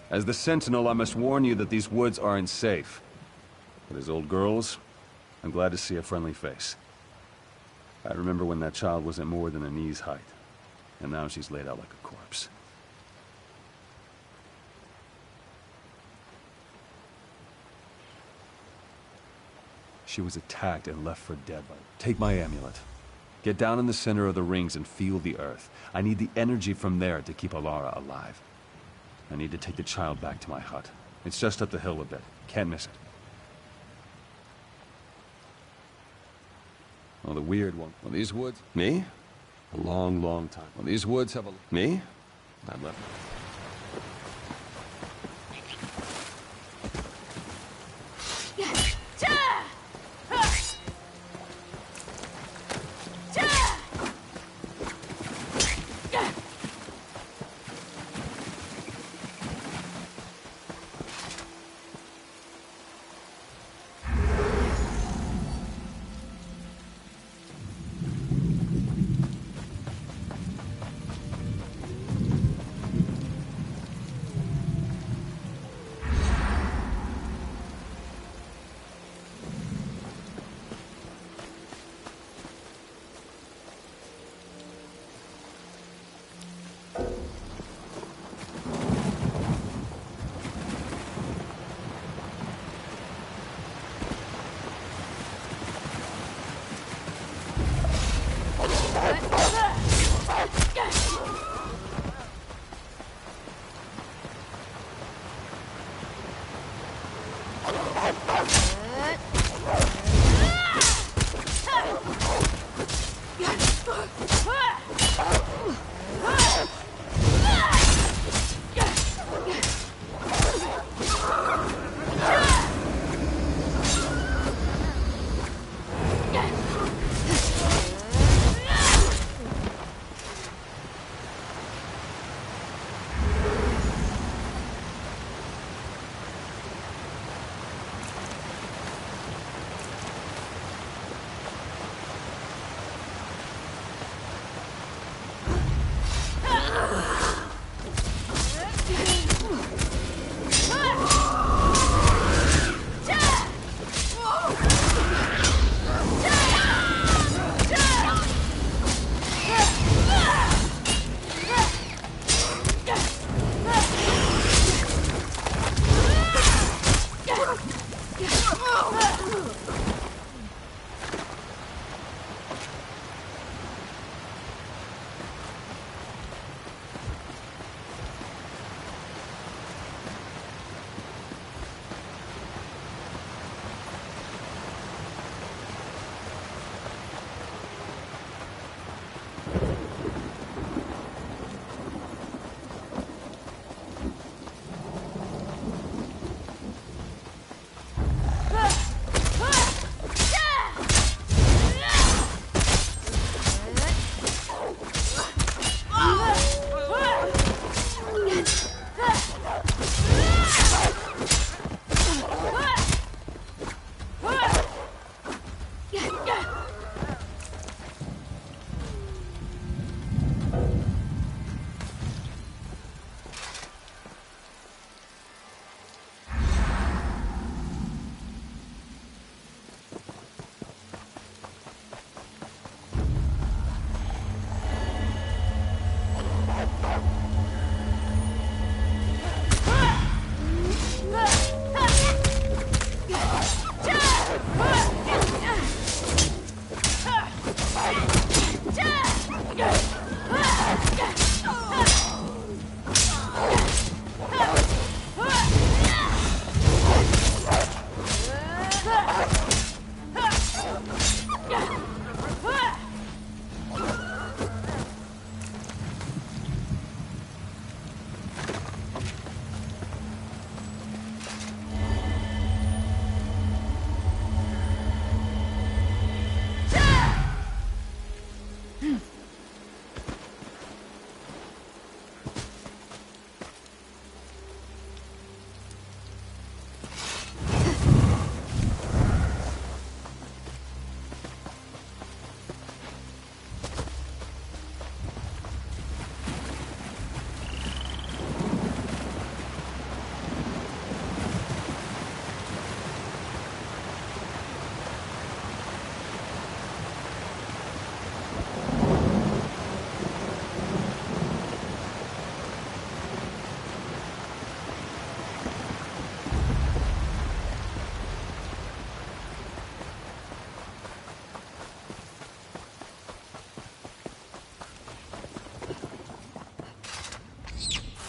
As the Sentinel, I must warn you that these woods aren't safe. But as old girls, I'm glad to see a friendly face. I remember when that child wasn't more than a knee's height. And now she's laid out like a corpse. She was attacked and left for dead. Take my amulet. Get down in the center of the rings and feel the earth. I need the energy from there to keep Alara alive. I need to take the child back to my hut. It's just up the hill a bit. Can't miss it. Oh, the weird one. Well, these woods... Me? A long, long time. Well, these woods have a... Me? I left.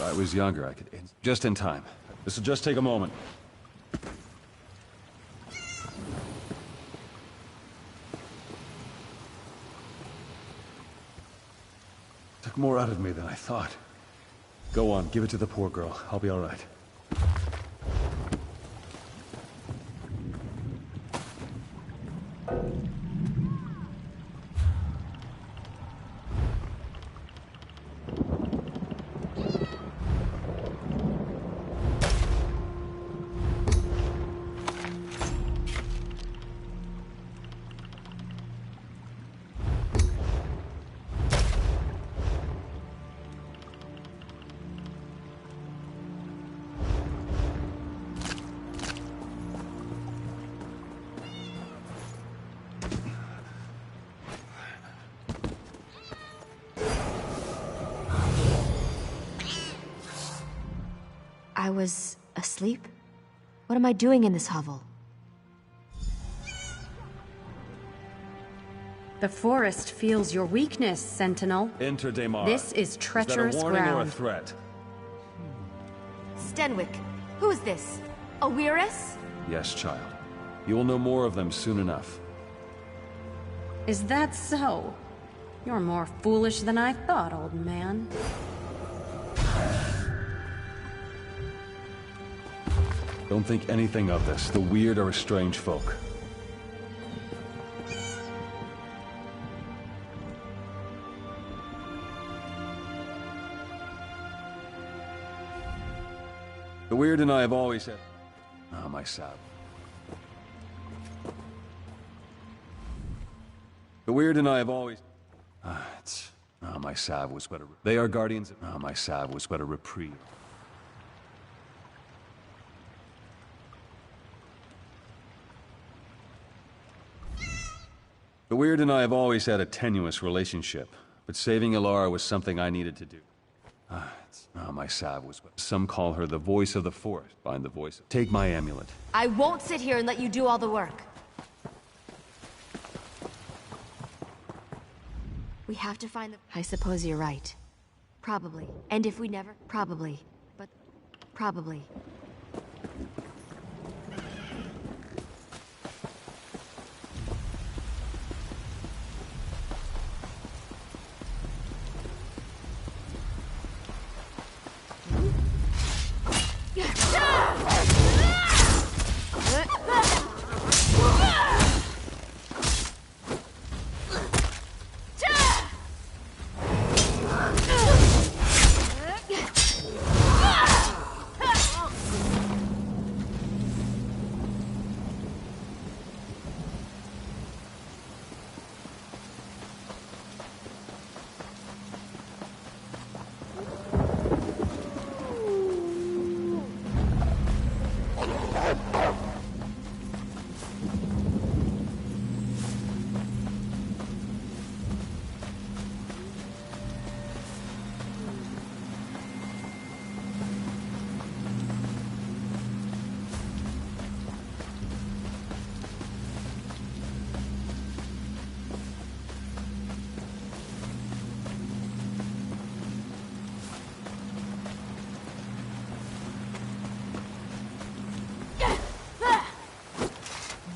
I was younger, I could... Just in time. This'll just take a moment. Took more out of me than I thought. Go on, give it to the poor girl. I'll be all right. I was asleep? What am I doing in this hovel? The forest feels your weakness, Sentinel. Enter Daymar. This is treacherous Is that a warning ground. or a threat? Stenwick, who is this? A Weirus? Yes, child. You will know more of them soon enough. Is that so? You're more foolish than I thought, old man. Don't think anything of this. The weird are a strange folk. The weird and I have always had... Ah, my sab. The weird and I have always... my salve was but a... They are guardians of... my salve was but a reprieve. The weird and I have always had a tenuous relationship, but saving Ilara was something I needed to do. My salve was but... Some call her the voice of the forest. Find the voice. Take my amulet. I won't sit here and let you do all the work. We have to find the... I suppose you're right. Probably. And if we never... Probably. But... Probably.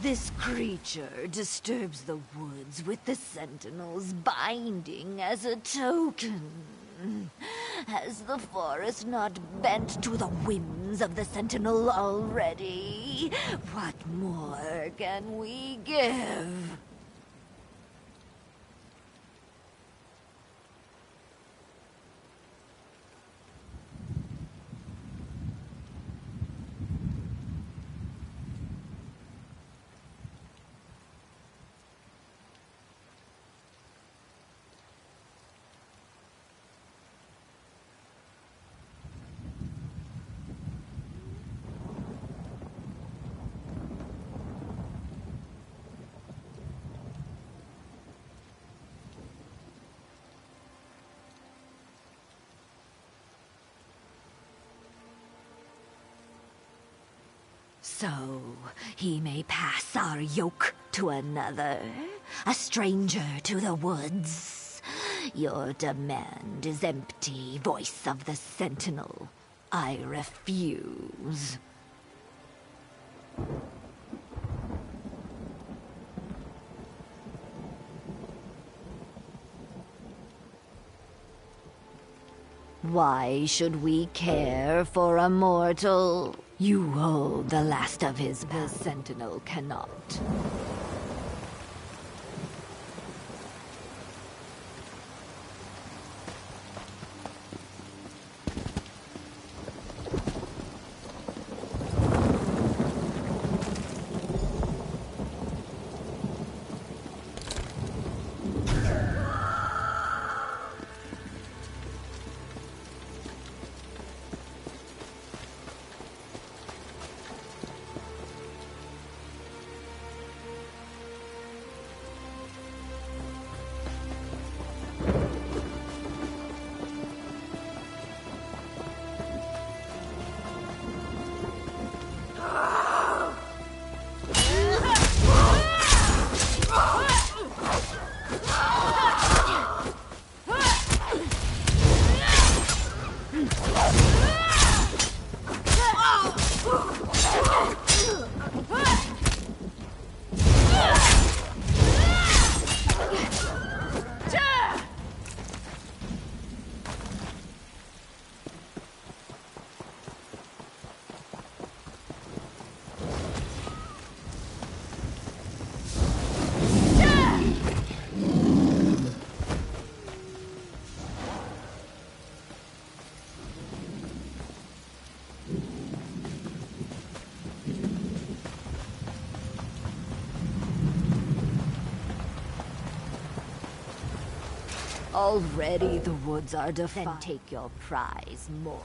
This creature disturbs the woods with the Sentinel's binding as a token. Has the forest not bent to the whims of the Sentinel already? What more can we give? So, he may pass our yoke to another, a stranger to the woods. Your demand is empty, voice of the Sentinel. I refuse. Why should we care for a mortal? You hold the last of his power. The Sentinel cannot. Already the woods are defied. Then take your prize, mortal.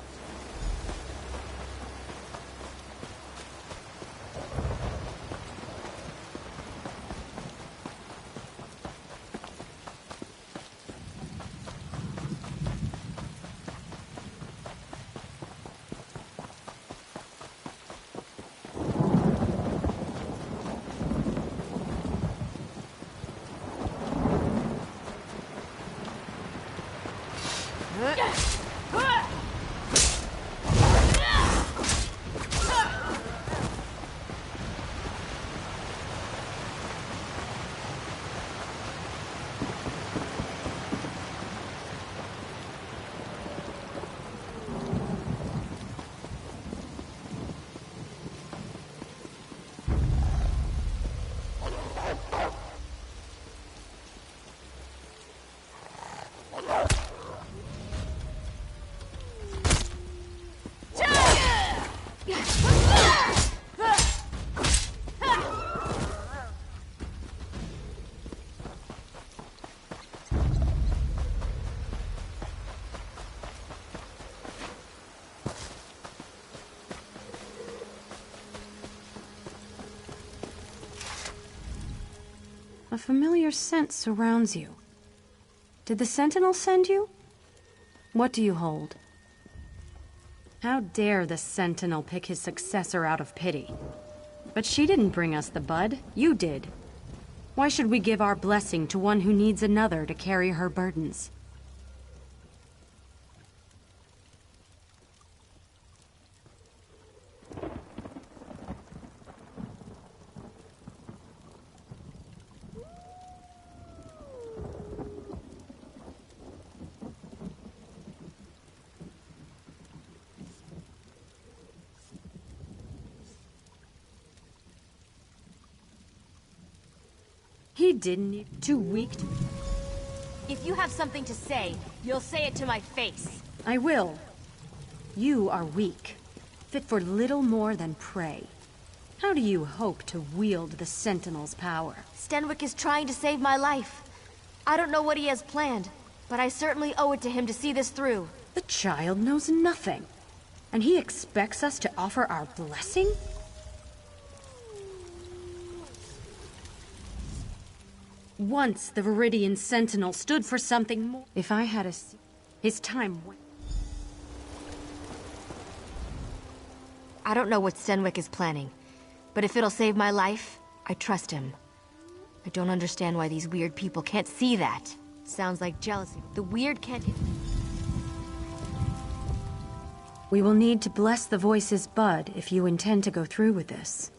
A familiar scent surrounds you. Did the Sentinel send you? What do you hold? How dare the Sentinel pick his successor out of pity? But she didn't bring us the bud. You did. Why should we give our blessing to one who needs another to carry her burdens? He didn't. Too weak to... If you have something to say, you'll say it to my face. I will. You are weak, fit for little more than prey. How do you hope to wield the Sentinel's power? Stenwick is trying to save my life. I don't know what he has planned, but I certainly owe it to him to see this through. The child knows nothing, and he expects us to offer our blessing? Once the Viridian Sentinel stood for something more. If I had his time went. I don't know what Stenwick is planning, but if it'll save my life, I trust him. I don't understand why these weird people can't see that. Sounds like jealousy. The weird can't... We will need to bless the voice's bud if you intend to go through with this.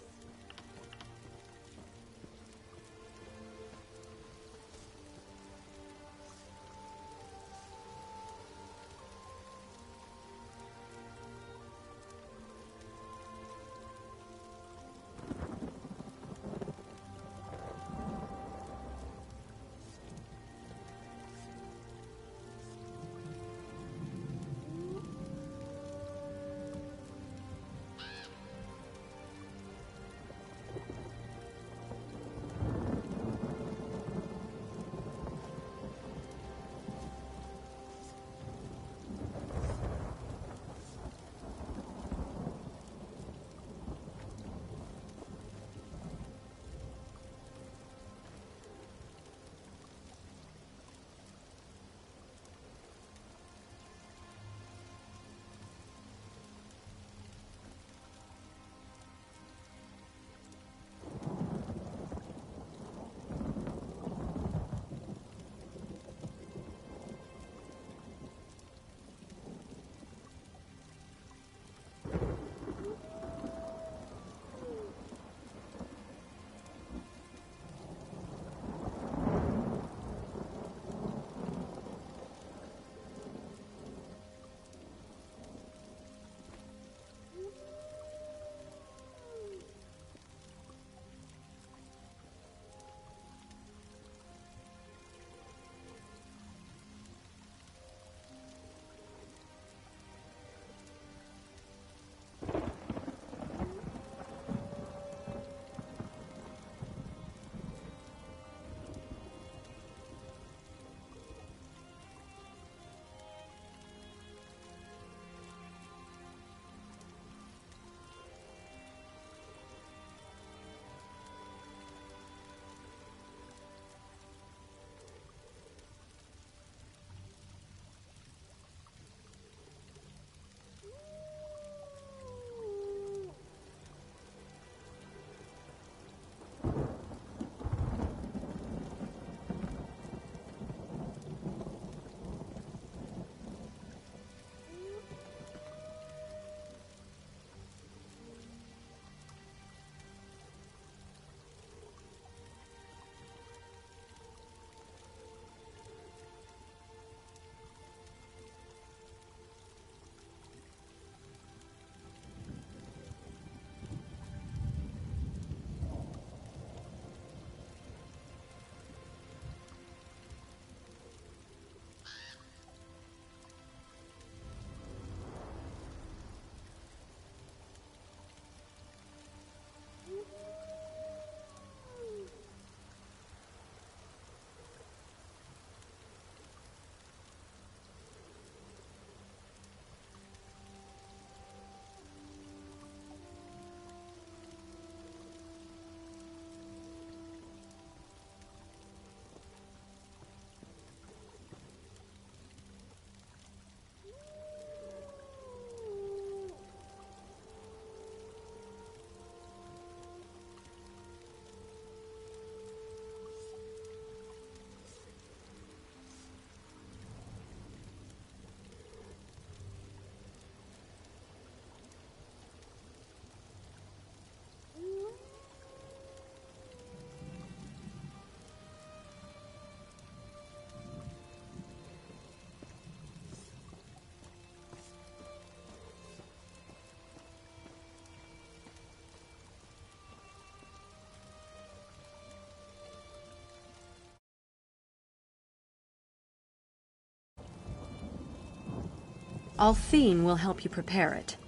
Althine will help you prepare it.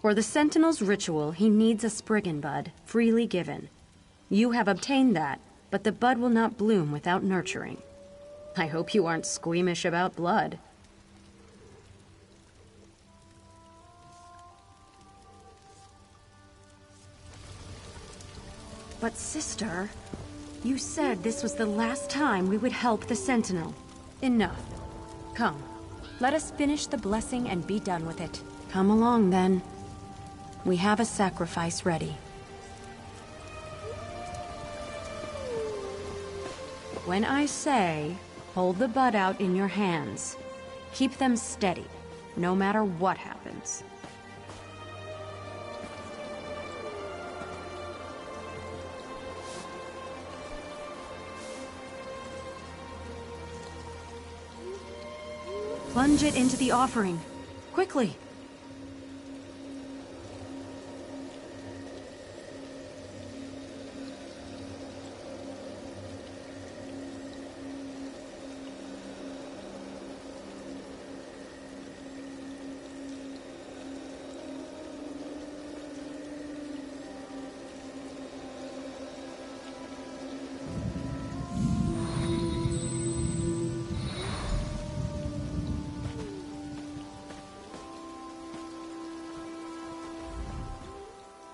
For the Sentinel's ritual, he needs a Spriggan bud, freely given. You have obtained that, but the bud will not bloom without nurturing. I hope you aren't squeamish about blood. But sister, you said this was the last time we would help the Sentinel. Enough. Come, let us finish the blessing and be done with it. Come along, then. We have a sacrifice ready. When I say, Hold the bud out in your hands. Keep them steady, no matter what happens. Plunge it into the offering. Quickly!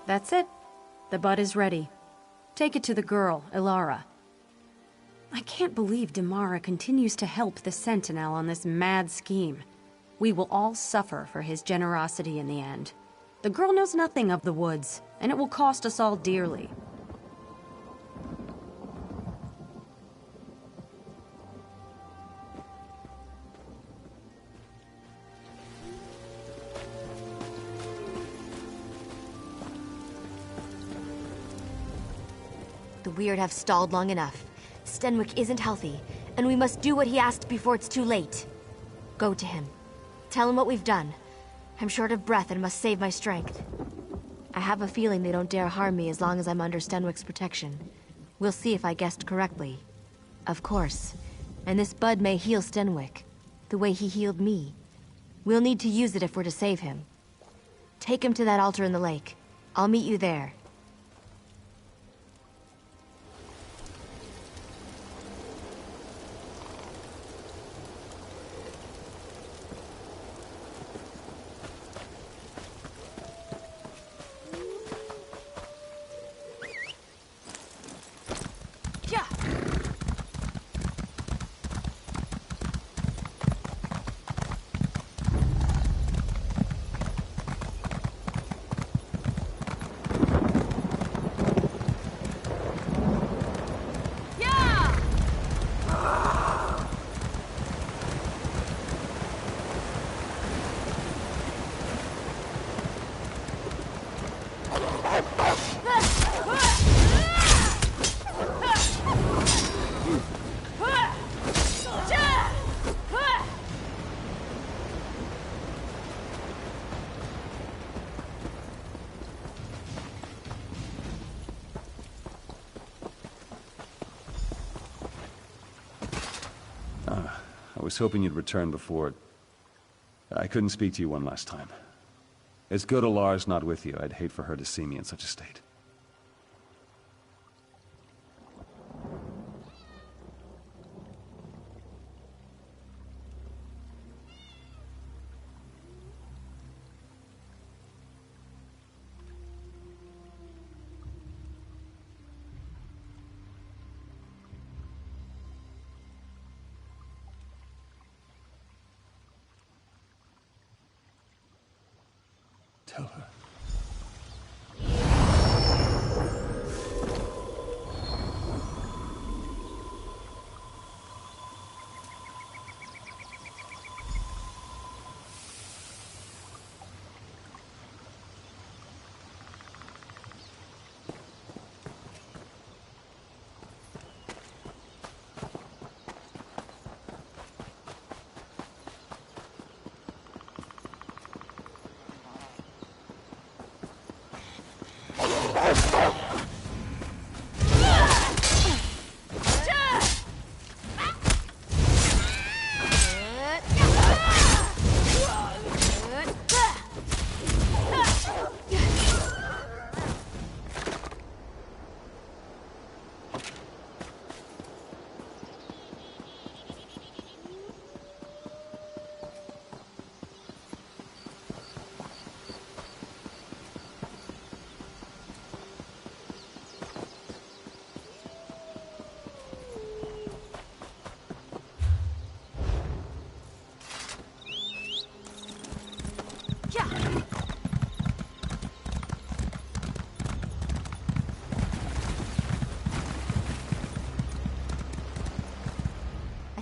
That's it. The bud is ready. Take it to the girl, Ilara. I can't believe Damara continues to help the Sentinel on this mad scheme. We will all suffer for his generosity in the end. The girl knows nothing of the woods, and it will cost us all dearly. The weird have stalled long enough. Stenwick isn't healthy, and we must do what he asked before it's too late. Go to him. Tell him what we've done. I'm short of breath and must save my strength. I have a feeling they don't dare harm me as long as I'm under Stenwick's protection. We'll see if I guessed correctly. Of course. And this bud may heal Stenwick, the way he healed me. We'll need to use it if we're to save him. Take him to that altar in the lake. I'll meet you there. I was hoping you'd return before... I couldn't speak to you one last time. It's good Alara's not with you. I'd hate for her to see me in such a state. Tell her.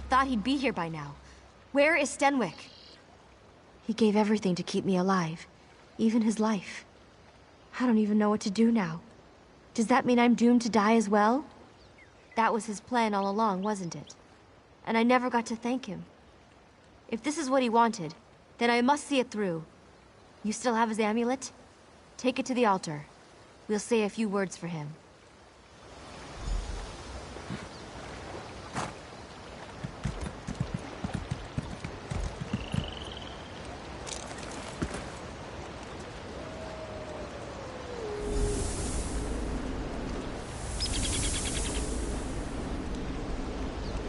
thought he'd be here by now. Where is Stenwick? He gave everything to keep me alive, even his life. I don't even know what to do now. Does that mean I'm doomed to die as well? That was his plan all along, wasn't it? And I never got to thank him. If this is what he wanted, then I must see it through. You still have his amulet? Take it to the altar. We'll say a few words for him.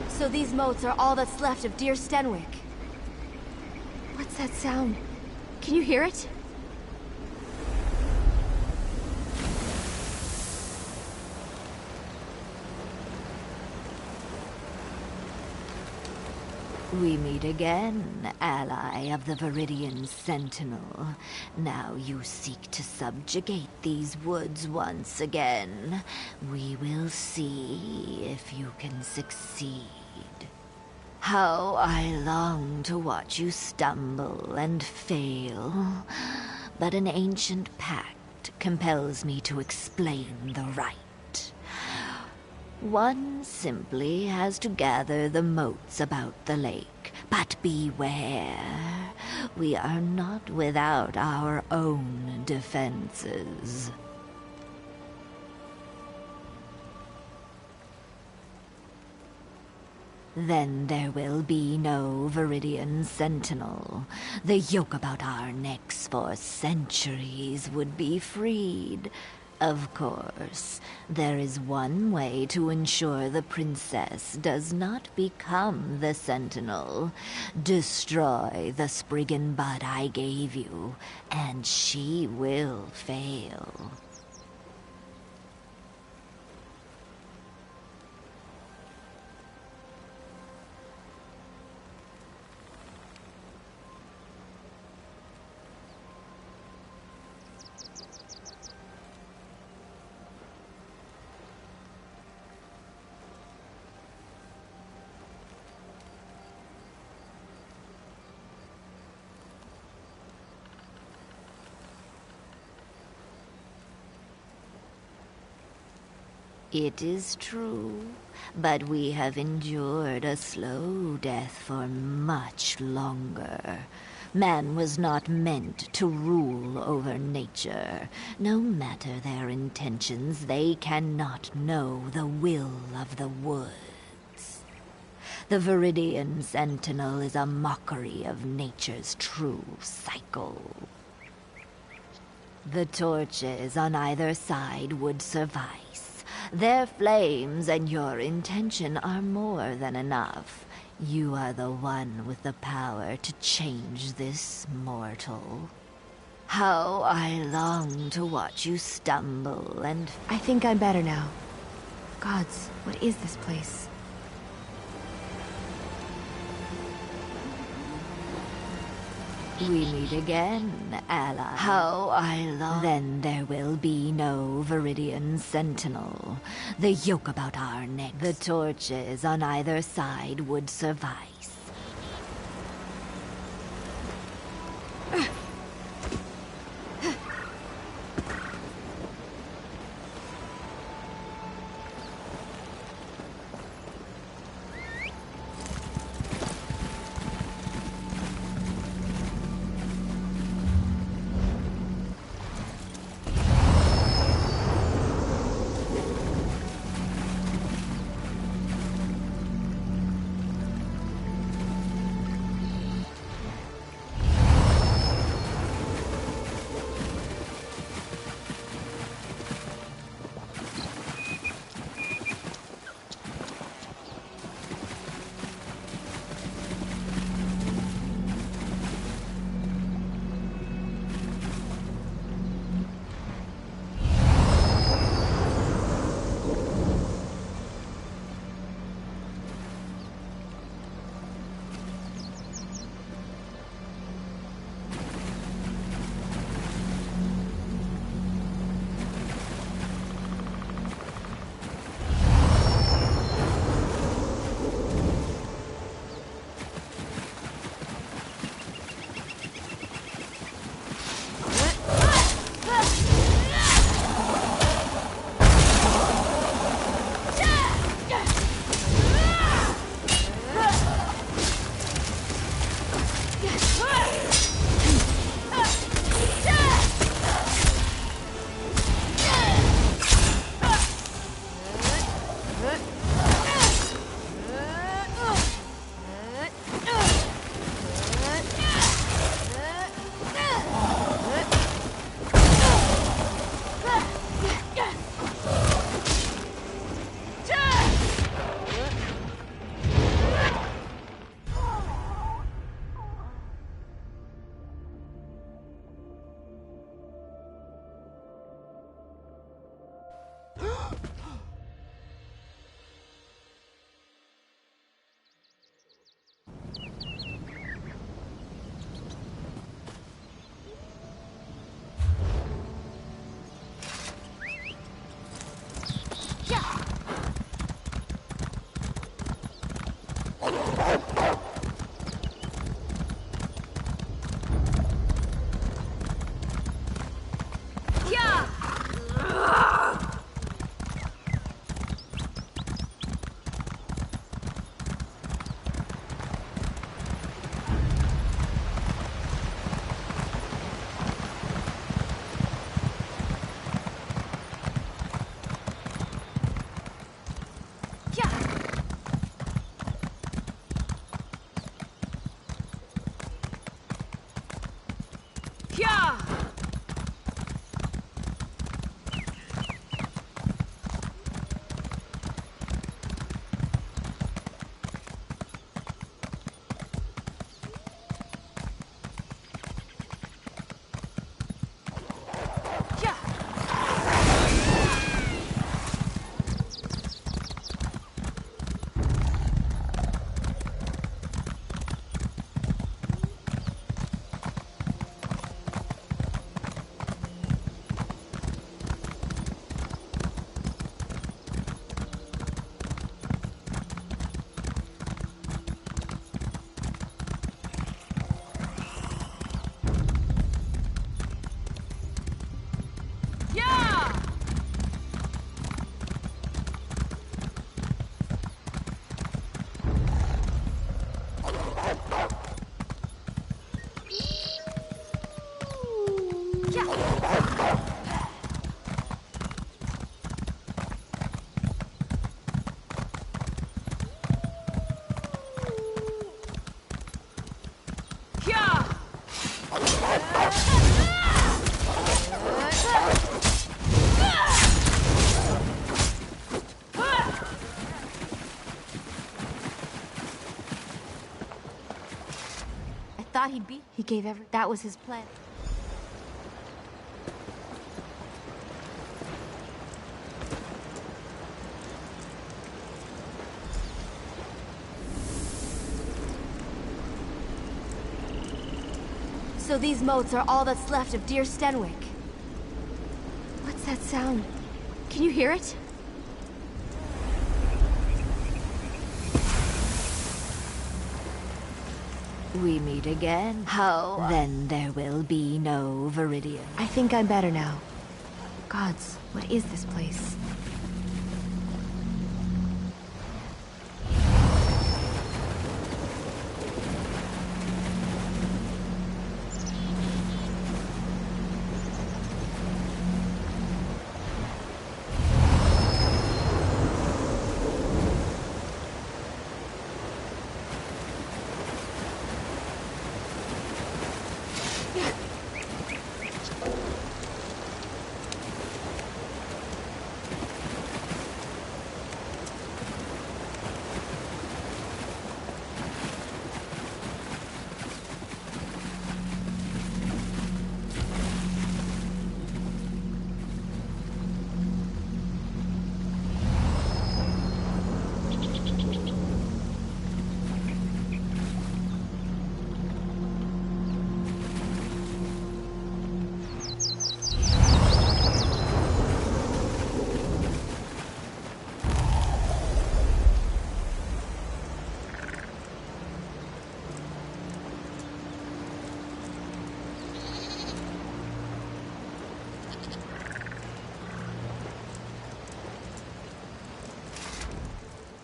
So these moats are all that's left of dear Stenwick. What's that sound? Can you hear it? We meet again, ally of the Viridian Sentinel. Now you seek to subjugate these woods once again. We will see if you can succeed. How I long to watch you stumble and fail. But an ancient pact compels me to explain the rite. One simply has to gather the moats about the lake. But beware, we are not without our own defenses. Then there will be no Viridian Sentinel. The yoke about our necks for centuries would be freed. Of course, there is one way to ensure the princess does not become the Sentinel. Destroy the Spriggan bud I gave you, and she will fail. It is true, but we have endured a slow death for much longer. Man was not meant to rule over nature. No matter their intentions, they cannot know the will of the woods. The Viridian Sentinel is a mockery of nature's true cycle. The torches on either side would suffice. Their flames and your intention are more than enough. You are the one with the power to change this mortal. How I long to watch you stumble and... I think I'm better now. Gods, what is this place? We meet again, ally. How I long... Then there will be no Viridian Sentinel. The yoke about our necks, the torches on either side would suffice. Yeah! Thought he'd be. He gave every. That was his plan. So these moats are all that's left of dear Stenwick. What's that sound? Can you hear it? We meet again. How? Then there will be no Viridian. I think I'm better now. Gods, what is this place?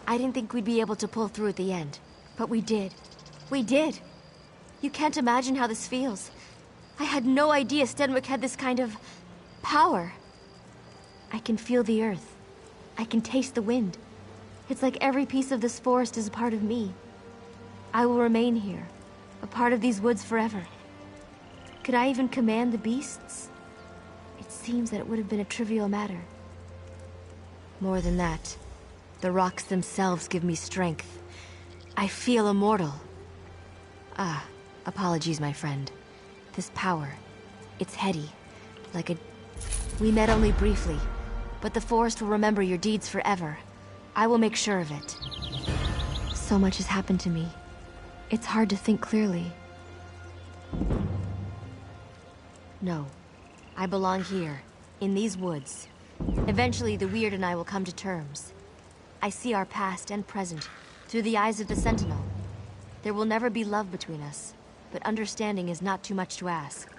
I didn't think we'd be able to pull through at the end, but we did. We did! You can't imagine how this feels. I had no idea Stenwick had this kind of power. I can feel the earth. I can taste the wind. It's like every piece of this forest is a part of me. I will remain here, a part of these woods forever. Could I even command the beasts? It seems that it would have been a trivial matter. More than that, the rocks themselves give me strength. I feel immortal. Apologies, my friend. This power, it's heady, like a... We met only briefly, but the forest will remember your deeds forever. I will make sure of it. So much has happened to me. It's hard to think clearly. No, I belong here, in these woods. Eventually, the Weird and I will come to terms. I see our past and present through the eyes of the Sentinel. There will never be love between us, but understanding is not too much to ask.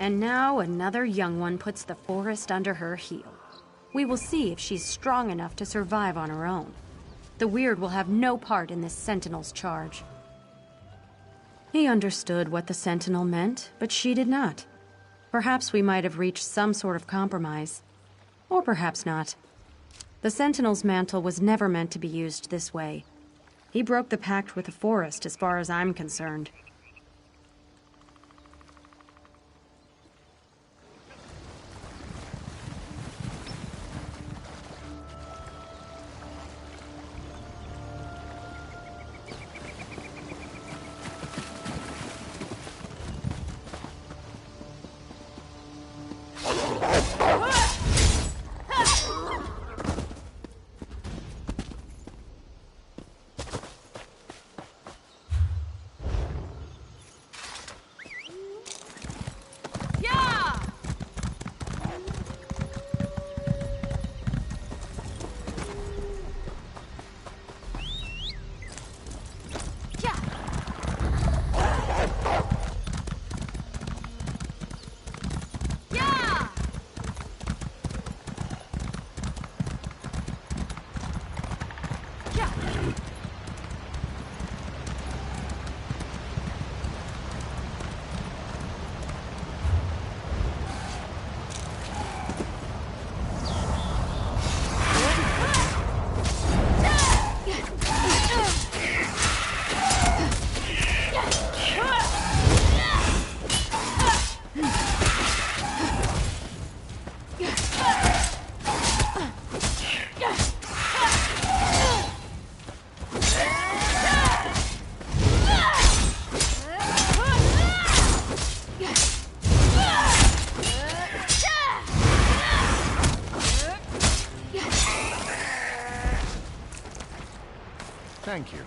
And now another young one puts the forest under her heel. We will see if she's strong enough to survive on her own. The Weird will have no part in this Sentinel's charge. He understood what the Sentinel meant, but she did not. Perhaps we might have reached some sort of compromise. Or perhaps not. The Sentinel's mantle was never meant to be used this way. He broke the pact with the forest as far as I'm concerned. Thank you.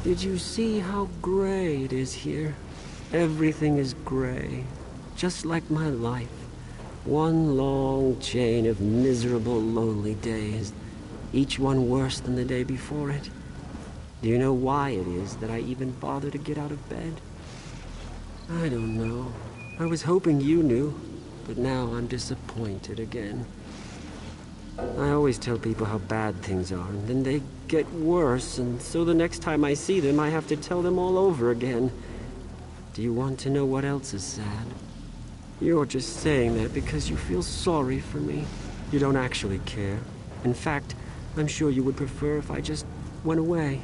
Did you see how gray it is here? Everything is gray, just like my life. One long chain of miserable, lonely days, each one worse than the day before it. Do you know why it is that I even bother to get out of bed? I don't know. I was hoping you knew, but now I'm disappointed again. I always tell people how bad things are, and then they get worse, and so the next time I see them, I have to tell them all over again. Do you want to know what else is sad? You're just saying that because you feel sorry for me. You don't actually care. In fact, I'm sure you would prefer if I just went away.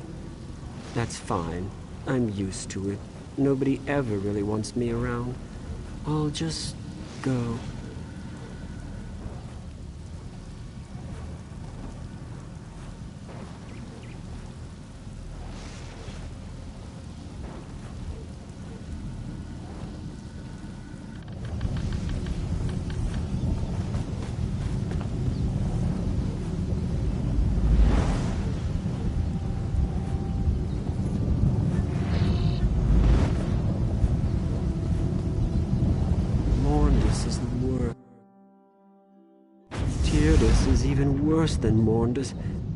That's fine. I'm used to it. Nobody ever really wants me around. I'll just go. Worse than Morndus.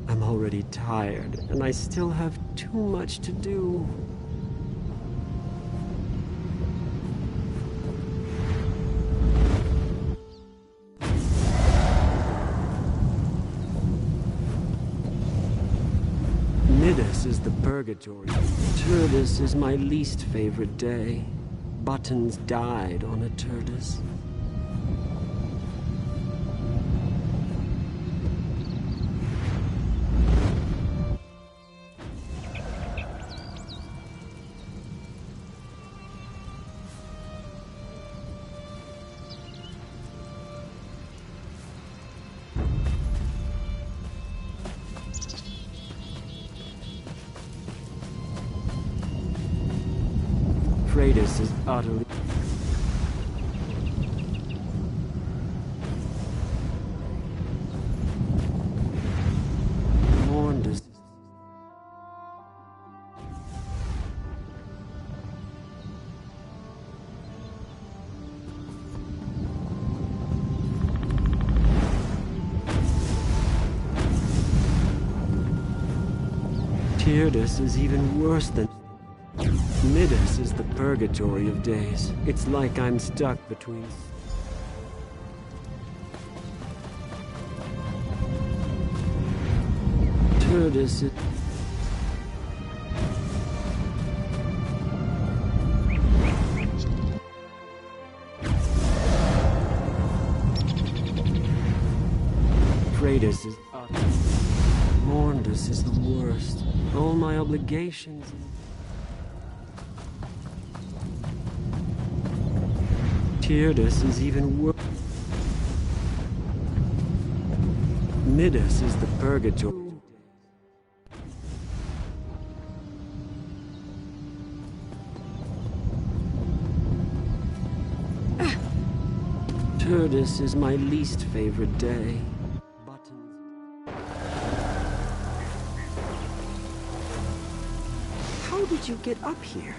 I'm already tired, and I still have too much to do. Nidus is the purgatory. Turdus is my least favorite day. Buttons died on a Turdus. Kratos is utterly... Morndus... Tyrdes is even worse than... Midas is the purgatory of days. It's like I'm stuck between... Tyrdes is... Kratos is up. Morndus is the worst. All my obligations... Tyrdes is even worse. Midas is the purgatory. Tyrdes is my least favorite day. How did you get up here?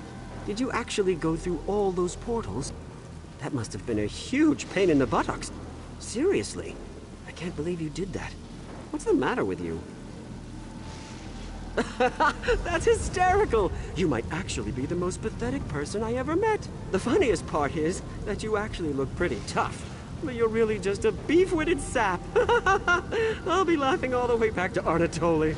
Did you actually go through all those portals? That must have been a huge pain in the buttocks. Seriously. I can't believe you did that. What's the matter with you? That's hysterical! You might actually be the most pathetic person I ever met. The funniest part is that you actually look pretty tough. But you're really just a beef-witted sap. I'll be laughing all the way back to Anatoly.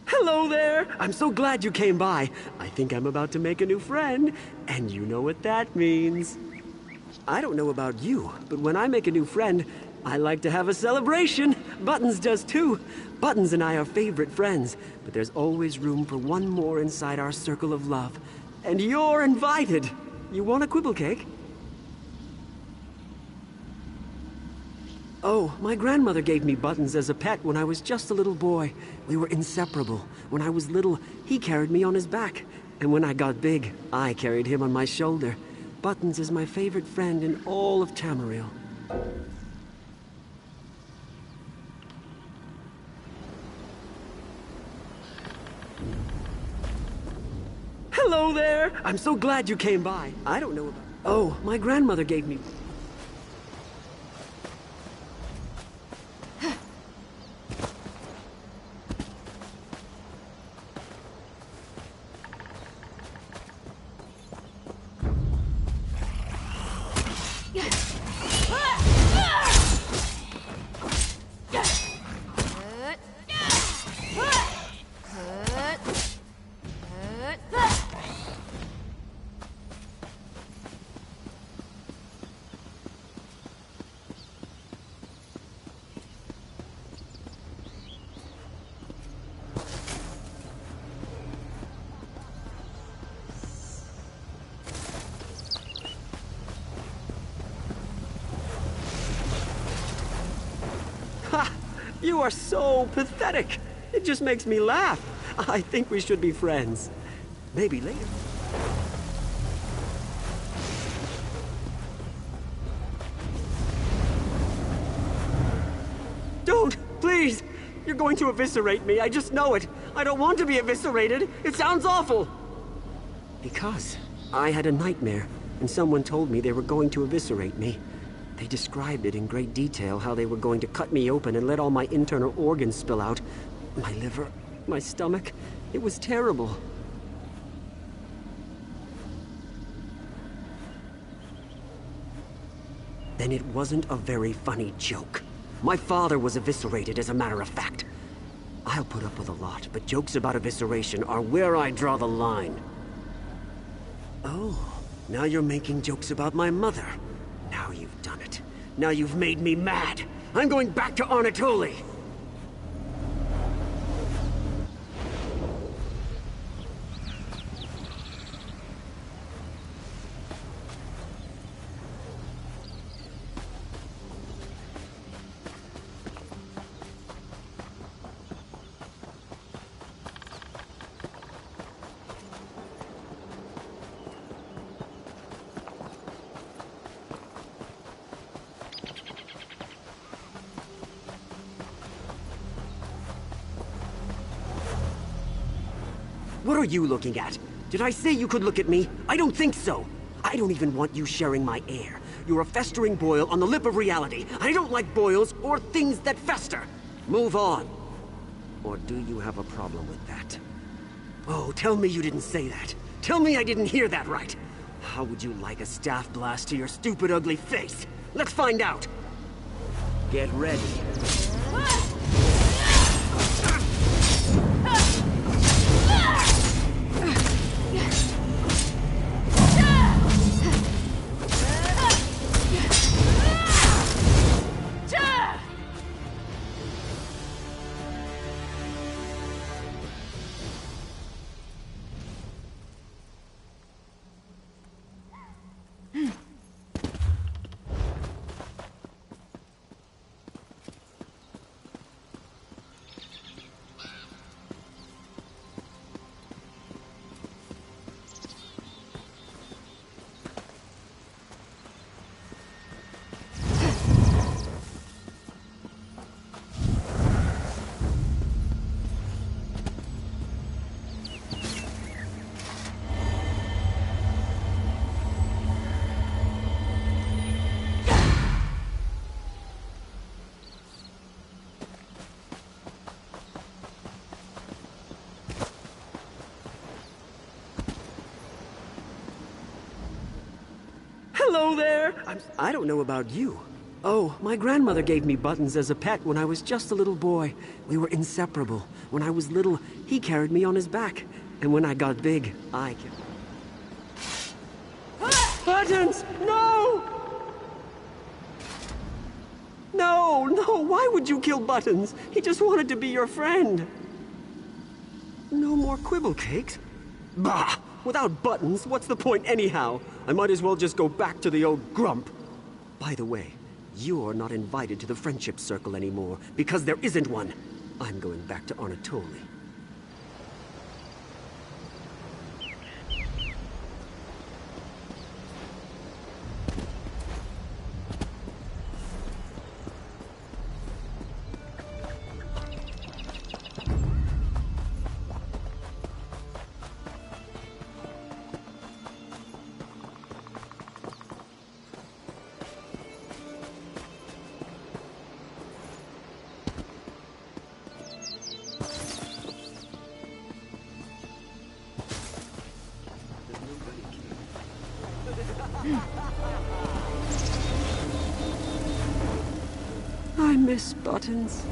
Hello there! I'm so glad you came by. I think I'm about to make a new friend, and you know what that means. I don't know about you, but when I make a new friend, I like to have a celebration. Buttons does too. Buttons and I are favorite friends, but there's always room for one more inside our circle of love. And you're invited! You want a quibble cake? Oh, my grandmother gave me Buttons as a pet when I was just a little boy. We were inseparable. When I was little, he carried me on his back. And when I got big, I carried him on my shoulder. Buttons is my favorite friend in all of Tamariel. Hello there! I'm so glad you came by. I don't know about... Oh, my grandmother gave me... You are so pathetic. It just makes me laugh. I think we should be friends. Maybe later. Don't! Please! You're going to eviscerate me. I just know it. I don't want to be eviscerated. It sounds awful. Because I had a nightmare, and someone told me they were going to eviscerate me. They described it in great detail, how they were going to cut me open and let all my internal organs spill out. My liver, my stomach. It was terrible. Then it wasn't a very funny joke. My father was eviscerated, as a matter of fact. I'll put up with a lot, but jokes about evisceration are where I draw the line. Oh, now you're making jokes about my mother. Now you've done it. Now you've made me mad. I'm going back to Anatoly. What are you looking at? Did I say you could look at me? I don't think so. I don't even want you sharing my air. You're a festering boil on the lip of reality. I don't like boils or things that fester. Move on. Or do you have a problem with that? Oh, tell me you didn't say that. Tell me I didn't hear that right. How would you like a staff blast to your stupid, ugly face? Let's find out. Get ready. Hello there! I don't know about you. Oh, my grandmother gave me Buttons as a pet when I was just a little boy. We were inseparable. When I was little, he carried me on his back. And when I got big, I Buttons! No! No, no, why would you kill Buttons? He just wanted to be your friend. No more quibble cakes? Bah! Without Buttons, what's the point anyhow? I might as well just go back to the old grump. By the way, you're not invited to the friendship circle anymore, because there isn't one. I'm going back to Anatoly. I miss Buttons.